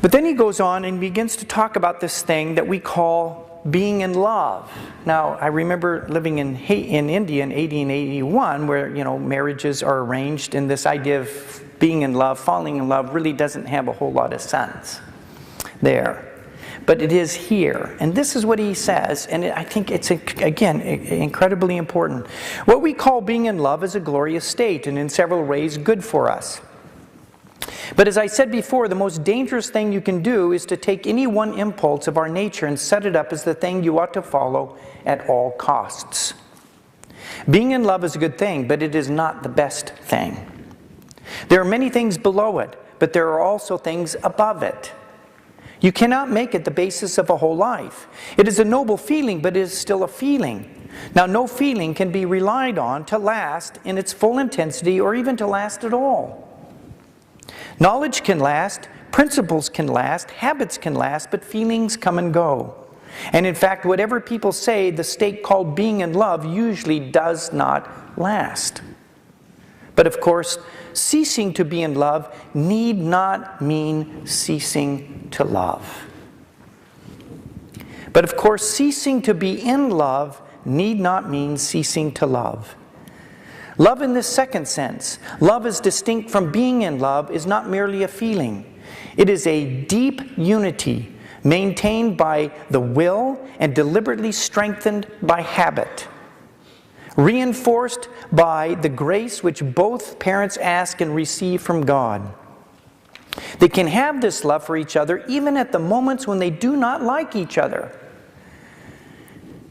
But then he goes on and begins to talk about this thing that we call being in love. Now, I remember living in India in 1881, where marriages are arranged, and this idea of being in love, falling in love, really doesn't have a whole lot of sense there. But it is here. And this is what he says, and I think it's, again, incredibly important. What we call being in love is a glorious state, and in several ways good for us. But as I said before, the most dangerous thing you can do is to take any one impulse of our nature and set it up as the thing you ought to follow at all costs. Being in love is a good thing, but it is not the best thing. There are many things below it, but there are also things above it. You cannot make it the basis of a whole life. It is a noble feeling, but it is still a feeling. Now, no feeling can be relied on to last in its full intensity or even to last at all. Knowledge can last, Principles can last, habits can last, but feelings come and go. And in fact, whatever people say, the state called being in love usually does not last. But of course, ceasing to be in love need not mean ceasing to love. But of course, ceasing to be in love need not mean ceasing to love. Love in this second sense, love is distinct from being in love, is not merely a feeling. It is a deep unity maintained by the will and deliberately strengthened by habit, reinforced by the grace which both parents ask and receive from God. They can have this love for each other even at the moments when they do not like each other.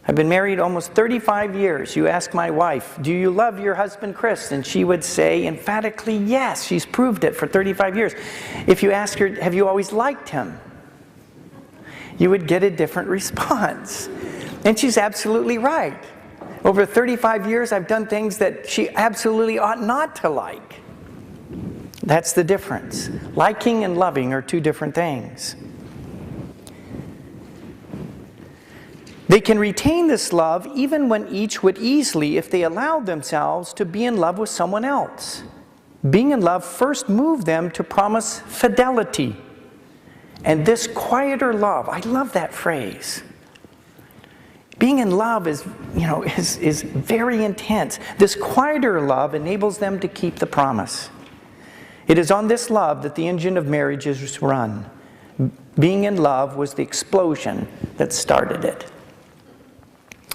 I've been married almost 35 years. You ask my wife, do you love your husband Chris? And she would say emphatically yes. She's proved it for 35 years. If you ask her, have you always liked him? You would get a different response. And she's absolutely right. Over 35 years, I've done things that she absolutely ought not to like. That's the difference. Liking and loving are two different things. They can retain this love even when each would easily, if they allowed themselves to be in love with someone else. Being in love first moved them to promise fidelity. And this quieter love, I love that phrase. Being in love is very intense. This quieter love enables them to keep the promise. It is on this love that the engine of marriage is run. Being in love was the explosion that started it.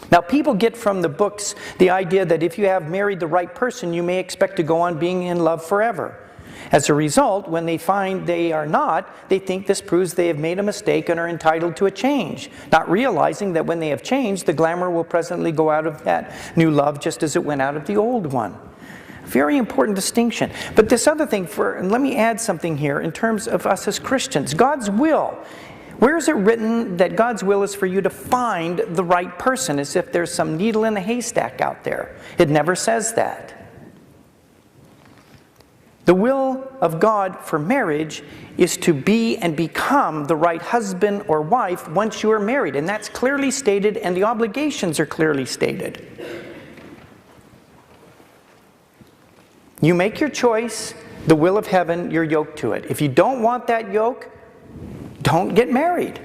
Now, people get from the books the idea that if you have married the right person, you may expect to go on being in love forever. As a result, when they find they are not, they think this proves they have made a mistake and are entitled to a change, not realizing that when they have changed, the glamour will presently go out of that new love just as it went out of the old one. Very important distinction. But this other thing, and let me add something here in terms of us as Christians. God's will. Where is it written that God's will is for you to find the right person, as if there's some needle in a haystack out there? It never says that. The will of God for marriage is to be and become the right husband or wife once you are married. And that's clearly stated, and the obligations are clearly stated. You make your choice, the will of heaven, you're yoked to it. If you don't want that yoke, don't get married.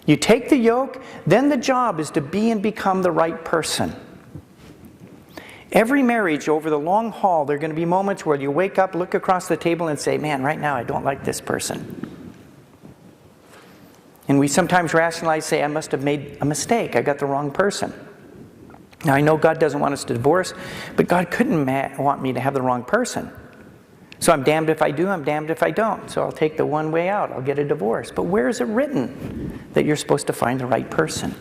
You take the yoke, then the job is to be and become the right person. Every marriage over the long haul, there are going to be moments where you wake up, look across the table and say, man, right now I don't like this person. And we sometimes rationalize, say, I must have made a mistake. I got the wrong person. Now, I know God doesn't want us to divorce, but God couldn't want me to have the wrong person. So I'm damned if I do, I'm damned if I don't. So I'll take the one way out. I'll get a divorce. But where is it written that you're supposed to find the right person?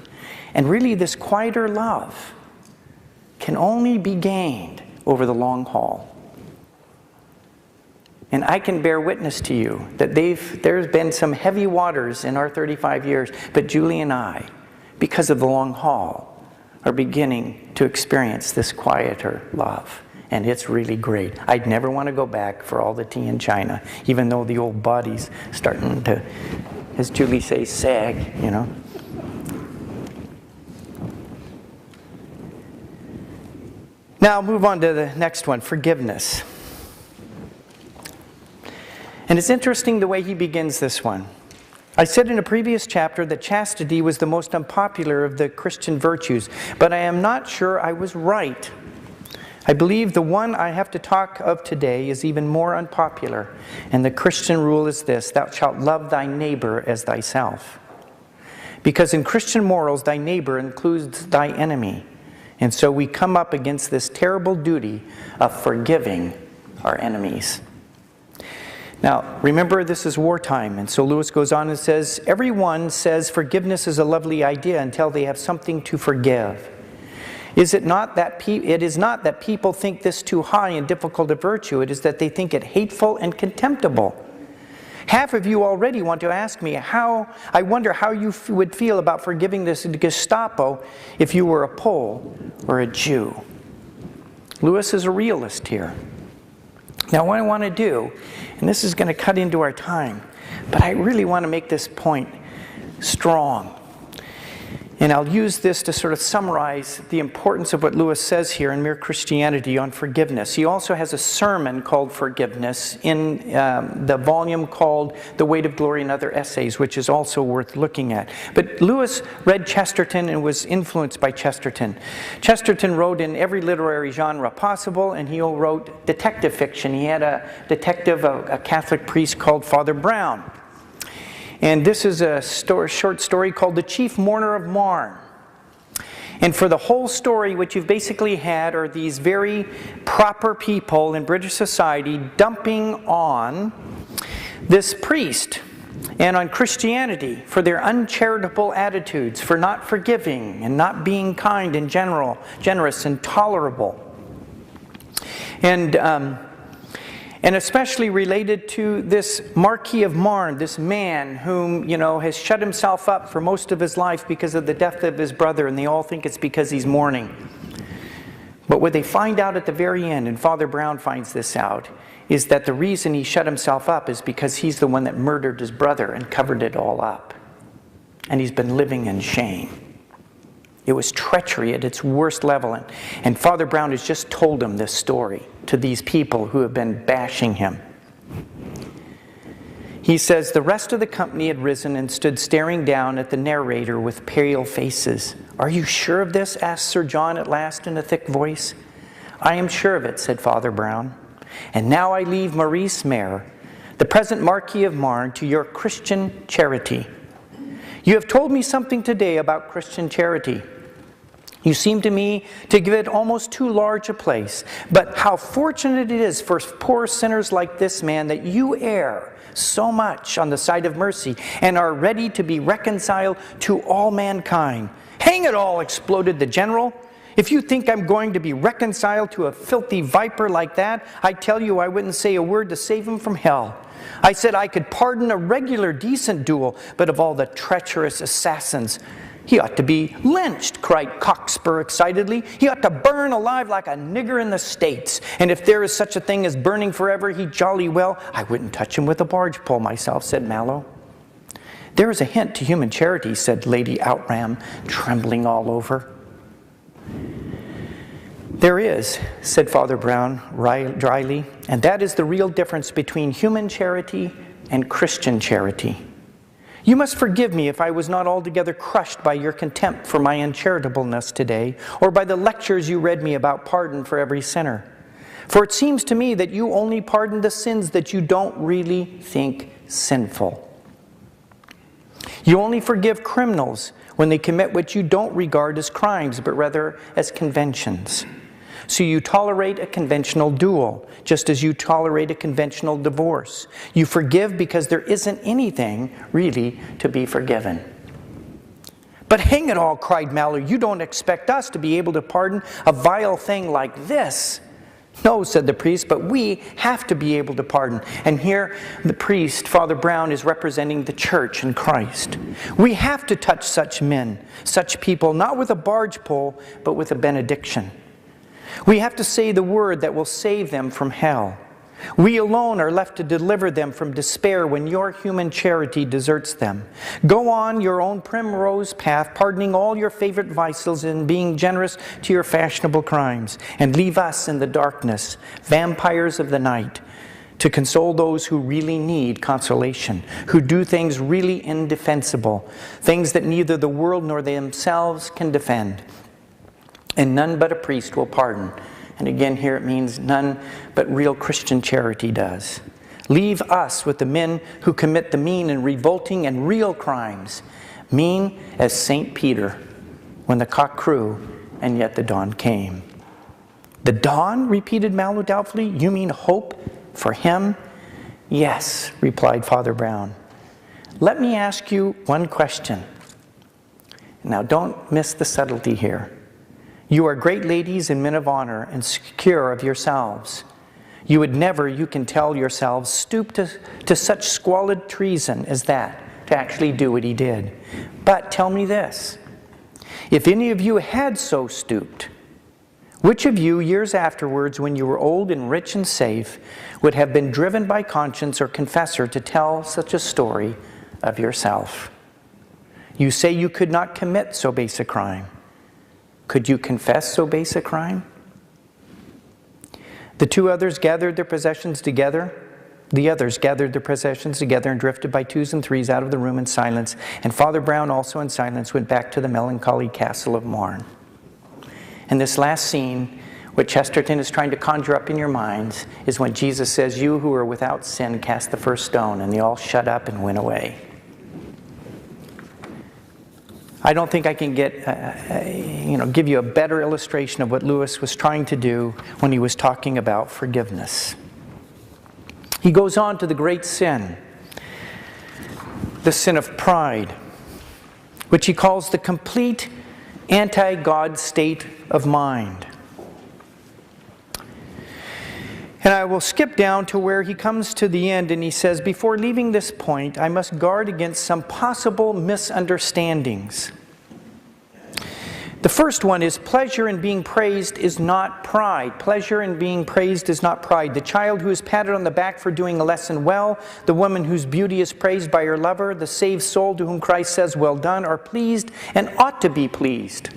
And really, this quieter love can only be gained over the long haul. And I can bear witness to you that there's been some heavy waters in our 35 years, but Julie and I, because of the long haul, are beginning to experience this quieter love. And it's really great. I'd never want to go back for all the tea in China, even though the old body's starting to, as Julie says, sag, Now I'll move on to the next one, forgiveness. And it's interesting the way he begins this one. I said in a previous chapter that chastity was the most unpopular of the Christian virtues, but I am not sure I was right. I believe the one I have to talk of today is even more unpopular, and the Christian rule is this: thou shalt love thy neighbor as thyself. Because in Christian morals, thy neighbor includes thy enemy, and so we come up against this terrible duty of forgiving our enemies. Now, remember, this is wartime, and so Lewis goes on and says, everyone says forgiveness is a lovely idea until they have something to forgive. It is not that people think this too high and difficult a virtue. It is that they think it hateful and contemptible. Half of you already want to ask me I wonder how you would feel about forgiving this Gestapo if you were a Pole or a Jew. Lewis is a realist here. Now what I want to do, and this is going to cut into our time, but I really want to make this point strong. And I'll use this to sort of summarize the importance of what Lewis says here in Mere Christianity on forgiveness. He also has a sermon called Forgiveness in the volume called The Weight of Glory and Other Essays, which is also worth looking at. But Lewis read Chesterton and was influenced by Chesterton. Chesterton wrote in every literary genre possible, and he wrote detective fiction. He had a detective, a Catholic priest called Father Brown. And this is a short story called The Chief Mourner of Marne. And for the whole story, what you've basically had are these very proper people in British society dumping on this priest and on Christianity for their uncharitable attitudes, for not forgiving and not being kind in general, generous and tolerable. And especially related to this Marquis of Marne, this man whom, has shut himself up for most of his life because of the death of his brother, and they all think it's because he's mourning. But what they find out at the very end, and Father Brown finds this out, is that the reason he shut himself up is because he's the one that murdered his brother and covered it all up. And he's been living in shame. It was treachery at its worst level. And Father Brown has just told him this story to these people who have been bashing him. He says, the rest of the company had risen and stood staring down at the narrator with pale faces. "Are you sure of this?" asked Sir John at last in a thick voice. "I am sure of it," said Father Brown. "And now I leave Maurice Maire, the present Marquis of Marne, to your Christian charity. You have told me something today about Christian charity. You seem to me to give it almost too large a place. But how fortunate it is for poor sinners like this man that you err so much on the side of mercy and are ready to be reconciled to all mankind." "Hang it all," exploded the general. "If you think I'm going to be reconciled to a filthy viper like that, I tell you I wouldn't say a word to save him from hell. I said I could pardon a regular decent duel, but of all the treacherous assassins, he ought to be lynched," cried Cockspur excitedly. "He ought to burn alive like a nigger in the States. And if there is such a thing as burning forever, he jolly well—" "I wouldn't touch him with a barge pole myself," said Mallow. "There is a hint to human charity," said Lady Outram, trembling all over. "There is," said Father Brown dryly, "and that is the real difference between human charity and Christian charity. You must forgive me if I was not altogether crushed by your contempt for my uncharitableness today, or by the lectures you read me about pardon for every sinner. For it seems to me that you only pardon the sins that you don't really think sinful. You only forgive criminals when they commit what you don't regard as crimes, but rather as conventions. So you tolerate a conventional duel, just as you tolerate a conventional divorce. You forgive because there isn't anything really to be forgiven." "But hang it all," cried Mallow, "you don't expect us to be able to pardon a vile thing like this." "No," said the priest, "but we have to be able to pardon." And here the priest, Father Brown, is representing the church and Christ. We have to touch such men, such people, not with a barge pole, but with a benediction. We have to say the word that will save them from hell. We alone are left to deliver them from despair when your human charity deserts them. Go on your own primrose path, pardoning all your favorite vices and being generous to your fashionable crimes. And leave us in the darkness, vampires of the night, to console those who really need consolation, who do things really indefensible, things that neither the world nor themselves can defend. And none but a priest will pardon. And again, here it means none but real Christian charity does. Leave us with the men who commit the mean and revolting and real crimes, mean as St. Peter, when the cock crew and yet the dawn came. "The dawn?" repeated Mallow doubtfully. "You mean hope for him?" "Yes," replied Father Brown. "Let me ask you one question. Now don't miss the subtlety here. You are great ladies and men of honor and secure of yourselves. You would never, you can tell yourselves, stoop to such squalid treason as that, to actually do what he did. But tell me this, if any of you had so stooped, Which of you, years afterwards, when you were old and rich and safe, would have been driven by conscience or confessor to tell such a story of yourself? You say you could not commit so base a crime. Could you confess so base a crime? The others gathered their possessions together and drifted by twos and threes out of the room in silence, and Father Brown also in silence went back to the melancholy castle of Mourne. And this last scene, what Chesterton is trying to conjure up in your minds, is when Jesus says, "You who are without sin, cast the first stone," and they all shut up and went away. I don't think I can give you a better illustration of what Lewis was trying to do when he was talking about forgiveness. He goes on to the great sin, the sin of pride, which he calls the complete anti-God state of mind. And I will skip down to where he comes to the end and he says, "Before leaving this point, I must guard against some possible misunderstandings. The first one is pleasure in being praised is not pride. Pleasure in being praised is not pride. The child who is patted on the back for doing a lesson well, the woman whose beauty is praised by her lover, the saved soul to whom Christ says, 'Well done,' are pleased and ought to be pleased.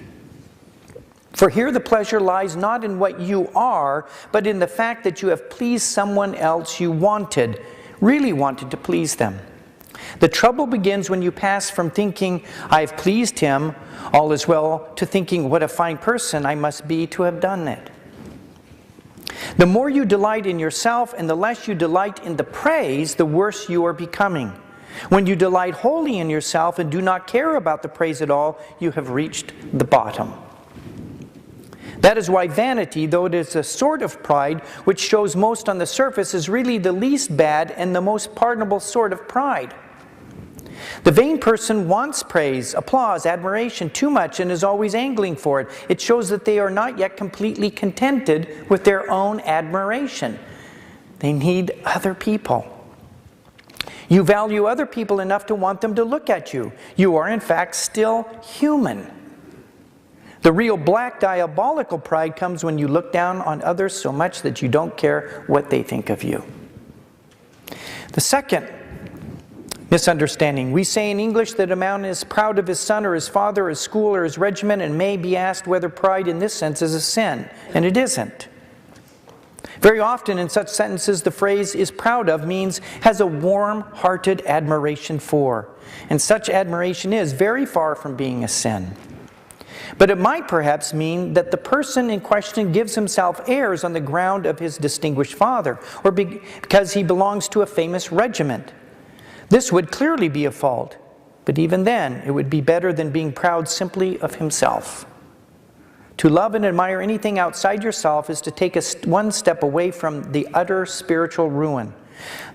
For here the pleasure lies not in what you are, but in the fact that you have pleased someone else you really wanted to please them. The trouble begins when you pass from thinking, 'I have pleased him, all is well,' to thinking, 'What a fine person I must be to have done it.' The more you delight in yourself and the less you delight in the praise, the worse you are becoming. When you delight wholly in yourself and do not care about the praise at all, you have reached the bottom. That is why vanity, though it is a sort of pride which shows most on the surface, is really the least bad and the most pardonable sort of pride. The vain person wants praise, applause, admiration too much and is always angling for it. It shows that they are not yet completely contented with their own admiration. They need other people. You value other people enough to want them to look at you. You are in fact still human. The real black diabolical pride comes when you look down on others so much that you don't care what they think of you. The second misunderstanding. We say in English that a man is proud of his son or his father or his school or his regiment and may be asked whether pride in this sense is a sin, and it isn't. Very often in such sentences the phrase "is proud of" means has a warm-hearted admiration for, and such admiration is very far from being a sin. But it might perhaps mean that the person in question gives himself airs on the ground of his distinguished father, or because he belongs to a famous regiment. This would clearly be a fault, but even then it would be better than being proud simply of himself. To love and admire anything outside yourself is to take one step away from the utter spiritual ruin,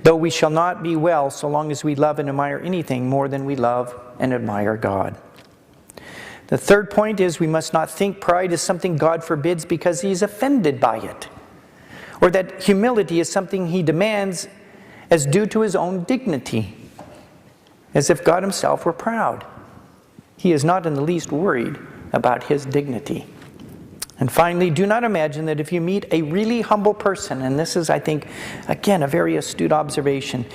though we shall not be well so long as we love and admire anything more than we love and admire God. The third point is we must not think pride is something God forbids because he is offended by it, or that humility is something he demands as due to his own dignity, as if God himself were proud. He is not in the least worried about his dignity. And finally, do not imagine that if you meet a really humble person, and this is, I think, again, a very astute observation,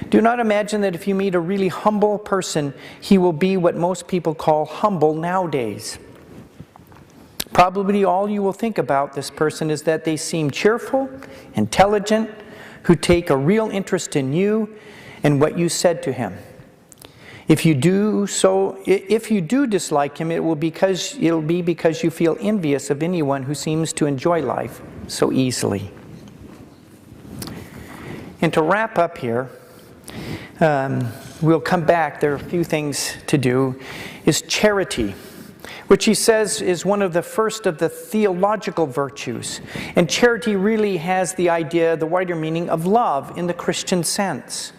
do not imagine that if you meet a really humble person, he will be what most people call humble nowadays. Probably all you will think about this person is that they seem cheerful, intelligent, who take a real interest in you and what you said to him. If you do dislike him, it will be because you feel envious of anyone who seems to enjoy life so easily. And to wrap up here, we'll come back. There are a few things to do. Is charity, which he says is one of the first of the theological virtues. And charity really has the idea, the wider meaning of love in the Christian sense.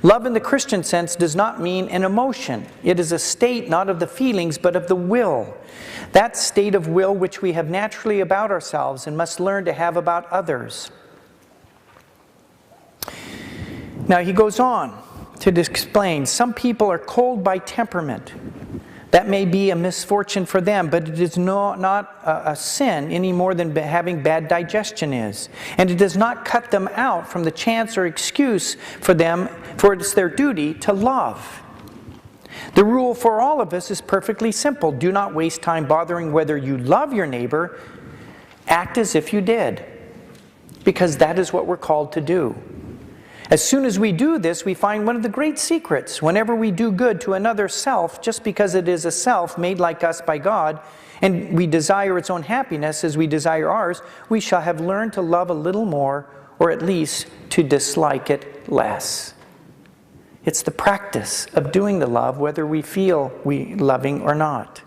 Love in the Christian sense does not mean an emotion. It is a state not of the feelings but of the will. That state of will which we have naturally about ourselves and must learn to have about others. Now he goes on to explain, some people are cold by temperament. That may be a misfortune for them, but it is not a sin any more than having bad digestion is. And it does not cut them out from the chance or excuse for them, for it's their duty to love. The rule for all of us is perfectly simple. Do not waste time bothering whether you love your neighbor. Act as if you did, because that is what we're called to do. As soon as we do this, we find one of the great secrets. Whenever we do good to another self, just because it is a self made like us by God, and we desire its own happiness as we desire ours, we shall have learned to love a little more, or at least to dislike it less. It's the practice of doing the love, whether we feel we loving or not.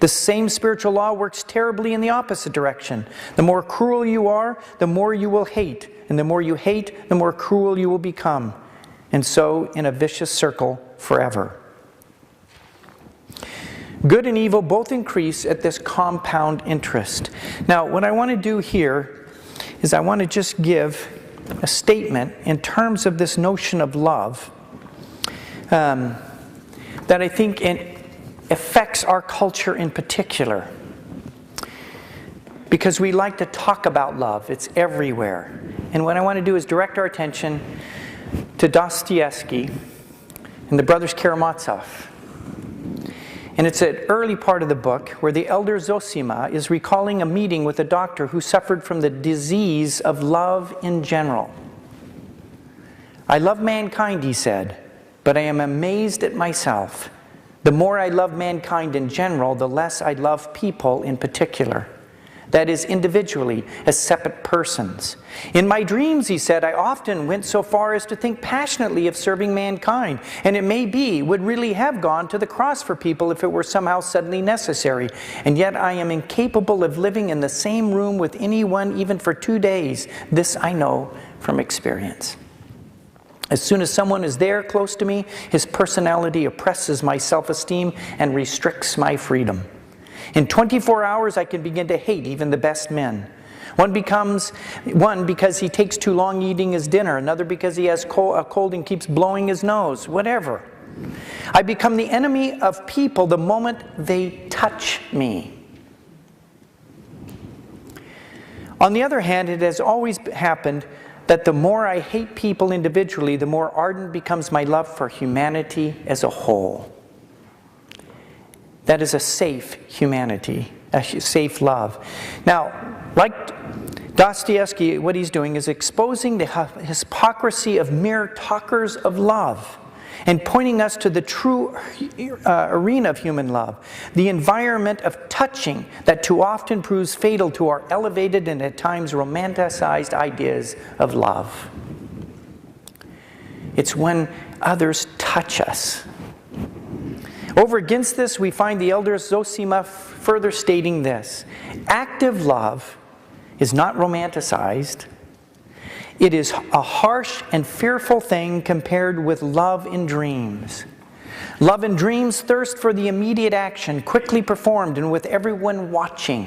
The same spiritual law works terribly in the opposite direction. The more cruel you are, the more you will hate. And the more you hate, the more cruel you will become. And so in a vicious circle forever. Good and evil both increase at this compound interest. Now, what I want to do here is I want to just give a statement in terms of this notion of love that I think affects our culture in particular. Because we like to talk about love. It's everywhere. And what I want to do is direct our attention to Dostoevsky and the brothers Karamazov. And it's an early part of the book where the elder Zosima is recalling a meeting with a doctor who suffered from the disease of love in general. I love mankind, he said, but I am amazed at myself. The more I love mankind in general, the less I love people in particular. That is, individually, as separate persons. In my dreams, he said, I often went so far as to think passionately of serving mankind, and it may be would really have gone to the cross for people if it were somehow suddenly necessary. And yet I am incapable of living in the same room with anyone even for 2 days. This I know from experience. As soon as someone is there close to me, his personality oppresses my self-esteem and restricts my freedom. In 24 hours, I can begin to hate even the best men. One because he takes too long eating his dinner, another because he has a cold and keeps blowing his nose, whatever. I become the enemy of people the moment they touch me. On the other hand, it has always happened that the more I hate people individually, the more ardent becomes my love for humanity as a whole. That is a safe humanity, a safe love. Now, like Dostoevsky, what he's doing is exposing the hypocrisy of mere talkers of love and pointing us to the true arena of human love, the environment of touching that too often proves fatal to our elevated and at times romanticized ideas of love. It's when others touch us. Over against this, we find the elder Zosima further stating this. Active love is not romanticized. It is a harsh and fearful thing compared with love in dreams. Love in dreams thirst for the immediate action, quickly performed and with everyone watching.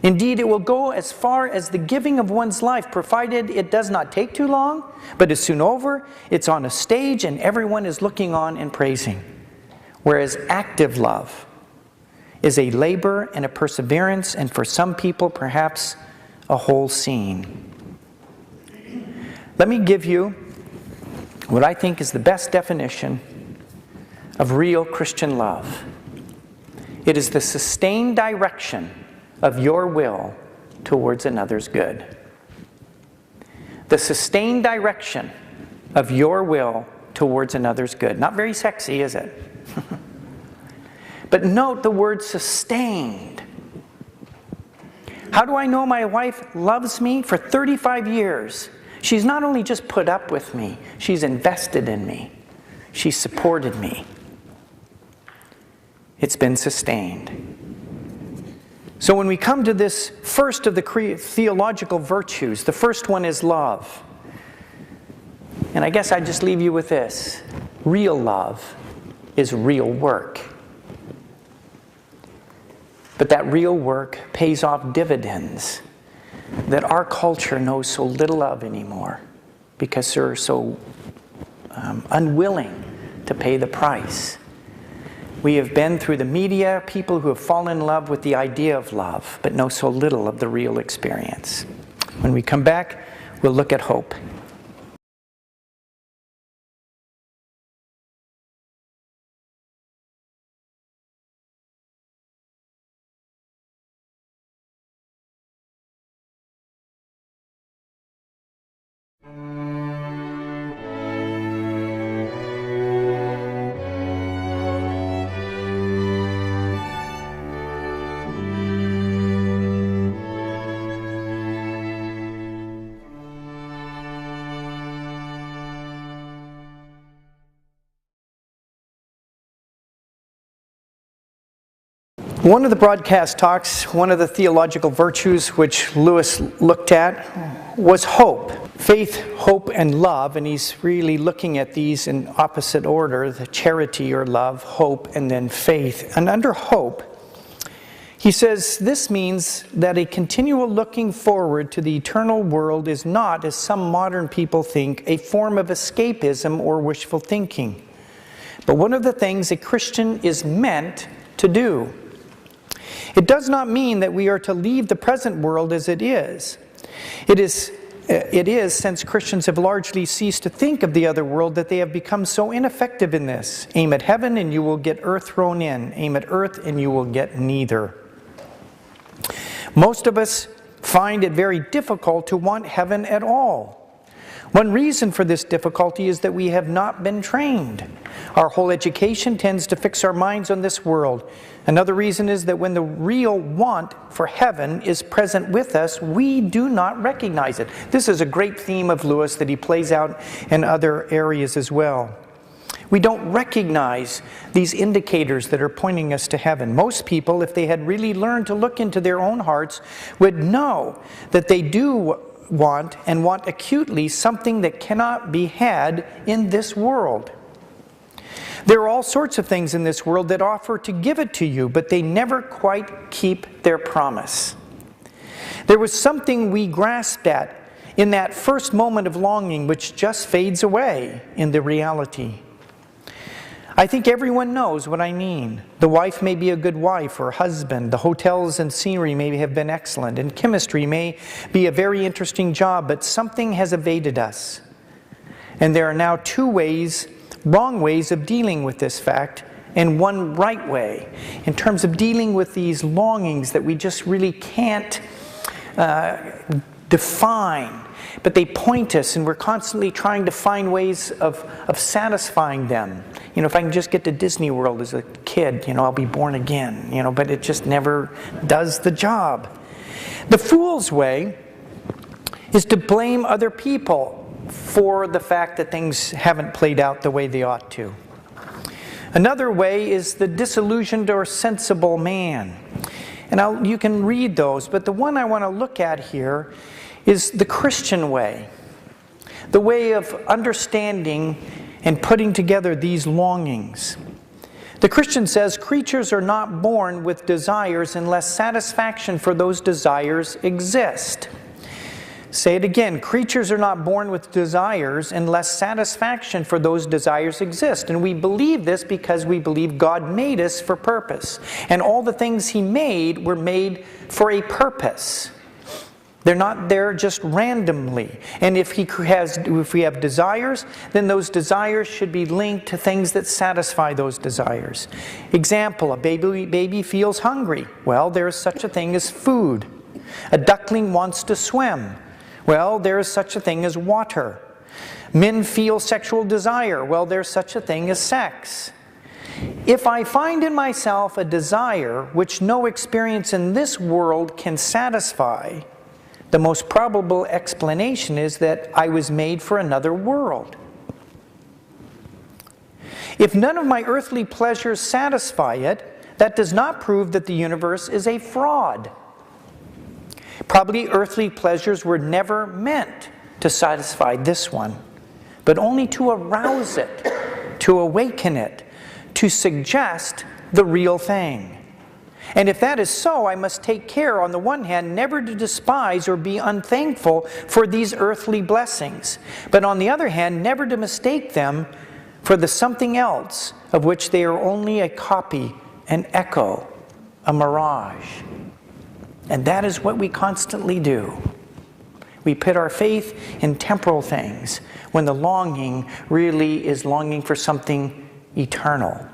Indeed, it will go as far as the giving of one's life, provided it does not take too long, but is soon over, it's on a stage and everyone is looking on and praising. Whereas active love is a labor and a perseverance, and for some people, perhaps a whole scene. Let me give you what I think is the best definition of real Christian love. It is the sustained direction of your will towards another's good. The sustained direction of your will towards another's good. Not very sexy, is it? But note the word sustained. How do I know my wife loves me? For 35 years. She's not only just put up with me, she's invested in me. She's supported me. It's been sustained. So when we come to this first of the theological virtues, the first one is love. And I guess I'd just leave you with this. Real love is real work. But that real work pays off dividends that our culture knows so little of anymore because they're so unwilling to pay the price. We have been through the media, people who have fallen in love with the idea of love, but know so little of the real experience. When we come back, we'll look at hope. One of the broadcast talks, one of the theological virtues which Lewis looked at was hope. Faith, hope, and love, and he's really looking at these in opposite order, the charity or love, hope, and then faith. And under hope, he says this means that a continual looking forward to the eternal world is not, as some modern people think, a form of escapism or wishful thinking, but one of the things a Christian is meant to do. It does not mean that we are to leave the present world as it is. It is, since Christians have largely ceased to think of the other world, that they have become so ineffective in this. Aim at heaven and you will get earth thrown in. Aim at earth and you will get neither. Most of us find it very difficult to want heaven at all. One reason for this difficulty is that we have not been trained. Our whole education tends to fix our minds on this world. Another reason is that when the real want for heaven is present with us, we do not recognize it. This is a great theme of Lewis that he plays out in other areas as well. We don't recognize these indicators that are pointing us to heaven. Most people, if they had really learned to look into their own hearts, would know that they do want, and want acutely, something that cannot be had in this world. There are all sorts of things in this world that offer to give it to you, but they never quite keep their promise. There was something we grasped at in that first moment of longing which just fades away in the reality. I think everyone knows what I mean. The wife may be a good wife or husband. The hotels and scenery may have been excellent. And chemistry may be a very interesting job, but something has evaded us. And there are now two wrong ways of dealing with this fact, and one right way, in terms of dealing with these longings that we just really can't define. But they point us, and we're constantly trying to find ways of satisfying them. You know, if I can just get to Disney World as a kid, I'll be born again. But it just never does the job. The fool's way is to blame other people for the fact that things haven't played out the way they ought to. Another way is the disillusioned or sensible man. And you can read those, but the one I want to look at here is the Christian way. The way of understanding and putting together these longings. The Christian says creatures are not born with desires unless satisfaction for those desires exist. Say it again. Creatures are not born with desires unless satisfaction for those desires exist. And we believe this because we believe God made us for purpose. And all the things He made were made for a purpose. They're not there just randomly. And if we have desires, then those desires should be linked to things that satisfy those desires. Example, a baby feels hungry. Well, there is such a thing as food. A duckling wants to swim. Well, there is such a thing as water. Men feel sexual desire. Well, there's such a thing as sex. If I find in myself a desire which no experience in this world can satisfy, the most probable explanation is that I was made for another world. If none of my earthly pleasures satisfy it, that does not prove that the universe is a fraud. Probably earthly pleasures were never meant to satisfy this one, but only to arouse it, to awaken it, to suggest the real thing. And if that is so, I must take care, on the one hand, never to despise or be unthankful for these earthly blessings, but on the other hand, never to mistake them for the something else of which they are only a copy, an echo, a mirage. And that is what we constantly do. We put our faith in temporal things when the longing really is longing for something eternal.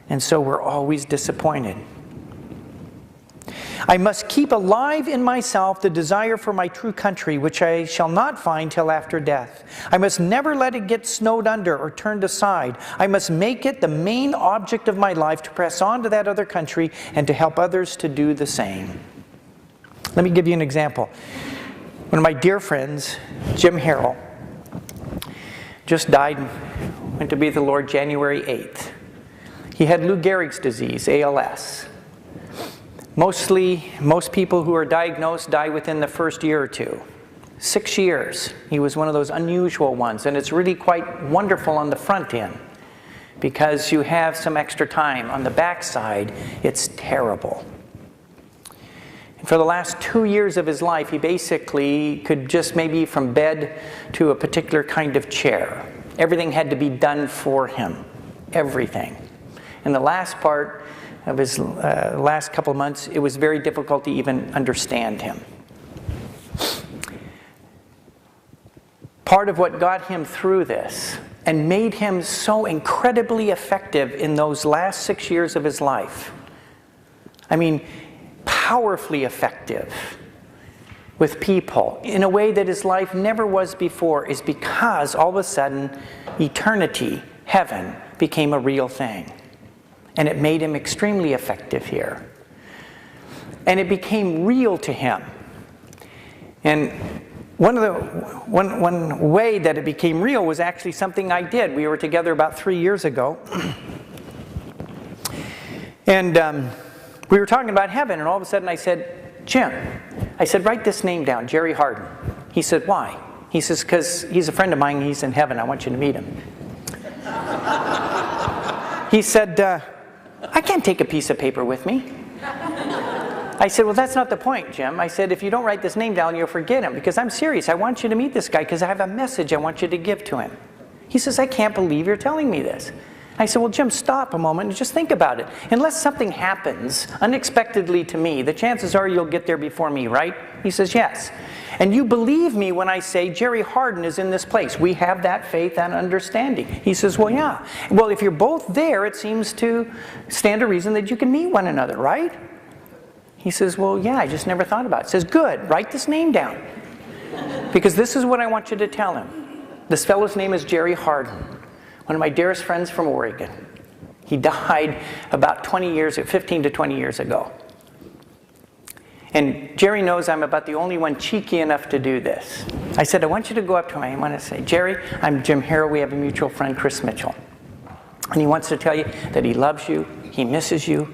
And so we're always disappointed. I must keep alive in myself the desire for my true country, which I shall not find till after death. I must never let it get snowed under or turned aside. I must make it the main object of my life to press on to that other country and to help others to do the same. Let me give you an example. One of my dear friends, Jim Harrell, just died, went to be with the Lord January 8th. He had Lou Gehrig's disease, ALS. Most people who are diagnosed die within the first year or two. 6 years. He was one of those unusual ones, and it's really quite wonderful on the front end because you have some extra time. On the backside, it's terrible. And for the last 2 years of his life, he basically could just maybe from bed to a particular kind of chair. Everything had to be done for him. Everything. In the last part of his last couple of months, it was very difficult to even understand him. Part of what got him through this and made him so incredibly effective in those last 6 years of his life, I mean, powerfully effective with people in a way that his life never was before, is because all of a sudden eternity, heaven, became a real thing. And it made him extremely effective here. And it became real to him. And one way that it became real was actually something I did. We were together about 3 years ago. And we were talking about heaven, and all of a sudden I said, Jim, I said, write this name down, Jerry Hardin. He said, why? He says, because he's a friend of mine, he's in heaven, I want you to meet him. He said, I can't take a piece of paper with me. I said, well, that's not the point, Jim. I said, if you don't write this name down, you'll forget him, because I'm serious. I want you to meet this guy because I have a message I want you to give to him. He says, I can't believe you're telling me this. I said, well, Jim, stop a moment and just think about it. Unless something happens unexpectedly to me, the chances are you'll get there before me, right? He says, yes. And you believe me when I say Jerry Hardin is in this place. We have that faith and understanding. He says, well, yeah. Well, if you're both there, it seems to stand to reason that you can meet one another, right? He says, well, yeah, I just never thought about it. He says, good, write this name down. Because this is what I want you to tell him. This fellow's name is Jerry Hardin, one of my dearest friends from Oregon. He died about 15 to 20 years ago. And Jerry knows I'm about the only one cheeky enough to do this. I said, I want you to go up to him. I want to say, Jerry, I'm Jim Harrell. We have a mutual friend, Chris Mitchell. And he wants to tell you that he loves you. He misses you.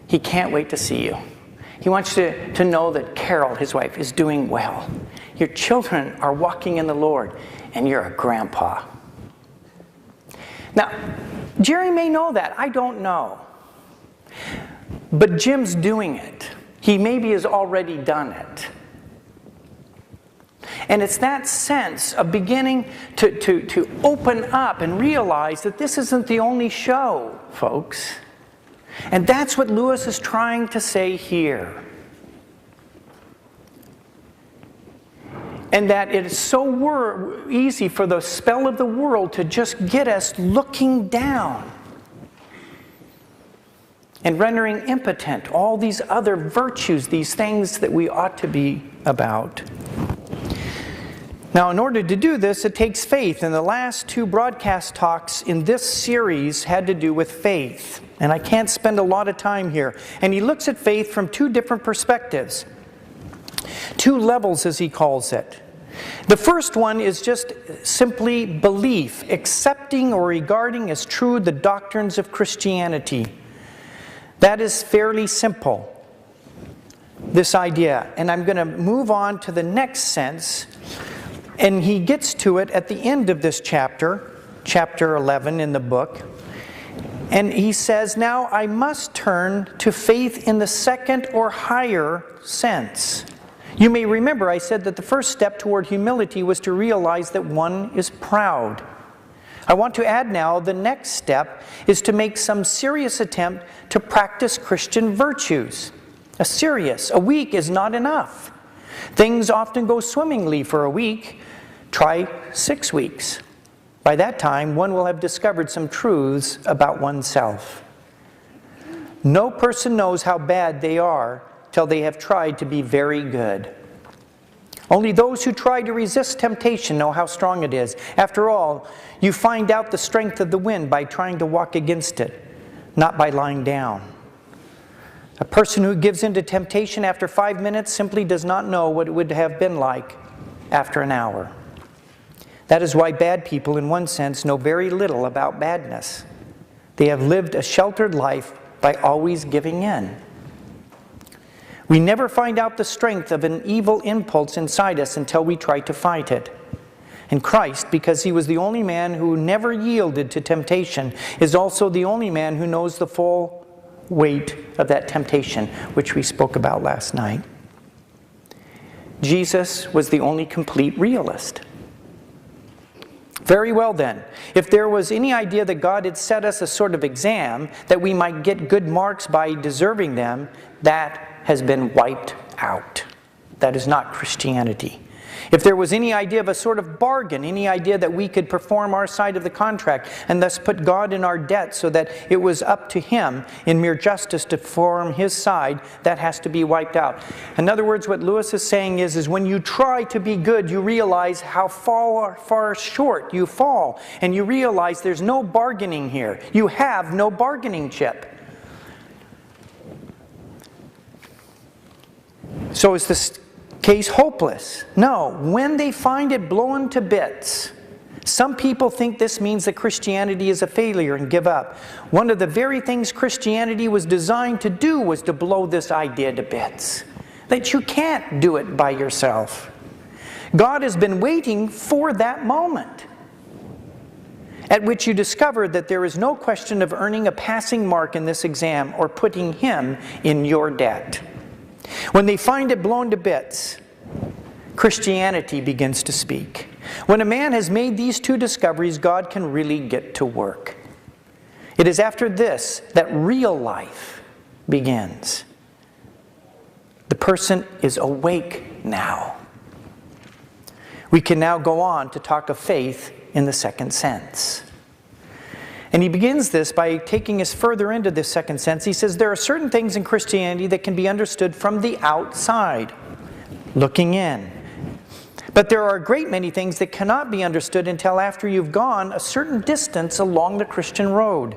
He can't wait to see you. He wants you to know that Carol, his wife, is doing well. Your children are walking in the Lord, and you're a grandpa. Now, Jerry may know that. I don't know. But Jim's doing it. He maybe has already done it. And it's that sense of beginning to open up and realize that this isn't the only show, folks. And that's what Lewis is trying to say here. And that it is so easy for the spell of the world to just get us looking down and rendering impotent all these other virtues, these things that we ought to be about. Now, in order to do this, it takes faith. And the last two broadcast talks in this series had to do with faith. And I can't spend a lot of time here. And he looks at faith from two different perspectives. Two levels, as he calls it. The first one is just simply belief, accepting or regarding as true the doctrines of Christianity. That is fairly simple, this idea. And I'm going to move on to the next sense. And he gets to it at the end of this chapter, chapter 11 in the book. And he says, now I must turn to faith in the second or higher sense. You may remember I said that the first step toward humility was to realize that one is proud. I want to add now the next step is to make some serious attempt to practice Christian virtues. A week is not enough. Things often go swimmingly for a week. Try 6 weeks. By that time, one will have discovered some truths about oneself. No person knows how bad they are till they have tried to be very good. Only those who try to resist temptation know how strong it is. After all, you find out the strength of the wind by trying to walk against it, not by lying down. A person who gives in to temptation after 5 minutes simply does not know what it would have been like after an hour. That is why bad people, in one sense, know very little about badness. They have lived a sheltered life by always giving in. We never find out the strength of an evil impulse inside us until we try to fight it. And Christ, because he was the only man who never yielded to temptation, is also the only man who knows the full weight of that temptation, which we spoke about last night. Jesus was the only complete realist. Very well then, if there was any idea that God had set us a sort of exam that we might get good marks by deserving them, that has been wiped out. That is not Christianity. If there was any idea of a sort of bargain, any idea that we could perform our side of the contract and thus put God in our debt so that it was up to him in mere justice to perform his side, that has to be wiped out. In other words, what Lewis is saying is when you try to be good, you realize how far short you fall. And you realize there's no bargaining here. You have no bargaining chip. So is this case hopeless? No. When they find it blown to bits, some people think this means that Christianity is a failure and give up. One of the very things Christianity was designed to do was to blow this idea to bits. That you can't do it by yourself. God has been waiting for that moment at which you discover that there is no question of earning a passing mark in this exam or putting him in your debt. When they find it blown to bits, Christianity begins to speak. When a man has made these two discoveries, God can really get to work. It is after this that real life begins. The person is awake now. We can now go on to talk of faith in the second sense. And he begins this by taking us further into this second sense. He says there are certain things in Christianity that can be understood from the outside, looking in. But there are a great many things that cannot be understood until after you've gone a certain distance along the Christian road.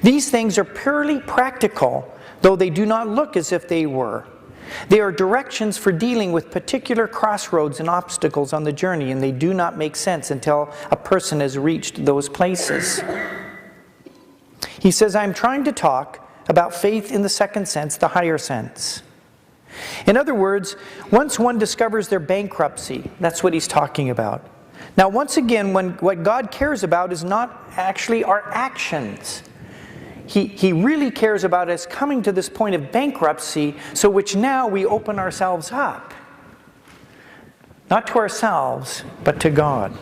These things are purely practical, though they do not look as if they were. They are directions for dealing with particular crossroads and obstacles on the journey, and they do not make sense until a person has reached those places. He says, I'm trying to talk about faith in the second sense, the higher sense. In other words, once one discovers their bankruptcy, that's what he's talking about. Now, once again, what God cares about is not actually our actions. He really cares about us coming to this point of bankruptcy, so which now we open ourselves up. Not to ourselves, but to God.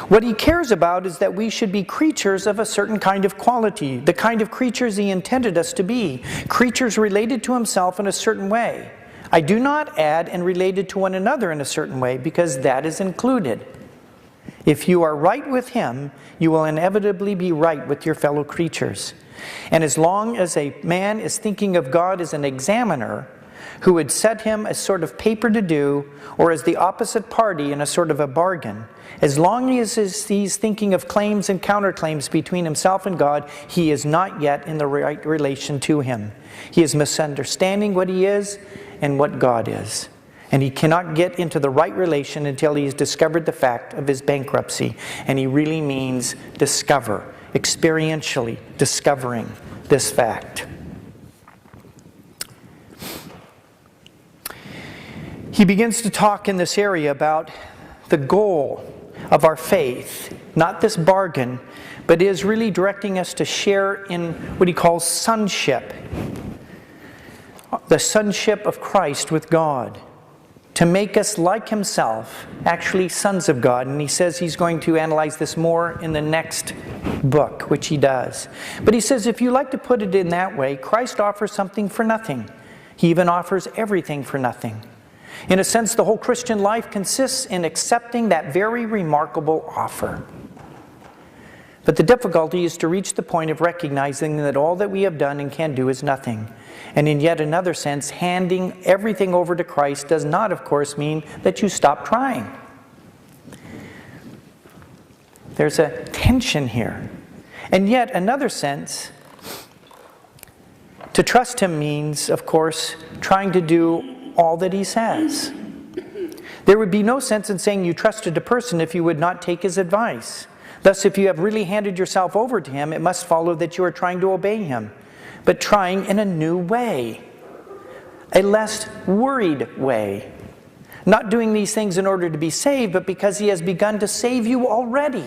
What he cares about is that we should be creatures of a certain kind of quality, the kind of creatures he intended us to be, creatures related to himself in a certain way. I do not add and related to one another in a certain way, because that is included. If you are right with him, you will inevitably be right with your fellow creatures. And as long as a man is thinking of God as an examiner, who would set him a sort of paper to do, or as the opposite party in a sort of a bargain, as long as he's thinking of claims and counterclaims between himself and God, he is not yet in the right relation to him. He is misunderstanding what he is and what God is. And he cannot get into the right relation until he has discovered the fact of his bankruptcy. And he really means discover, experientially discovering this fact. He begins to talk in this area about the goal of our faith, not this bargain, but is really directing us to share in what he calls sonship, the sonship of Christ with God. to make us like himself, actually sons of God. And he says he's going to analyze this more in the next book, which he does. But he says, if you like to put it in that way, Christ offers something for nothing. He even offers everything for nothing. In a sense, the whole Christian life consists in accepting that very remarkable offer. But the difficulty is to reach the point of recognizing that all that we have done and can do is nothing. And in yet another sense, handing everything over to Christ does not, of course, mean that you stop trying. There's a tension here. And yet another sense, to trust him means, of course, trying to do all that he says. There would be no sense in saying you trusted a person if you would not take his advice. Thus, if you have really handed yourself over to him, it must follow that you are trying to obey him, but trying in a new way, a less worried way. Not doing these things in order to be saved, but because he has begun to save you already.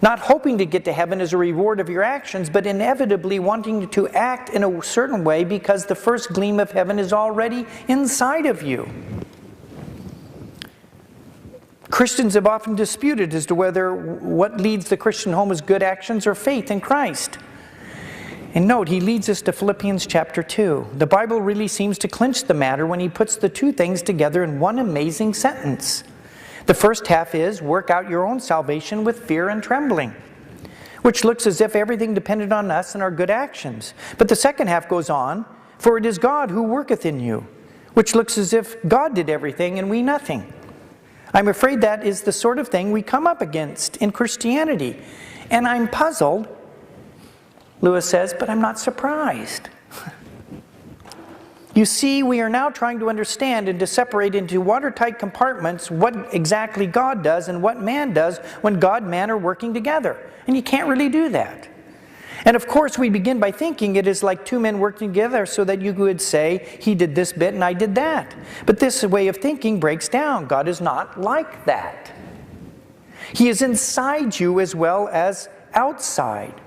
Not hoping to get to heaven as a reward of your actions, but inevitably wanting to act in a certain way because the first gleam of heaven is already inside of you. Christians have often disputed as to whether what leads the Christian home is good actions or faith in Christ. And note, he leads us to Philippians chapter 2. The Bible really seems to clinch the matter when he puts the two things together in one amazing sentence. The first half is, work out your own salvation with fear and trembling, which looks as if everything depended on us and our good actions. But the second half goes on, for it is God who worketh in you, which looks as if God did everything and we nothing. I'm afraid that is the sort of thing we come up against in Christianity. And I'm puzzled, Lewis says, but I'm not surprised. You see, we are now trying to understand and to separate into watertight compartments what exactly God does and what man does when God and man are working together. And you can't really do that. And of course, we begin by thinking it is like two men working together so that you would say, he did this bit and I did that. But this way of thinking breaks down. God is not like that. He is inside you as well as outside.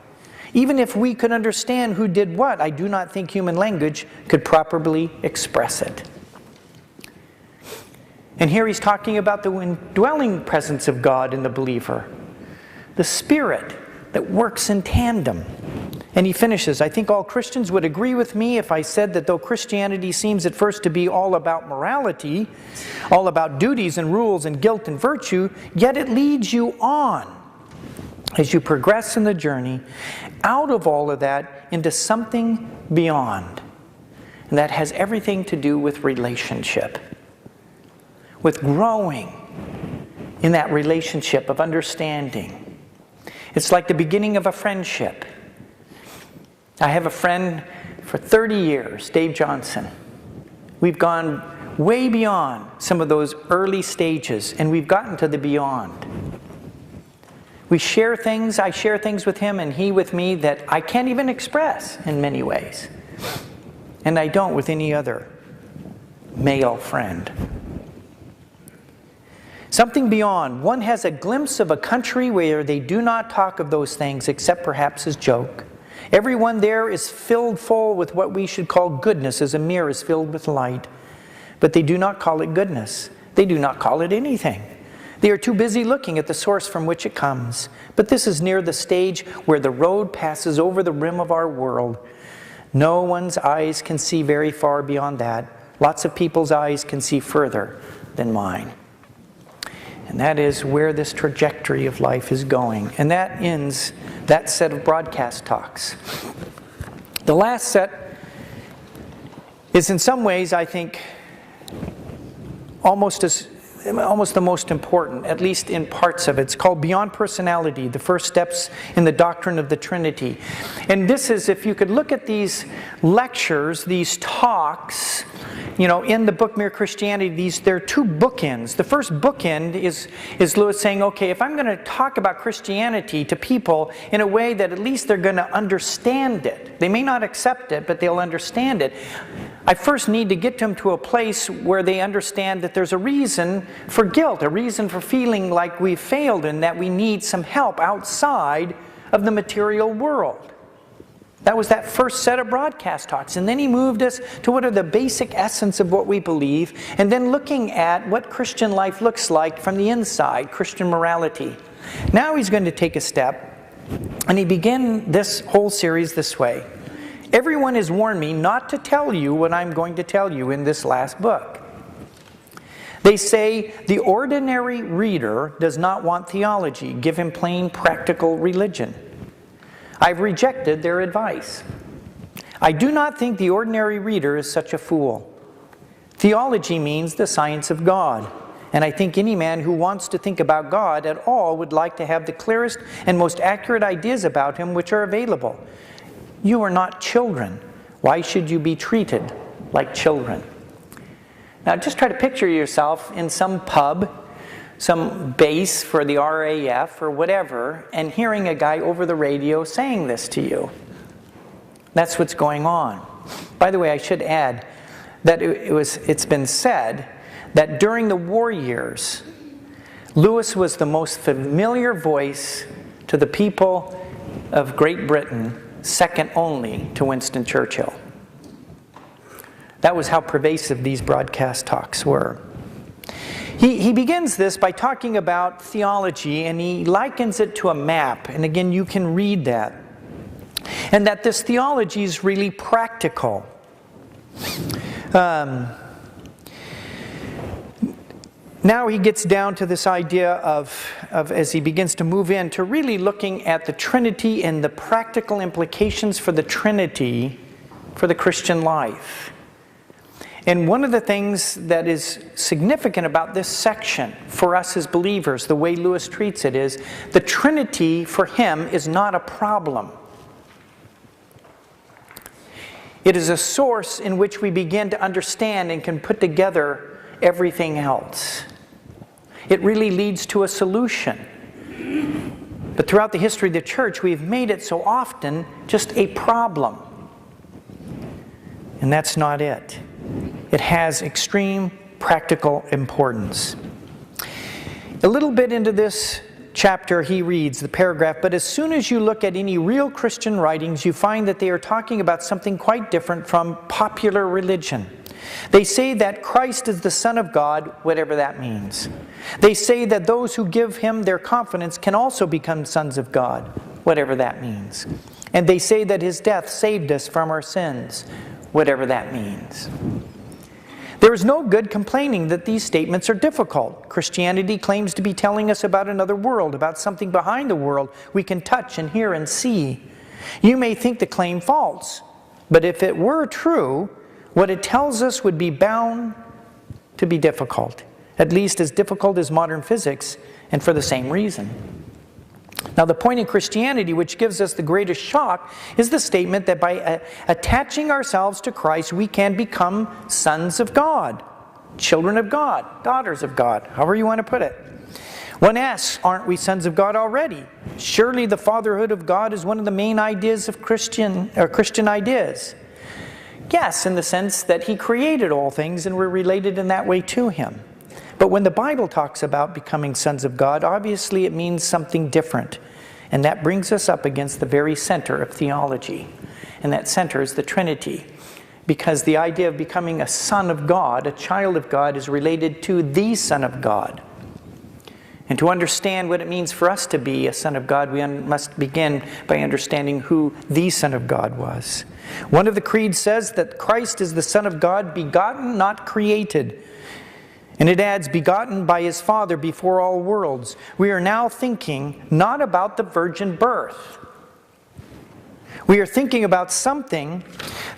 Even if we could understand who did what, I do not think human language could properly express it. And here he's talking about the indwelling presence of God in the believer. The Spirit that works in tandem. And he finishes, I think all Christians would agree with me if I said that though Christianity seems at first to be all about morality, all about duties and rules and guilt and virtue, yet it leads you on as you progress in the journey out of all of that into something beyond. And that has everything to do with relationship, with growing in that relationship of understanding. It's like the beginning of a friendship. I have a friend for 30 years, Dave Johnson. We've gone way beyond some of those early stages, and we've gotten to the beyond. We share things, I share things with him and he with me that I can't even express in many ways. And I don't with any other male friend. Something beyond. One has a glimpse of a country where they do not talk of those things except perhaps as joke. Everyone there is filled full with what we should call goodness, as a mirror is filled with light. But they do not call it goodness. They do not call it anything. They are too busy looking at the source from which it comes. But this is near the stage where the road passes over the rim of our world. No one's eyes can see very far beyond that. Lots of people's eyes can see further than mine. And that is where this trajectory of life is going. And that ends that set of broadcast talks. The last set is in some ways, I think, almost the most important, at least in parts of it. It's called Beyond Personality, the first steps in the doctrine of the Trinity. And this is, if you could look at these lectures, these talks, in the book Mere Christianity, there are two bookends. The first bookend is Lewis saying, okay, if I'm going to talk about Christianity to people in a way that at least they're going to understand it. They may not accept it, but they'll understand it. I first need to get them to a place where they understand that there's a reason for guilt, a reason for feeling like we've failed and that we need some help outside of the material world. That was that first set of broadcast talks. And then he moved us to what are the basic essence of what we believe, and then looking at what Christian life looks like from the inside, Christian morality. Now he's going to take a step, and he began this whole series this way. Everyone has warned me not to tell you what I'm going to tell you in this last book. They say the ordinary reader does not want theology. Give him plain, practical religion. I've rejected their advice. I do not think the ordinary reader is such a fool. Theology means the science of God. And I think any man who wants to think about God at all would like to have the clearest and most accurate ideas about Him which are available. You are not children. Why should you be treated like children? Now just try to picture yourself in some pub, some base for the RAF or whatever, and hearing a guy over the radio saying this to you. That's what's going on. By the way, I should add that it's been said that during the war years, Lewis was the most familiar voice to the people of Great Britain, second only to Winston Churchill. That was how pervasive these broadcast talks were. He begins this by talking about theology, and he likens it to a map. And again, you can read that. And that this theology is really practical. Now he gets down to this idea of, as he begins to move into really looking at the Trinity and the practical implications for the Trinity for the Christian life. And one of the things that is significant about this section for us as believers, the way Lewis treats it, is the Trinity for him is not a problem. It is a source in which we begin to understand and can put together everything else. It really leads to a solution. But throughout the history of the church, we've made it so often just a problem. And that's not it. It has extreme practical importance. A little bit into this chapter, he reads the paragraph, but as soon as you look at any real Christian writings, you find that they are talking about something quite different from popular religion. They say that Christ is the Son of God, whatever that means. They say that those who give Him their confidence can also become sons of God, whatever that means. And they say that His death saved us from our sins, whatever that means. There is no good complaining that these statements are difficult. Christianity claims to be telling us about another world, about something behind the world we can touch and hear and see. You may think the claim false, but if it were true, what it tells us would be bound to be difficult, at least as difficult as modern physics, and for the same reason. Now, the point in Christianity which gives us the greatest shock is the statement that by attaching ourselves to Christ, we can become sons of God, children of God, daughters of God, however you want to put it. One asks, aren't we sons of God already? Surely the fatherhood of God is one of the main ideas of Christian ideas. Yes, in the sense that He created all things and we're related in that way to Him. But when the Bible talks about becoming sons of God, obviously it means something different. And that brings us up against the very center of theology. And that center is the Trinity. Because the idea of becoming a son of God, a child of God, is related to the Son of God. And to understand what it means for us to be a son of God, we must begin by understanding who the Son of God was. One of the creeds says that Christ is the Son of God, begotten, not created. And it adds, begotten by His Father before all worlds. We are now thinking not about the virgin birth. We are thinking about something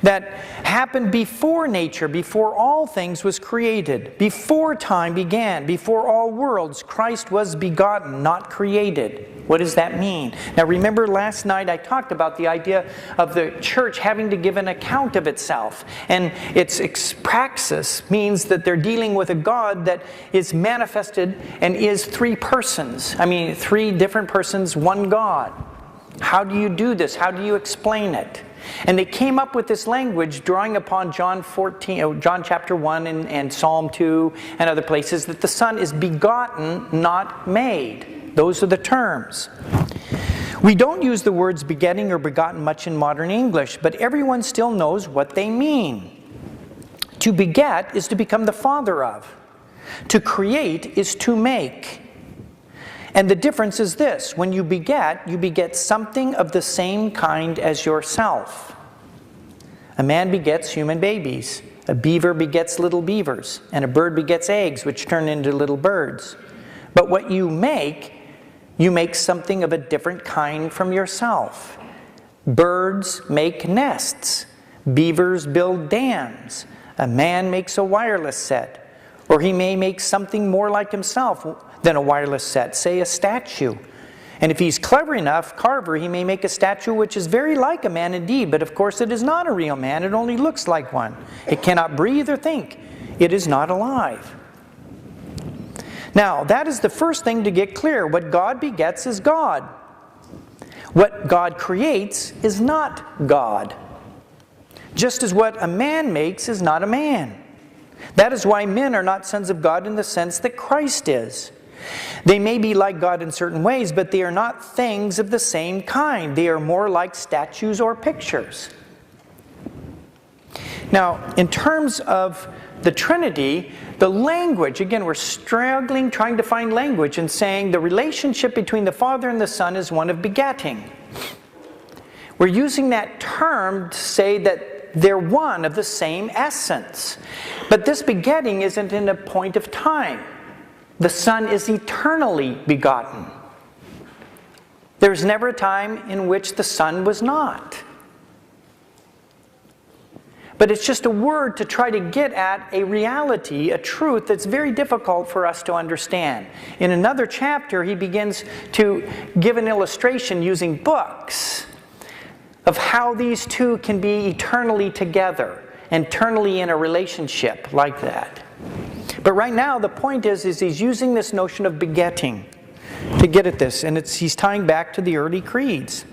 that happened before nature, before all things was created, before time began, before all worlds. Christ was begotten, not created. What does that mean? Now remember last night I talked about the idea of the church having to give an account of itself. And its praxis means that they're dealing with a God that is manifested and is three persons. I mean, three different persons, one God. How do you do this? How do you explain it? And they came up with this language drawing upon John chapter 1 and Psalm 2 and other places, that the Son is begotten, not made. Those are the terms. We don't use the words begetting or begotten much in modern English, but everyone still knows what they mean. To beget is to become the father of. To create is to make. And the difference is this: when you beget something of the same kind as yourself. A man begets human babies. A beaver begets little beavers. And a bird begets eggs, which turn into little birds. But what you make something of a different kind from yourself. Birds make nests. Beavers build dams. A man makes a wireless set. Or he may make something more like himself than a wireless set, say a statue. And if he's clever enough, carver, he may make a statue which is very like a man indeed, but of course it is not a real man, it only looks like one. It cannot breathe or think. It is not alive. Now, that is the first thing to get clear. What God begets is God. What God creates is not God. Just as what a man makes is not a man. That is why men are not sons of God in the sense that Christ is. They may be like God in certain ways, but they are not things of the same kind. They are more like statues or pictures. Now, in terms of the Trinity, the language, again, we're struggling trying to find language and saying the relationship between the Father and the Son is one of begetting. We're using that term to say that they're one of the same essence. But this begetting isn't in a point of time. The Son is eternally begotten. There's never a time in which the Son was not. But it's just a word to try to get at a reality, a truth that's very difficult for us to understand. In another chapter, he begins to give an illustration using books of how these two can be eternally together, eternally in a relationship like that. But right now, the point is he's using this notion of begetting to get at this, and he's tying back to the early creeds.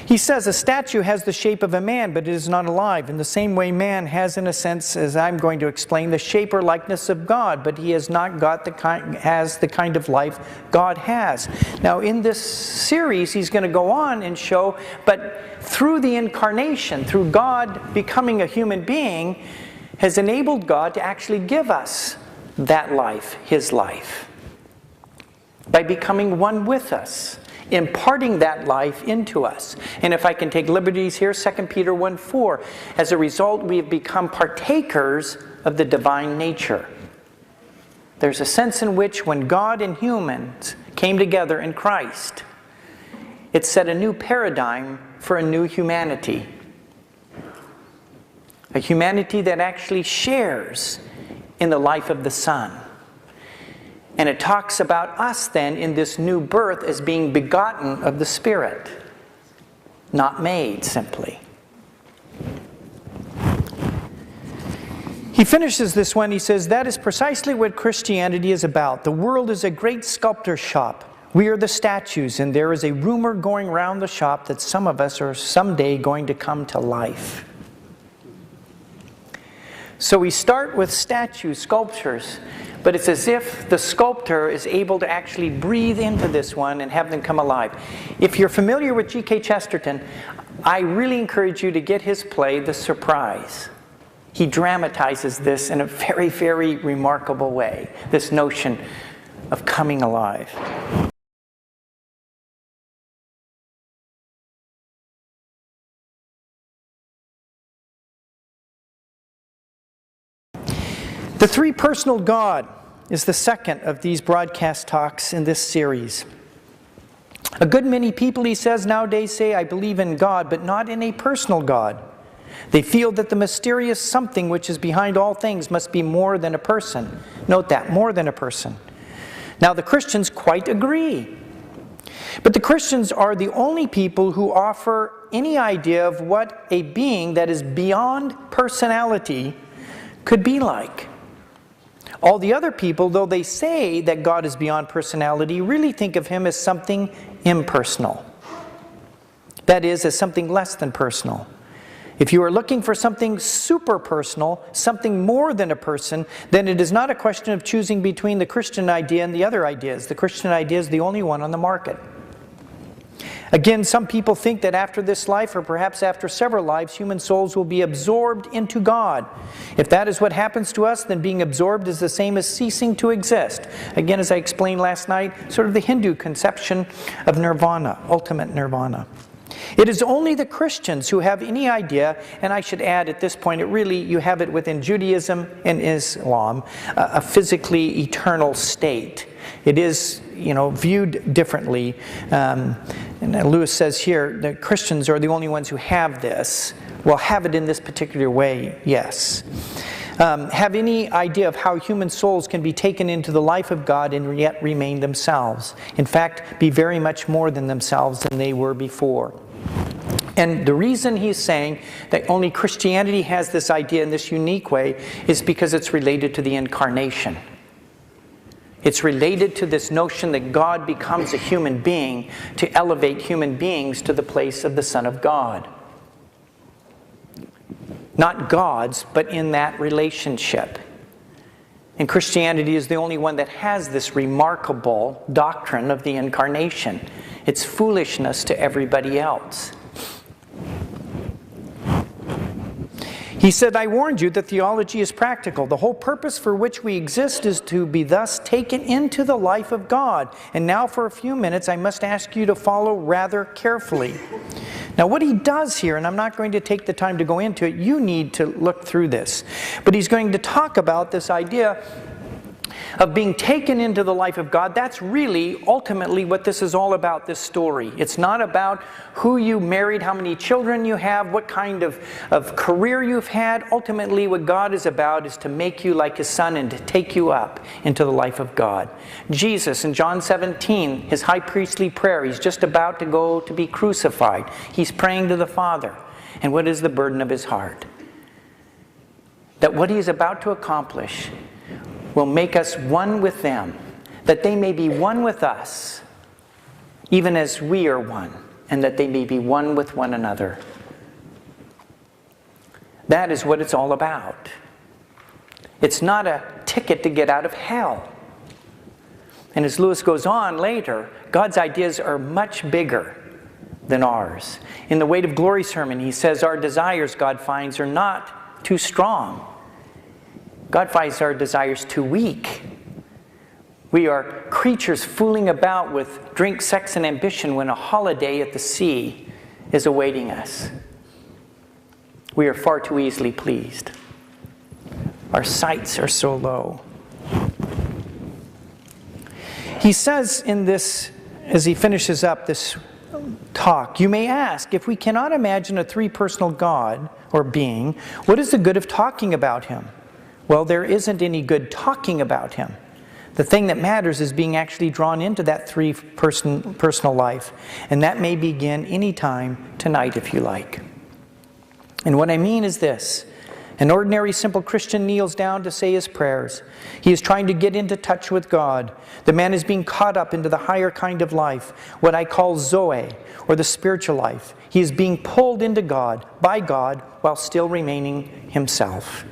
He says a statue has the shape of a man, but it is not alive. In the same way, man has, in a sense, as I'm going to explain, the shape or likeness of God, but he has not got the kind of life God has. Now, in this series, he's going to go on and show, but through the incarnation, through God becoming a human being, has enabled God to actually give us that life, his life, by becoming one with us, imparting that life into us. And if I can take liberties here, 2 Peter 1:4, as a result we have become partakers of the divine nature. There's a sense in which when God and humans came together in Christ, it set a new paradigm for a new humanity. A humanity that actually shares in the life of the Son. And it talks about us then in this new birth as being begotten of the Spirit, not made simply. He finishes this one, he says, that is precisely what Christianity is about. The world is a great sculptor's shop. We are the statues, and there is a rumor going around the shop that some of us are someday going to come to life. So we start with statues, sculptures, but it's as if the sculptor is able to actually breathe into this one and have them come alive. If you're familiar with G.K. Chesterton, I really encourage you to get his play, The Surprise. He dramatizes this in a very, very remarkable way, this notion of coming alive. The three-personal God is the second of these broadcast talks in this series. A good many people, he says, nowadays say, I believe in God, but not in a personal God. They feel that the mysterious something which is behind all things must be more than a person. Note that, more than a person. Now, the Christians quite agree. But the Christians are the only people who offer any idea of what a being that is beyond personality could be like. All the other people, though they say that God is beyond personality, really think of him as something impersonal. That is, as something less than personal. If you are looking for something super personal, something more than a person, then it is not a question of choosing between the Christian idea and the other ideas. The Christian idea is the only one on the market. Again, some people think that after this life, or perhaps after several lives, human souls will be absorbed into God. If that is what happens to us, then being absorbed is the same as ceasing to exist. Again, as I explained last night, sort of the Hindu conception of nirvana, ultimate nirvana. It is only the Christians who have any idea, and I should add at this point, you have it within Judaism and Islam, a physically eternal state. It is, viewed differently. And Lewis says here, the Christians are the only ones who have this. Well, have it in this particular way, yes. Have any idea of how human souls can be taken into the life of God and yet remain themselves. In fact, be very much more than themselves than they were before. And the reason he's saying that only Christianity has this idea in this unique way is because it's related to the incarnation. It's related to this notion that God becomes a human being to elevate human beings to the place of the Son of God. Not God's, but in that relationship. And Christianity is the only one that has this remarkable doctrine of the incarnation. It's foolishness to everybody else. He said, I warned you that theology is practical. The whole purpose for which we exist is to be thus taken into the life of God. And now for a few minutes, I must ask you to follow rather carefully. Now what he does here, and I'm not going to take the time to go into it, you need to look through this. But he's going to talk about this idea of being taken into the life of God. That's really ultimately what this is all about, this story. It's not about who you married, how many children you have, what kind of career you've had. Ultimately what God is about is to make you like His Son and to take you up into the life of God. Jesus in John 17, His high priestly prayer, He's just about to go to be crucified. He's praying to the Father. And what is the burden of His heart? That what He is about to accomplish will make us one with them, that they may be one with us, even as we are one, and that they may be one with one another. That is what it's all about. It's not a ticket to get out of hell. And as Lewis goes on later, God's ideas are much bigger than ours. In the Weight of Glory sermon, he says our desires, God finds, are not too strong. God finds our desires too weak. We are creatures fooling about with drink, sex, and ambition when a holiday at the sea is awaiting us. We are far too easily pleased. Our sights are so low. He says in this, as he finishes up this talk, you may ask, if we cannot imagine a three-personal God or being, what is the good of talking about Him? Well, there isn't any good talking about Him. The thing that matters is being actually drawn into that personal life. And that may begin any time tonight if you like. And what I mean is this. An ordinary simple Christian kneels down to say his prayers. He is trying to get into touch with God. The man is being caught up into the higher kind of life, what I call Zoe, or the spiritual life. He is being pulled into God, by God, while still remaining himself.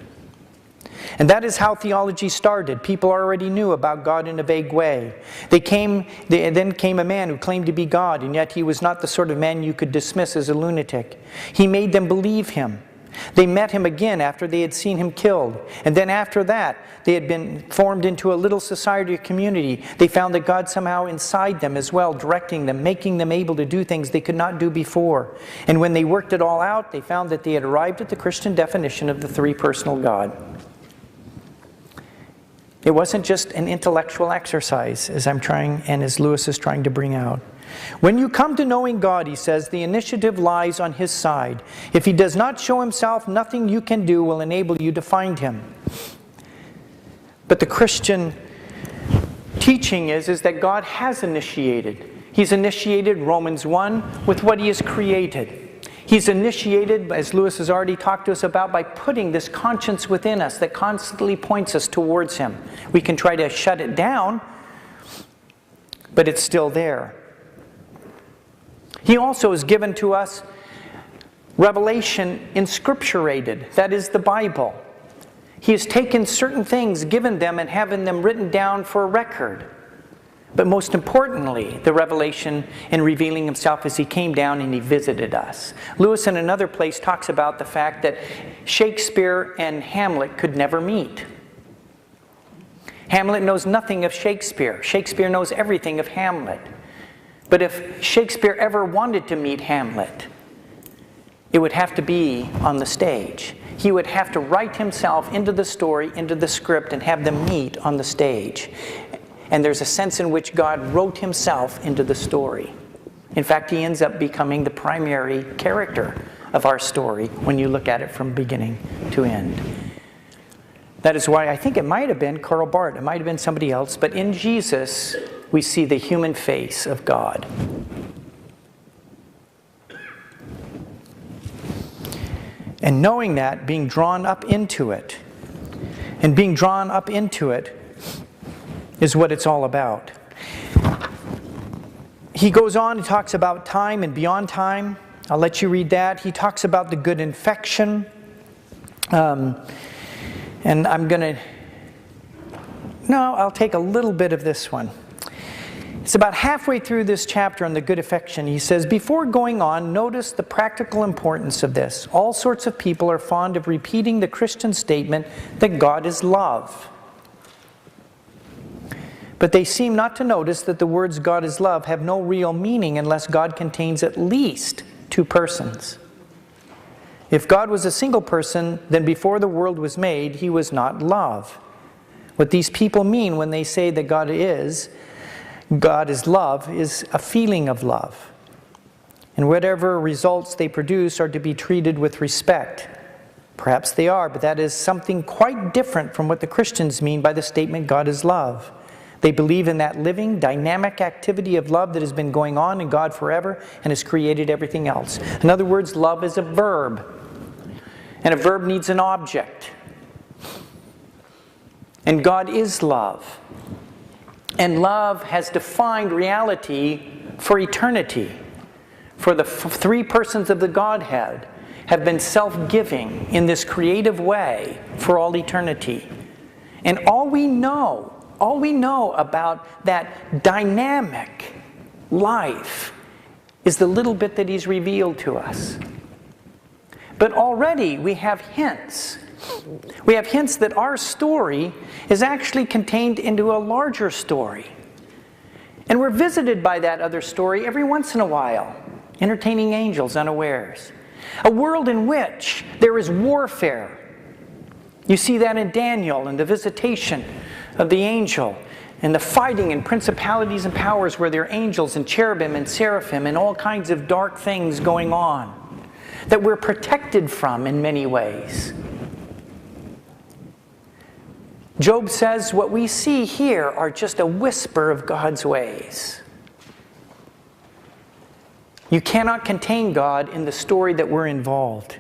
And that is how theology started. People already knew about God in a vague way. Then came a man who claimed to be God, and yet he was not the sort of man you could dismiss as a lunatic. He made them believe him. They met him again after they had seen him killed. And then after that, they had been formed into a little society or community. They found that God somehow inside them as well, directing them, making them able to do things they could not do before. And when they worked it all out, they found that they had arrived at the Christian definition of the three-personal God. It wasn't just an intellectual exercise, as Lewis is trying to bring out. When you come to knowing God, he says, the initiative lies on His side. If He does not show Himself, nothing you can do will enable you to find Him. But the Christian teaching is that God has initiated. He's initiated Romans 1 with what He has created. He's initiated, as Lewis has already talked to us about, by putting this conscience within us that constantly points us towards Him. We can try to shut it down, but it's still there. He also has given to us revelation inscripturated, that is the Bible. He has taken certain things, given them, and having them written down for a record. But most importantly, the revelation in revealing himself as he came down and he visited us. Lewis in another place talks about the fact that Shakespeare and Hamlet could never meet. Hamlet knows nothing of Shakespeare. Shakespeare knows everything of Hamlet. But if Shakespeare ever wanted to meet Hamlet, it would have to be on the stage. He would have to write himself into the story, into the script, and have them meet on the stage. And there's a sense in which God wrote himself into the story. In fact, he ends up becoming the primary character of our story when you look at it from beginning to end. That is why I think it might have been Karl Barth, it might have been somebody else, but in Jesus we see the human face of God. And knowing that, being drawn up into it, and being drawn up into it is what it's all about. He goes on, he talks about time and beyond time. I'll let you read that. He talks about the good infection. And I'll take a little bit of this one. It's about halfway through this chapter on the good affection. He says, before going on, notice the practical importance of this. All sorts of people are fond of repeating the Christian statement that God is love. But they seem not to notice that the words God is love have no real meaning unless God contains at least two persons. If God was a single person, then before the world was made, he was not love. What these people mean when they say that God is love is a feeling of love. And whatever results they produce are to be treated with respect. Perhaps they are, but that is something quite different from what the Christians mean by the statement God is love. They believe in that living, dynamic activity of love that has been going on in God forever and has created everything else. In other words, love is a verb. And a verb needs an object. And God is love. And love has defined reality for eternity. For the three persons of the Godhead have been self-giving in this creative way for all eternity. And all we know about that dynamic life is the little bit that he's revealed to us. But already we have hints. We have hints that our story is actually contained into a larger story. And we're visited by that other story every once in a while, entertaining angels unawares. A world in which there is warfare. You see that in Daniel and the visitation of the angel and the fighting and principalities and powers where there are angels and cherubim and seraphim and all kinds of dark things going on that we're protected from in many ways. Job says what we see here are just a whisper of God's ways. You cannot contain God in the story that we're involved.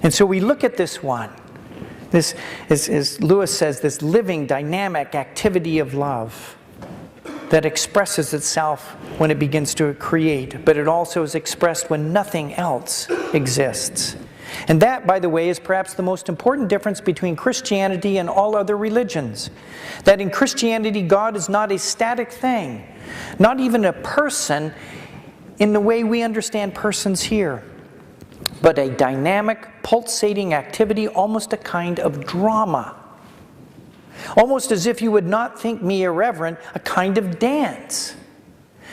And so we look at this one. This, as Lewis says, this living, dynamic activity of love that expresses itself when it begins to create, but it also is expressed when nothing else exists. And that, by the way, is perhaps the most important difference between Christianity and all other religions. That in Christianity, God is not a static thing, not even a person in the way we understand persons here, but a dynamic, pulsating activity, almost a kind of drama. Almost as if you would not think me irreverent, a kind of dance.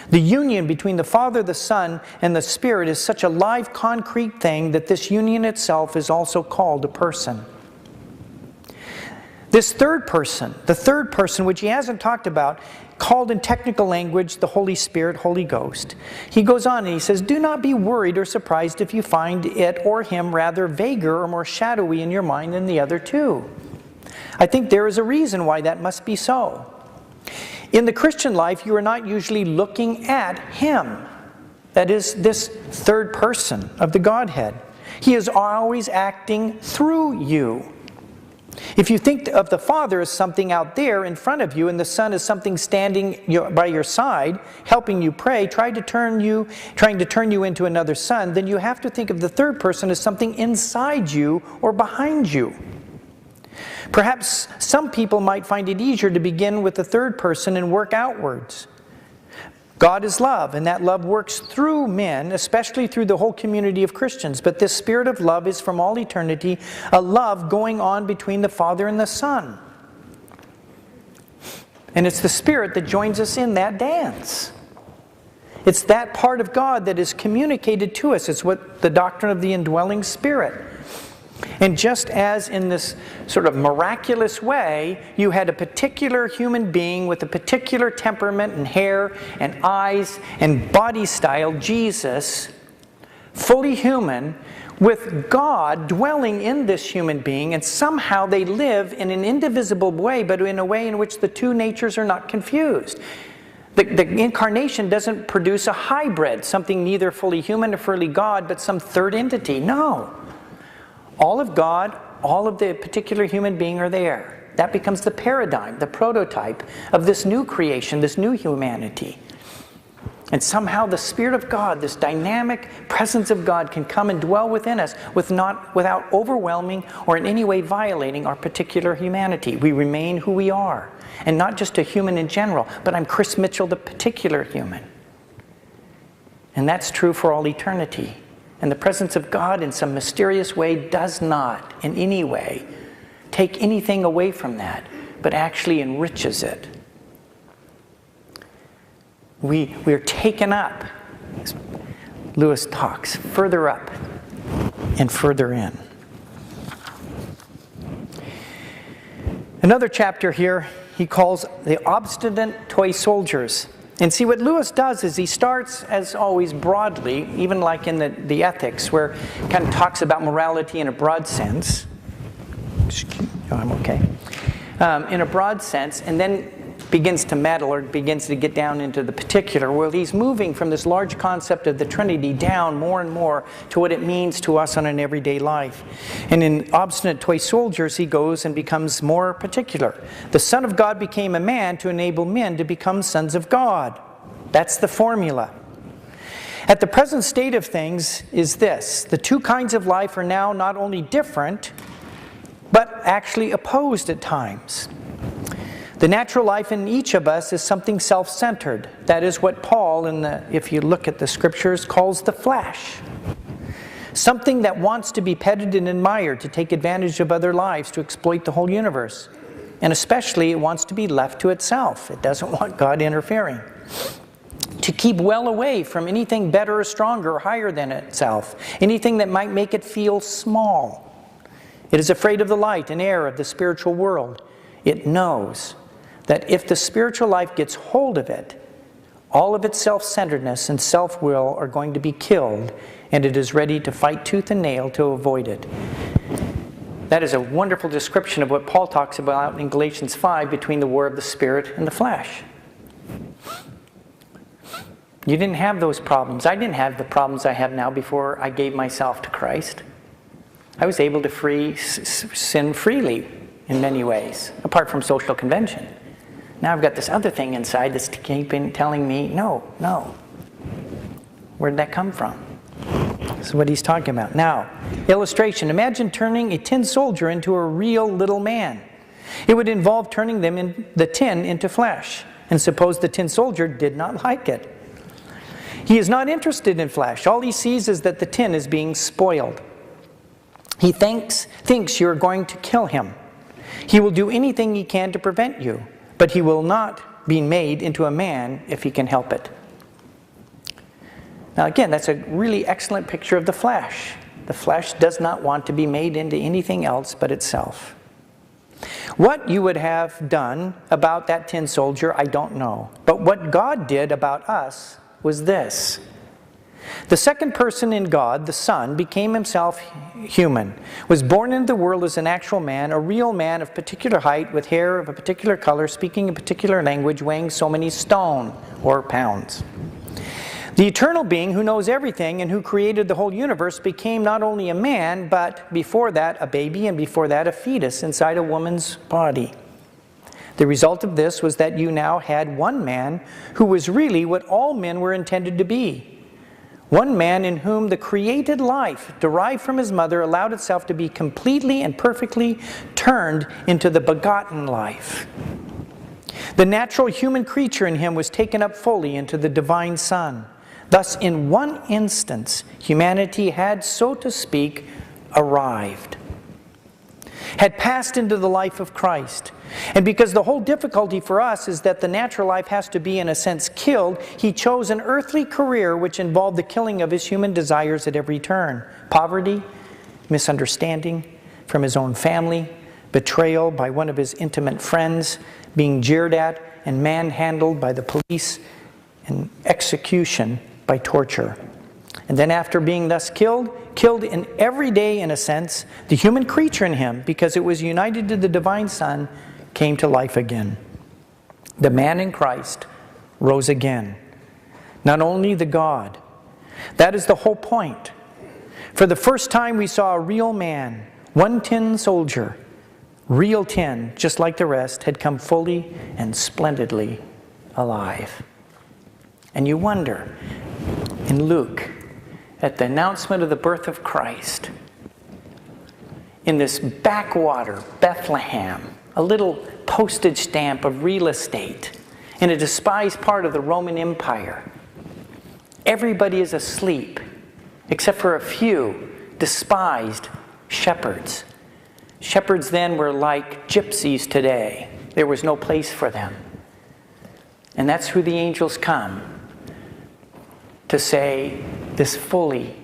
The union between the Father, the Son, and the Spirit is such a live, concrete thing that this union itself is also called a person. This third person, the third person, which he hasn't talked about, called in technical language the Holy Spirit, Holy Ghost. He goes on and he says, do not be worried or surprised if you find it or him rather vaguer or more shadowy in your mind than the other two. I think there is a reason why that must be so. In the Christian life, you are not usually looking at him. That is, this third person of the Godhead. He is always acting through you. If you think of the Father as something out there in front of you and the Son as something standing by your side, helping you pray, trying to turn you into another son, then you have to think of the third person as something inside you or behind you. Perhaps some people might find it easier to begin with the third person and work outwards. God is love, and that love works through men, especially through the whole community of Christians. But this spirit of love is from all eternity, a love going on between the Father and the Son. And it's the Spirit that joins us in that dance. It's that part of God that is communicated to us. It's what the doctrine of the indwelling Spirit. And just as in this sort of miraculous way, you had a particular human being with a particular temperament and hair and eyes and body style, Jesus, fully human, with God dwelling in this human being, and somehow they live in an indivisible way, but in a way in which the two natures are not confused. The incarnation doesn't produce a hybrid, something neither fully human nor fully God, but some third entity. No. All of God, all of the particular human being are there. That becomes the paradigm, the prototype of this new creation, this new humanity. And somehow the Spirit of God, this dynamic presence of God, can come and dwell within us without overwhelming or in any way violating our particular humanity. We remain who we are. And not just a human in general, but I'm Chris Mitchell, the particular human. And that's true for all eternity. And the presence of God in some mysterious way does not in any way take anything away from that, but actually enriches it. We are taken up, as Lewis talks, further up and further in. Another chapter here he calls the obstinate toy soldiers. And see, what Lewis does is he starts, as always, broadly, even like in the Ethics, where he kind of talks about morality in a broad sense. I'm okay. In a broad sense, and then begins to meddle or begins to get down into the particular. Well, he's moving from this large concept of the Trinity down more and more to what it means to us on an everyday life. And in Obstinate Toy Soldiers, he goes and becomes more particular. The Son of God became a man to enable men to become sons of God. That's the formula. At the present state of things is this: the two kinds of life are now not only different, but actually opposed at times. The natural life in each of us is something self-centered. That is what Paul, if you look at the scriptures, calls the flesh. Something that wants to be petted and admired, to take advantage of other lives, to exploit the whole universe. And especially it wants to be left to itself. It doesn't want God interfering. To keep well away from anything better or stronger or higher than itself. Anything that might make it feel small. It is afraid of the light and air of the spiritual world. It knows that if the spiritual life gets hold of it, all of its self-centeredness and self-will are going to be killed, and it is ready to fight tooth and nail to avoid it. That is a wonderful description of what Paul talks about in Galatians 5 between the war of the spirit and the flesh. You didn't have those problems. I didn't have the problems I have now before I gave myself to Christ. I was able to sin freely in many ways, apart from social convention. Now I've got this other thing inside that's keeping telling me, no. Where did that come from? This is what he's talking about. Now, illustration. Imagine turning a tin soldier into a real little man. It would involve turning the tin into flesh. And suppose the tin soldier did not like it. He is not interested in flesh. All he sees is that the tin is being spoiled. He thinks you're going to kill him. He will do anything he can to prevent you, but he will not be made into a man if he can help it. Now again, that's a really excellent picture of the flesh. The flesh does not want to be made into anything else but itself. What you would have done about that tin soldier, I don't know. But what God did about us was this. The second person in God, the Son, became himself human, was born into the world as an actual man, a real man of particular height, with hair of a particular color, speaking a particular language, weighing so many stone or pounds. The eternal being who knows everything and who created the whole universe became not only a man, but before that a baby, and before that a fetus inside a woman's body. The result of this was that you now had one man who was really what all men were intended to be. One man in whom the created life derived from his mother allowed itself to be completely and perfectly turned into the begotten life. The natural human creature in him was taken up fully into the divine Son. Thus, in one instance, humanity had, so to speak, arrived, had passed into the life of Christ. And because the whole difficulty for us is that the natural life has to be, in a sense, killed, he chose an earthly career which involved the killing of his human desires at every turn. Poverty, misunderstanding from his own family, betrayal by one of his intimate friends, being jeered at and manhandled by the police, and execution by torture. And then after being thus killed in every day, in a sense, the human creature in him, because it was united to the divine Son, came to life again. The man in Christ rose again. Not only the God. That is the whole point. For the first time we saw a real man, one tin soldier, real tin, just like the rest, had come fully and splendidly alive. And you wonder, in Luke, at the announcement of the birth of Christ, in this backwater Bethlehem, a little postage stamp of real estate, in a despised part of the Roman Empire, everybody is asleep, except for a few despised shepherds. Shepherds then were like gypsies today. There was no place for them. And that's who the angels come to say, this fully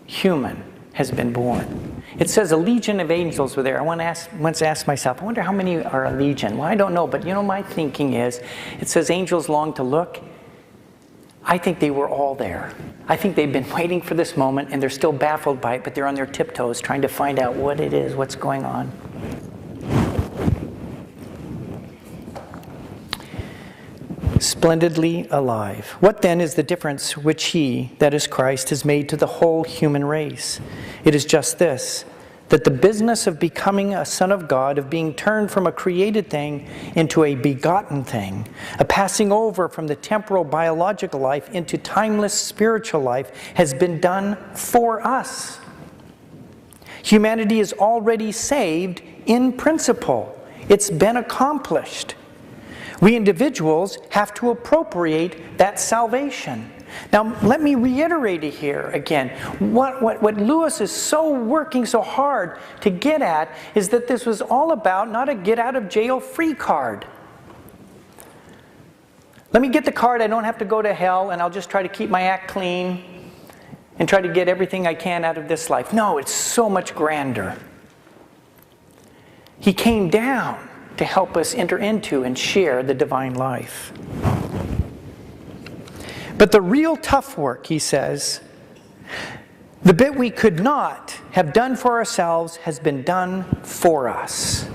human has been born. It says a legion of angels were there. I once asked myself, I wonder how many are a legion? Well, I don't know, but my thinking is, it says angels long to look. I think they were all there. I think they've been waiting for this moment, and they're still baffled by it, but they're on their tiptoes trying to find out what it is, what's going on. Splendidly alive. What then is the difference which he, that is Christ, has made to the whole human race? It is just this, that the business of becoming a son of God, of being turned from a created thing into a begotten thing, a passing over from the temporal biological life into timeless spiritual life, has been done for us. Humanity is already saved in principle. It's been accomplished. We individuals have to appropriate that salvation. Now, let me reiterate it here again. What Lewis is working so hard to get at is that this was all about not a get-out-of-jail-free card. Let me get the card, I don't have to go to hell, and I'll just try to keep my act clean and try to get everything I can out of this life. No, it's so much grander. He came down to help us enter into and share the divine life. But the real tough work, he says, the bit we could not have done for ourselves has been done for us.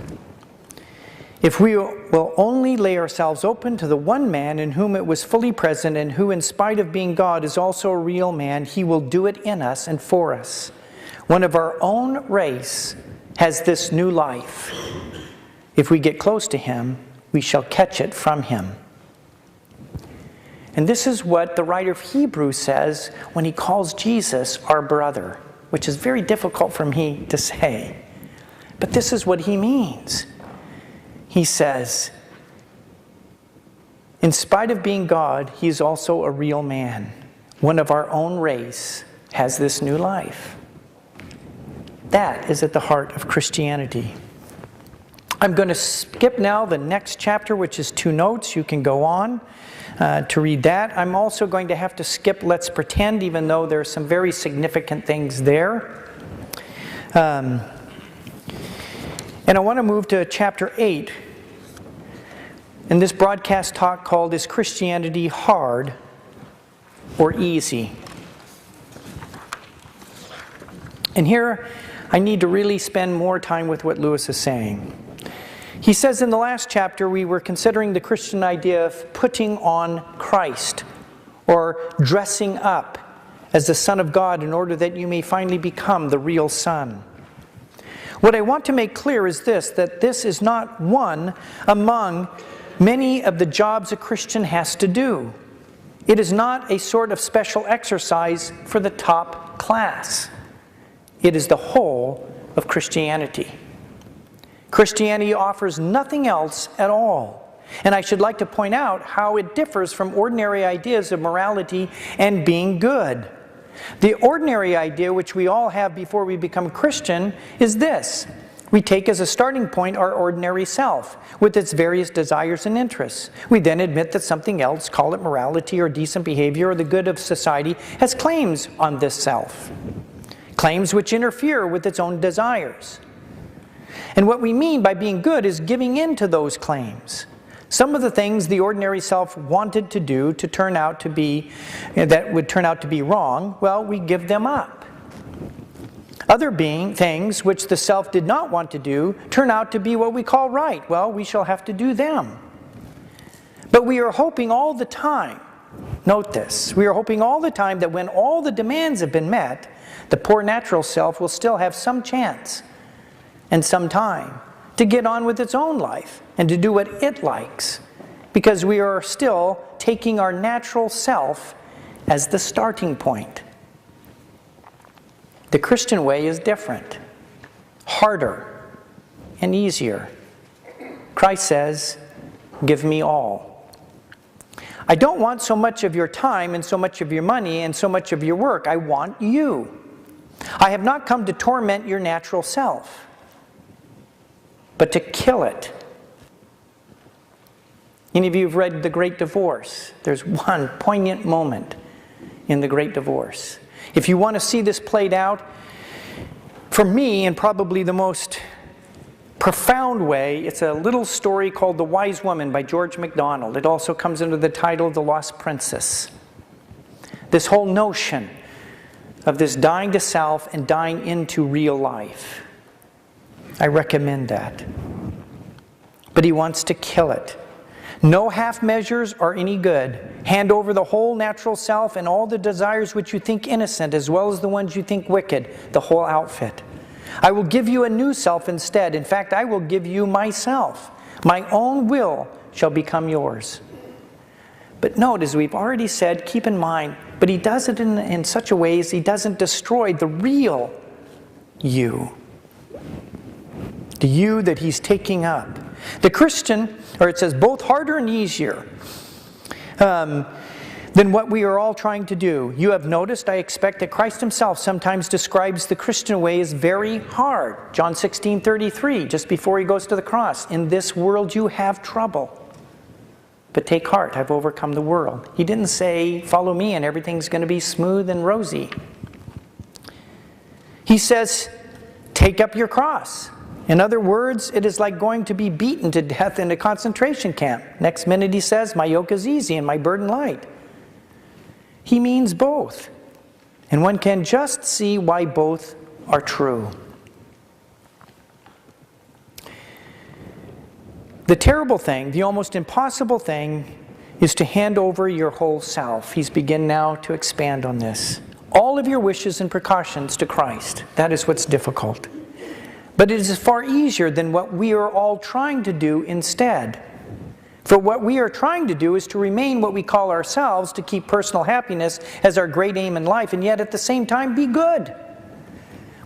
If we will only lay ourselves open to the one man in whom it was fully present and who, in spite of being God, is also a real man, he will do it in us and for us. One of our own race has this new life. If we get close to him, we shall catch it from him. And this is what the writer of Hebrews says when he calls Jesus our brother, which is very difficult for me to say. But this is what he means. He says, in spite of being God, he's also a real man. One of our own race has this new life. That is at the heart of Christianity. I'm going to skip now the next chapter, which is 2 notes. You can go on to read that. I'm also going to have to skip Let's Pretend, even though there are some very significant things there. And I want to move to chapter 8. In this broadcast talk called Is Christianity Hard or Easy? And here I need to really spend more time with what Lewis is saying. He says in the last chapter we were considering the Christian idea of putting on Christ, or dressing up as the Son of God in order that you may finally become the real Son. What I want to make clear is this, that this is not one among many of the jobs a Christian has to do. It is not a sort of special exercise for the top class. It is the whole of Christianity. Christianity offers nothing else at all. And I should like to point out how it differs from ordinary ideas of morality and being good. The ordinary idea which we all have before we become Christian is this. We take as a starting point our ordinary self, with its various desires and interests. We then admit that something else, call it morality or decent behavior or the good of society, has claims on this self. Claims which interfere with its own desires. And what we mean by being good is giving in to those claims. Some of the things the ordinary self wanted to do to turn out to be, that would turn out to be wrong, well, we give them up. Other things which the self did not want to do turn out to be what we call right. Well, we shall have to do them. But we are hoping all the time, note this, we are hoping all the time that when all the demands have been met, the poor natural self will still have some chance and some time to get on with its own life and to do what it likes, because we are still taking our natural self as the starting point. The Christian way is different, harder, and easier. Christ says, "Give me all." I don't want so much of your time and so much of your money and so much of your work. I want you. I have not come to torment your natural self, but to kill it. Any of you have read The Great Divorce? There's one poignant moment in The Great Divorce. If you want to see this played out, for me, in probably the most profound way, it's a little story called The Wise Woman by George MacDonald. It also comes under the title The Lost Princess. This whole notion of this dying to self and dying into real life. I recommend that. But he wants to kill it. No half measures are any good. Hand over the whole natural self and all the desires which you think innocent, as well as the ones you think wicked, the whole outfit. I will give you a new self instead. In fact, I will give you myself. My own will shall become yours. But note, as we've already said, keep in mind, but he does it in such a way as he doesn't destroy the real you. The you that he's taking up. The Christian, or it says both harder and easier than what we are all trying to do. You have noticed, I expect, that Christ himself sometimes describes the Christian way as very hard. John 16:33, just before he goes to the cross. In this world you have trouble. But take heart, I've overcome the world. He didn't say, follow me and everything's going to be smooth and rosy. He says, take up your cross. In other words, it is like going to be beaten to death in a concentration camp. Next minute he says, my yoke is easy and my burden light. He means both. And one can just see why both are true. The terrible thing, the almost impossible thing, is to hand over your whole self. He's beginning now to expand on this. All of your wishes and precautions to Christ. That is what's difficult. But it is far easier than what we are all trying to do instead. For what we are trying to do is to remain what we call ourselves, to keep personal happiness as our great aim in life, and yet at the same time be good.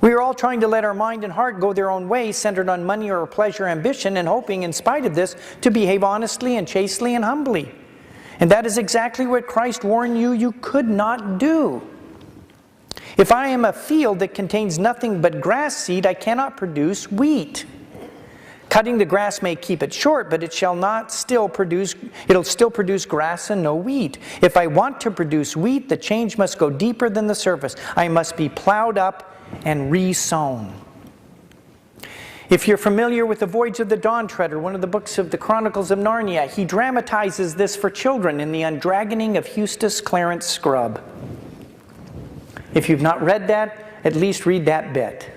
We are all trying to let our mind and heart go their own way, centered on money or pleasure, ambition, and hoping, in spite of this, to behave honestly and chastely and humbly. And that is exactly what Christ warned you could not do. If I am a field that contains nothing but grass seed, I cannot produce wheat. Cutting the grass may keep it short, but it'll still produce grass and no wheat. If I want to produce wheat, the change must go deeper than the surface. I must be plowed up and re-sown. If you're familiar with The Voyage of the Dawn Treader, one of the books of the Chronicles of Narnia, he dramatizes this for children in The Undragoning of Eustace Clarence Scrubb. If you've not read that, at least read that bit.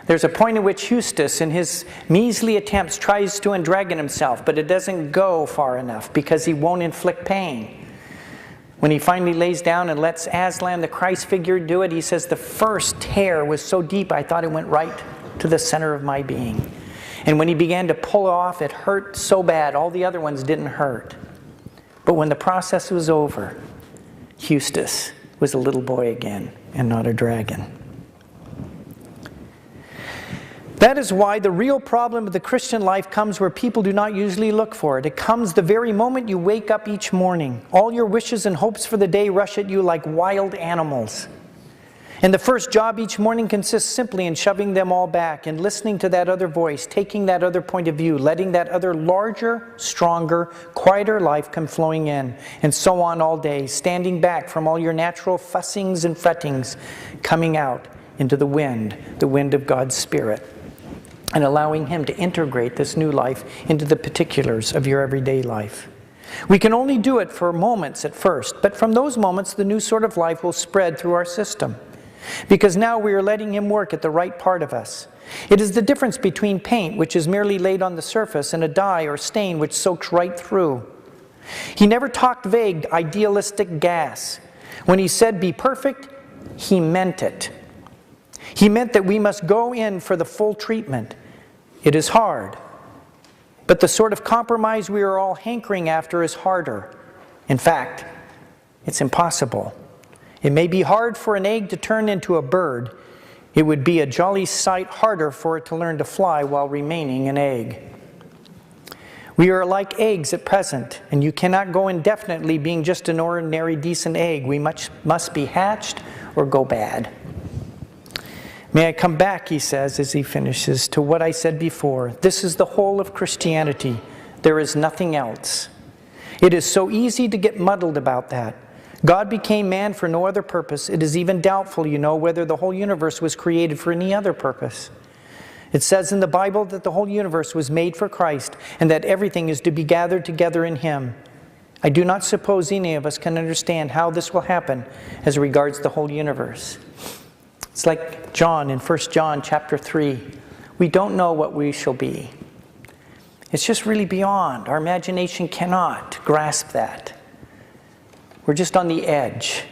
There's a point at which Eustace, in his measly attempts, tries to undragon himself, but it doesn't go far enough because he won't inflict pain. When he finally lays down and lets Aslan, the Christ figure, do it, he says, the first tear was so deep I thought it went right to the center of my being. And when he began to pull off, it hurt so bad. All the other ones didn't hurt. But when the process was over, Eustace was a little boy again and not a dragon. That is why the real problem of the Christian life comes where people do not usually look for it. It comes the very moment you wake up each morning. All your wishes and hopes for the day rush at you like wild animals. And the first job each morning consists simply in shoving them all back and listening to that other voice, taking that other point of view, letting that other larger, stronger, quieter life come flowing in, and so on all day, standing back from all your natural fussings and frettings, coming out into the wind of God's Spirit, and allowing Him to integrate this new life into the particulars of your everyday life. We can only do it for moments at first, but from those moments the new sort of life will spread through our system. Because now we are letting Him work at the right part of us. It is the difference between paint, which is merely laid on the surface, and a dye or stain which soaks right through. He never talked vague, idealistic gas. When He said, "Be perfect," He meant it. He meant that we must go in for the full treatment. It is hard, but the sort of compromise we are all hankering after is harder. In fact, it's impossible. It may be hard for an egg to turn into a bird. It would be a jolly sight harder for it to learn to fly while remaining an egg. We are like eggs at present, and you cannot go indefinitely being just an ordinary decent egg. We must be hatched or go bad. May I come back, he says as he finishes, to what I said before. This is the whole of Christianity. There is nothing else. It is so easy to get muddled about that. God became man for no other purpose. It is even doubtful, whether the whole universe was created for any other purpose. It says in the Bible that the whole universe was made for Christ and that everything is to be gathered together in Him. I do not suppose any of us can understand how this will happen as regards the whole universe. It's like John in 1 John chapter 3. We don't know what we shall be. It's just really beyond. Our imagination cannot grasp that. We're just on the edge.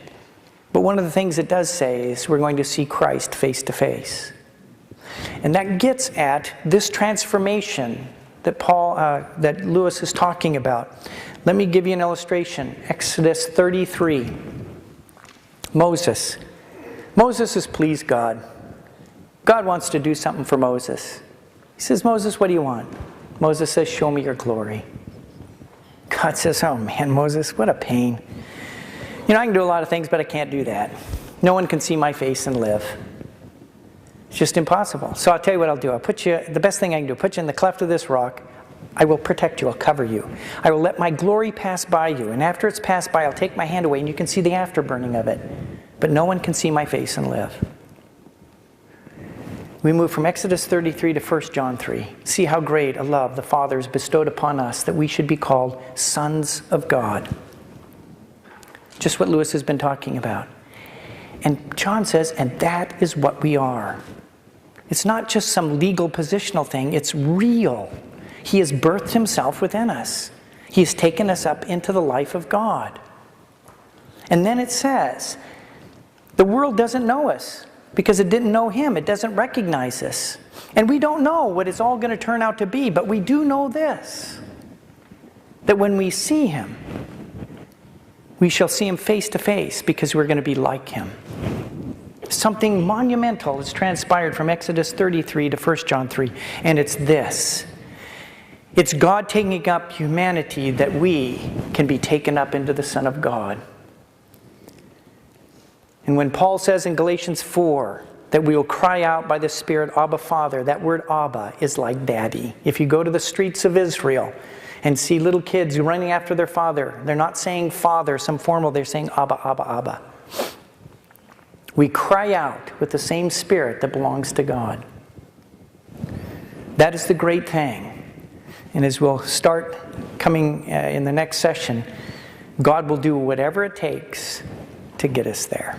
But one of the things it does say is we're going to see Christ face to face. And that gets at this transformation that Lewis is talking about. Let me give you an illustration. Exodus 33. Moses has pleased God. God wants to do something for Moses. He says, "Moses, what do you want?" Moses says, "Show me your glory." God says, "Oh man, Moses, what a pain. I can do a lot of things, but I can't do that. No one can see my face and live. It's just impossible. So I'll tell you what I'll do. The best thing I can do, put you in the cleft of this rock. I will protect you. I'll cover you. I will let my glory pass by you. And after it's passed by, I'll take my hand away and you can see the afterburning of it. But no one can see my face and live." We move from Exodus 33 to 1 John 3. See how great a love the Father has bestowed upon us that we should be called sons of God. Just what Lewis has been talking about. And John says, and that is what we are. It's not just some legal positional thing. It's real. He has birthed Himself within us. He has taken us up into the life of God. And then it says, the world doesn't know us because it didn't know Him. It doesn't recognize us. And we don't know what it's all going to turn out to be, but we do know this, that when we see Him, we shall see Him face to face because we're going to be like Him. Something monumental has transpired from Exodus 33 to 1 John 3, and it's this. It's God taking up humanity that we can be taken up into the Son of God. And when Paul says in Galatians 4 that we will cry out by the Spirit, Abba, Father, that word Abba is like daddy. If you go to the streets of Israel and see little kids running after their father, they're not saying Father, some formal, they're saying Abba, Abba, Abba. We cry out with the same spirit that belongs to God. That is the great thing. And as we'll start coming in the next session, God will do whatever it takes to get us there.